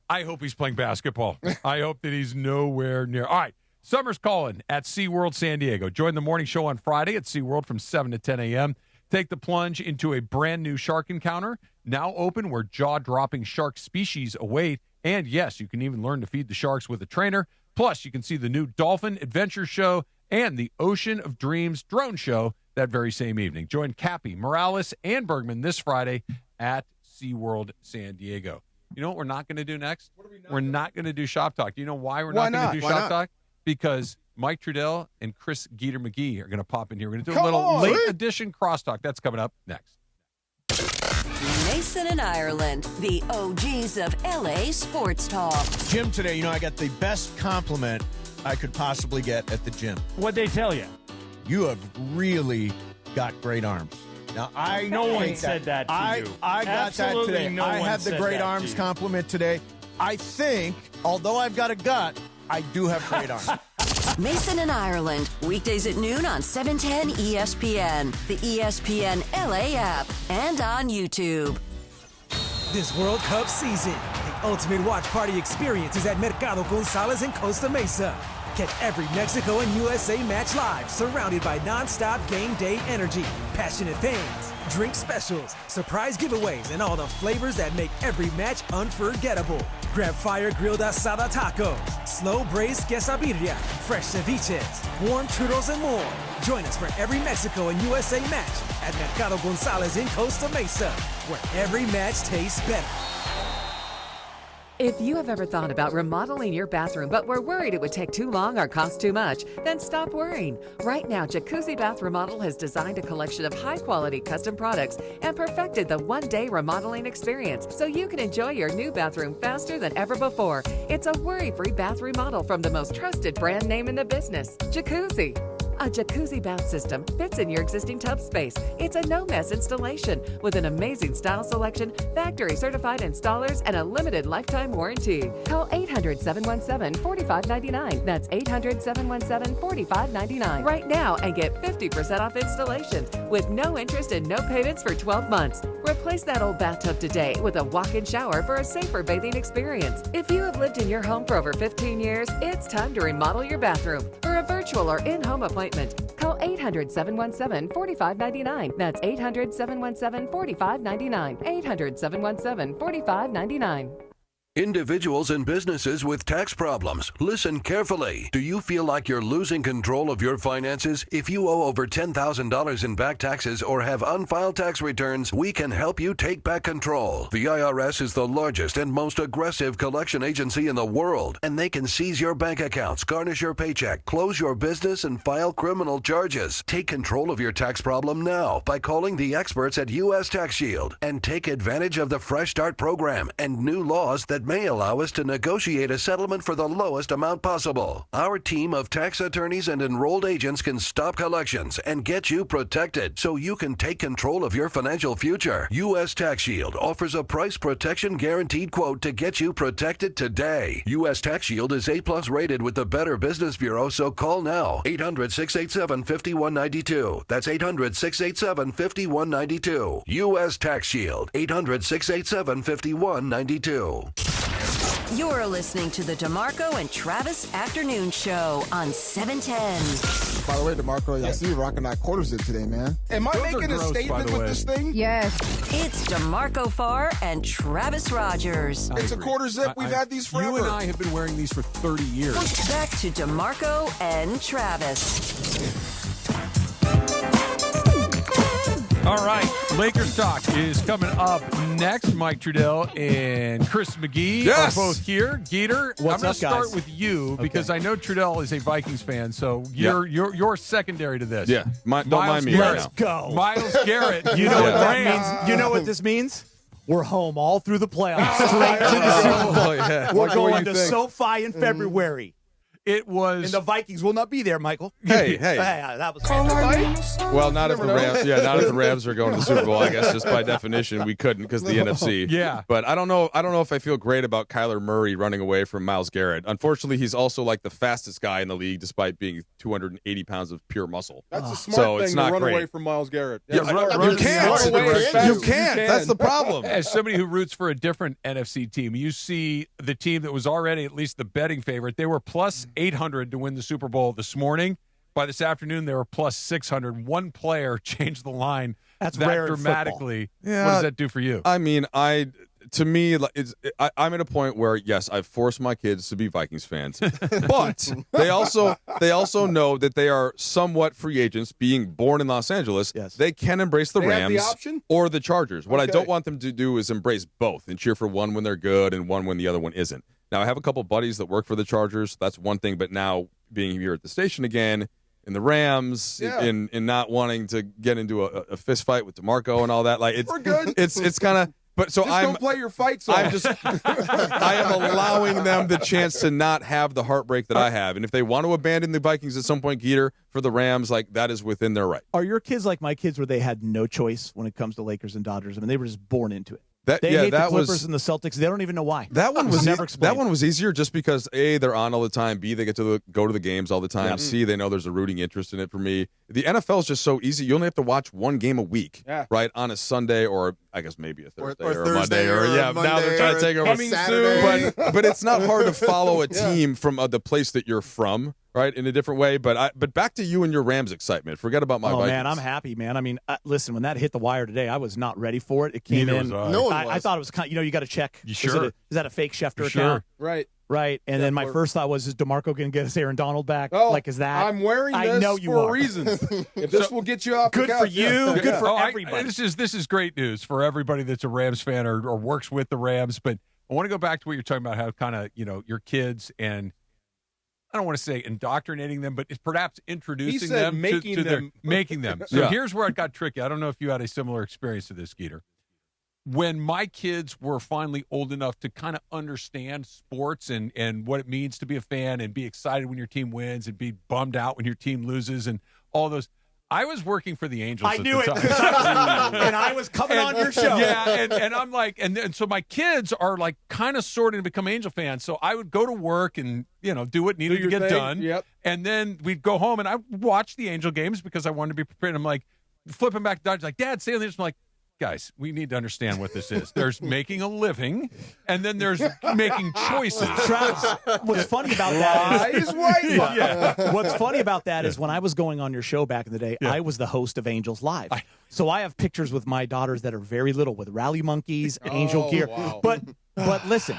I hope he's playing basketball. I hope that he's nowhere near. All right. Summer's calling at SeaWorld San Diego. Join the morning show on Friday at SeaWorld from 7 to 10 a.m. Take the plunge into a brand new shark encounter, now open, where jaw-dropping shark species await. And yes, you can even learn to feed the sharks with a trainer. Plus, you can see the new Dolphin Adventure Show and the Ocean of Dreams drone show that very same evening. Join Cappy, Morales, and Bergman this Friday at SeaWorld San Diego. You know what we're not going to do next? We're not going to do Shop Talk. Do you know why we're not going to do Shop Talk? Because Mike Trudell and Chris Geeter-McGee are going to pop in here. We're going to do a little late edition crosstalk. That's coming up next. Mason and Ireland, the OGs of LA sports talk. Gym today, I got the best compliment I could possibly get at the gym. What'd they tell you? You have really got great arms. Now, I No one hate said that to I you. got Absolutely that today. no I one had the said great that arms to you. compliment today. I think, although I've got a gut, I do have great arms. Mason and Ireland, weekdays at noon on 710 ESPN, the ESPN LA app, and on YouTube. This World Cup season, the ultimate watch party experience is at Mercado Gonzalez in Costa Mesa. Catch every Mexico and USA match live, surrounded by non-stop game day energy, passionate fans, drink specials, surprise giveaways, and all the flavors that make every match unforgettable. Grab fire-grilled asada tacos, slow-braised quesadilla, fresh ceviches, warm churros, and more. Join us for every Mexico and USA match at Mercado Gonzalez in Costa Mesa, where every match tastes better. If you have ever thought about remodeling your bathroom but were worried it would take too long or cost too much, then stop worrying. Right now, Jacuzzi Bath Remodel has designed a collection of high-quality custom products and perfected the one-day remodeling experience so you can enjoy your new bathroom faster than ever before. It's a worry-free bath remodel from the most trusted brand name in the business, Jacuzzi. A jacuzzi bath system fits in your existing tub space. It's a no-mess installation with an amazing style selection, factory-certified installers, and a limited lifetime warranty. Call 800-717-4599. That's 800-717-4599 right now and get 50% off installation with no interest and no payments for 12 months. Replace that old bathtub today with a walk-in shower for a safer bathing experience. If you have lived in your home for over 15 years, it's time to remodel your bathroom. For a virtual or in-home appointment, call 800-717-4599. That's 800-717-4599. 800-717-4599. Individuals and businesses with tax problems, listen carefully. Do you feel like you're losing control of your finances? If you owe over $10,000 in back taxes or have unfiled tax returns, we can help you take back control. The IRS is the largest and most aggressive collection agency in the world, and they can seize your bank accounts, garnish your paycheck, close your business, and file criminal charges. Take control of your tax problem now by calling the experts at U.S. Tax Shield and take advantage of the Fresh Start program and new laws that may allow us to negotiate a settlement for the lowest amount possible. Our team of tax attorneys and enrolled agents can stop collections and get you protected so you can take control of your financial future. U.S. Tax Shield offers a price protection guaranteed quote to get you protected today. U.S. Tax Shield is A+ rated with the Better Business Bureau, so call now. 800-687-5192. That's 800-687-5192. U.S. Tax Shield. 800-687-5192. You're listening to the DeMarco and Travis Afternoon Show on 710. By the way, DeMarco, I see you rocking that quarter zip today, man. Am I making a statement with this thing? Yes. It's DeMarco Farr and Travis Rodgers. It's a quarter zip. We've had these forever. You and I have been wearing these for 30 years. Back to DeMarco and Travis. All right, Lakers talk is coming up next. Mike Trudell and Chris McGee are both here. Geeter, What's I'm going up, to start guys? with you because I know Trudell is a Vikings fan, so you're secondary to this. Yeah, don't mind me right now. Go. Myles Garrett. You know what that Yeah. means? You know what this means? We're home all through the playoffs, straight to the Super Bowl. Yeah. We're Like, going to SoFi in February. It was. And the Vikings will not be there, Michael. Hey. That was Well, not if the Rams. Yeah, not if the Rams are going to the Super Bowl. I guess just by definition we couldn't because the NFC. Yeah. But I don't know if I feel great about Kyler Murray running away from Myles Garrett. Unfortunately, he's also like the fastest guy in the league, despite being 280 pounds of pure muscle. That's a smart thing to run away from Myles Garrett. Yeah, you can't. You can't. That's the problem. As somebody who roots for a different NFC team, you see the team that was already at least the betting favorite. They were plus 800 to win the Super Bowl this morning. By this afternoon, they were plus 600. One player changed the line That's that rare in dramatically. Yeah. What does that do for you? I mean, to me, I'm at a point where yes, I've forced my kids to be Vikings fans, but they also know that they are somewhat free agents, being born in Los Angeles. Yes. They can embrace the They have Rams the option? or the Chargers. What I Okay. don't want them to do is embrace both and cheer for one when they're good and one when the other one isn't. Now, I have a couple buddies that work for the Chargers. That's one thing, but now being here at the station again. In the Rams, Yeah. in not wanting to get into a fist fight with DeMarco and all that, like We're good. It's kind of. But so Just don't play your fights I'm off. just I am allowing them the chance to not have the heartbreak that I have, and if they want to abandon the Vikings at some point, Geeter, for the Rams, like that is within their right. Are your kids like my kids, where they had no choice when it comes to Lakers and Dodgers? I mean, they were just born into it. They hate the Clippers and the Celtics. They don't even know why. That one was never explained. That one was easier just because A, they're on all the time. B, they get to go to the games all the time. Yep. C, they know there's a rooting interest in it for me. The NFL is just so easy. You only have to watch one game a week, right? On a Sunday or I guess maybe a Thursday or a Monday or Monday now they're trying to take over. Saturday. But it's not hard to follow a team from the place that you're from, right? In a different way. But back to you and your Rams excitement. Forget about my Vikings. Man, I'm happy, man. I mean, listen, when that hit the wire today, I was not ready for it. It came Neither in. was I. No one I was. thought it was kind. You got to check. You sure? Is that a fake Schefter Sure. account? Right. Right. And then my first thought was, is DeMarco going to get us Aaron Donald back? Oh, Like, is that? I'm wearing this I know you for are. a reason. If this will get you off Good the for couch, you. yeah. Good for Oh, everybody. This is great news for everybody that's a Rams fan or works with the Rams. But I want to go back to what you're talking about, how kind of your kids and I don't want to say indoctrinating them, but it's perhaps introducing said them making to them. making them. So Yeah. here's where it got tricky. I don't know if you had a similar experience to this, Geeter. When my kids were finally old enough to kind of understand sports and what it means to be a fan and be excited when your team wins and be bummed out when your team loses and all those, I was working for the Angels. I at knew the it. time. 'Cause and I was coming on your show. Yeah, and I'm like, and so my kids are like kind of sorting to become Angel fans. So I would go to work and do what needed to your get thing. done. Yep. And then we'd go home and I would watch the Angel games because I wanted to be prepared. I'm like flipping back to Dodgers, like, Dad, say this. I'm like, guys, we need to understand what this is. There's making a living, and then there's making choices. Travis, what's funny about that is white. what's funny about that is when I was going on your show back in the day, I was the host of Angels Live. So I have pictures with my daughters that are very little with rally monkeys and angel gear. Wow. But listen,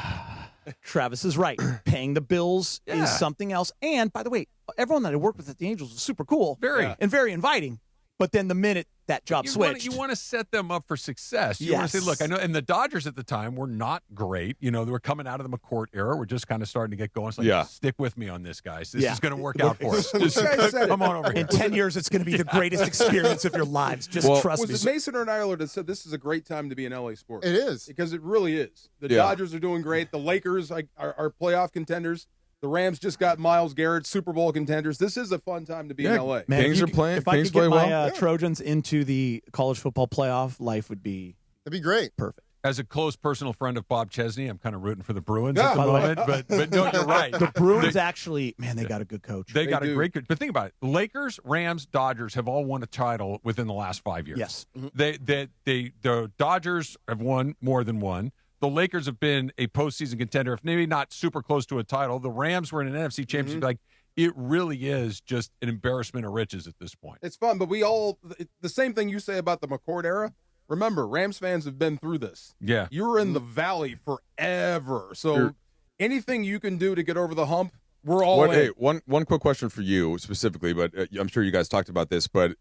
Travis is right. Paying the bills is something else. And by the way, everyone that I worked with at the Angels was super cool, and very inviting. But then the minute that job switched, You want to set them up for success. You want to say, look, I know, and the Dodgers at the time were not great. They were coming out of the McCourt era. We're just kind of starting to get going. It's like, stick with me on this, guys. This is going to work out for us. Come on over here. In 10 years, it's going to be the greatest experience of your lives. Just trust me. Was it Mason or Nyler that said this is a great time to be in LA sports? It is. Because it really is. The Dodgers are doing great. The Lakers are playoff contenders. The Rams just got Myles Garrett, Super Bowl contenders. This is a fun time to be in LA. Man, Kings are playing. If I Kings could get play my Trojans into the college football playoff, life would be That'd be great. Perfect. As a close personal friend of Bob Chesney, I'm kind of rooting for the Bruins at the moment. But no, you're right. The Bruins actually, man, they got a good coach. They got a great coach. But think about it. Lakers, Rams, Dodgers have all won a title within the last 5 years. Yes. The Dodgers have won more than one. The Lakers have been a postseason contender, if maybe not super close to a title. The Rams were in an NFC championship. Like, it really is just an embarrassment of riches at this point. It's fun, but the same thing you say about the McCourt era. Remember, Rams fans have been through this. Yeah. You were in the valley forever. So anything you can do to get over the hump, we're all in. Hey, one quick question for you specifically, but I'm sure you guys talked about this, but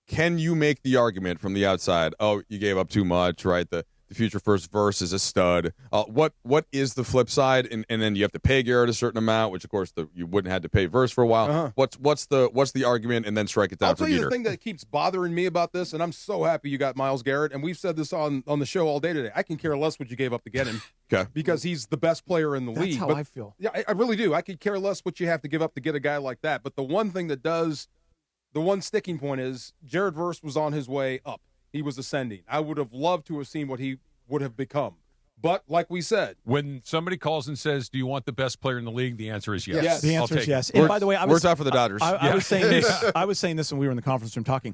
can you make the argument from the outside, oh, you gave up too much, right? The the future first verse is a stud. What is the flip side? And then you have to pay Garrett a certain amount, which of course you wouldn't have to pay verse for a while. What's the argument? And then strike it down. I'll tell you the thing that keeps bothering me about this, and I'm so happy you got Myles Garrett, and we've said this on the show all day today. I can care less what you gave up to get him. Okay. Because he's the best player in the league. That's how I feel. Yeah, I really do. I could care less what you have to give up to get a guy like that. But the one sticking point is Jared Verse was on his way up. He was ascending. I would have loved to have seen what he would have become. But like we said, when somebody calls and says, "Do you want the best player in the league?" the answer is yes. Yes. The answer is yes. And And by the way, worked out for the Dodgers. I was saying this. I was saying this when we were in the conference room talking.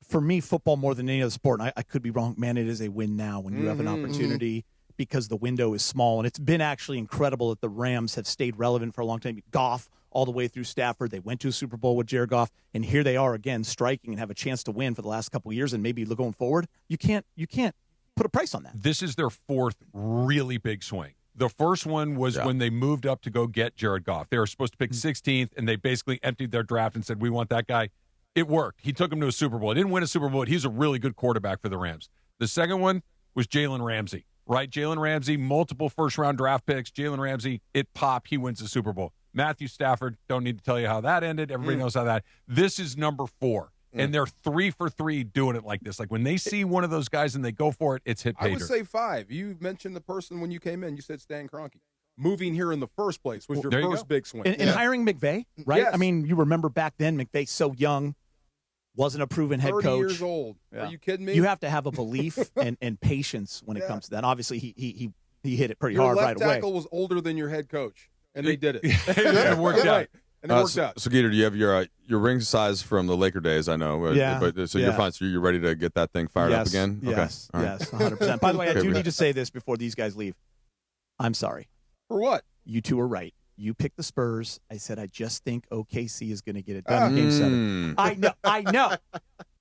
For me, football more than any other sport, and I could be wrong, man, it is a win now when you have an opportunity because the window is small. And it's been actually incredible that the Rams have stayed relevant for a long time. Goff all the way through Stafford. They went to a Super Bowl with Jared Goff, and here they are again striking and have a chance to win for the last couple of years and maybe going forward. You can't put a price on that. This is their fourth really big swing. The first one was when they moved up to go get Jared Goff. They were supposed to pick 16th, and they basically emptied their draft and said, "We want that guy." It worked. He took him to a Super Bowl. He didn't win a Super Bowl, but he's a really good quarterback for the Rams. The second one was Jalen Ramsey, right? Jalen Ramsey, multiple first-round draft picks. Jalen Ramsey, it popped. He wins the Super Bowl. Matthew Stafford, don't need to tell you how that ended. Everybody knows how that. This is number 4. And they're 3 for 3 doing it like this. Like when they see one of those guys and they go for it, it's hit pay I would say 5. You mentioned the person when you came in. You said Stan Kroenke. Moving here in the first place was your first big swing. And hiring McVay, right? Yes. I mean, you remember back then, McVay so young, wasn't a proven head 30 coach. years old. Yeah. Are you kidding me? You have to have a belief and patience when it comes to that. Obviously, he hit it pretty your hard left right away. tackle was older than your head coach, and they did it. It worked out. Right. And it worked out. So, Gator, do you have your ring size from the Laker days? I know. But so you're fine. So you're ready to get that thing fired up again? Yes. Okay. Yes. 100%. By the way, I do need to say this before these guys leave. I'm sorry. For what? You two are right. You picked the Spurs. I said, I just think OKC is going to get it done in Game 7. I know.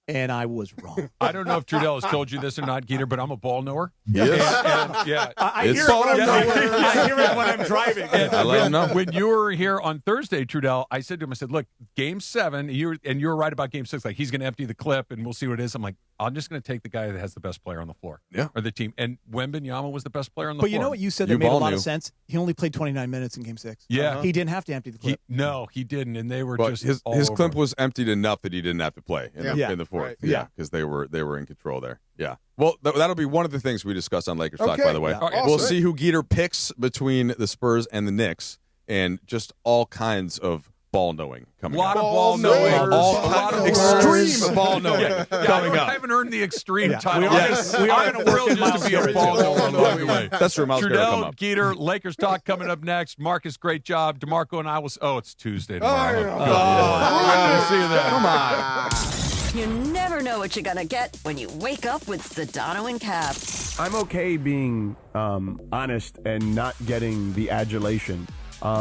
And I was wrong. I don't know if Trudell has told you this or not, Geeter, but I'm a ball knower. Yes. Yeah. I hear it when I'm driving. I let him know. When you were here on Thursday, Trudell, I said to him, I said, look, Game 7, you were right about Game 6. Like, he's going to empty the clip, and we'll see what it is. I'm like, I'm just going to take the guy that has the best player on the floor. Yeah. Or the team. And Wembanyama was the best player on the But floor. you know what you said that made a lot of sense? He only played 29 minutes in Game 6. Yeah. He didn't have to empty the clip. No, he didn't, and they were But just his all clip over. was emptied enough that he didn't have to play in the fourth. Right. Yeah, because they were in control there. Yeah. Well, that'll be one of the things we discuss on Lakers Talk, by the way. Yeah. Awesome. We'll see who Geeter picks between the Spurs and the Knicks, and just all kinds of ball knowing coming up. A lot of ball knowing. Extreme ball knowing coming up. I haven't earned the extreme title. We are I'm thrilled just to be a ball knower along the way. That's where Myles Garrett will come Trudell, up. Geeter, Lakers Talk coming up next. Marcus, great job. DeMarco and I will. Oh, it's Tuesday tomorrow. See you then. Come on. You never know what you're going to get when you wake up with Sedano and Cap. I'm okay being honest and not getting the adulation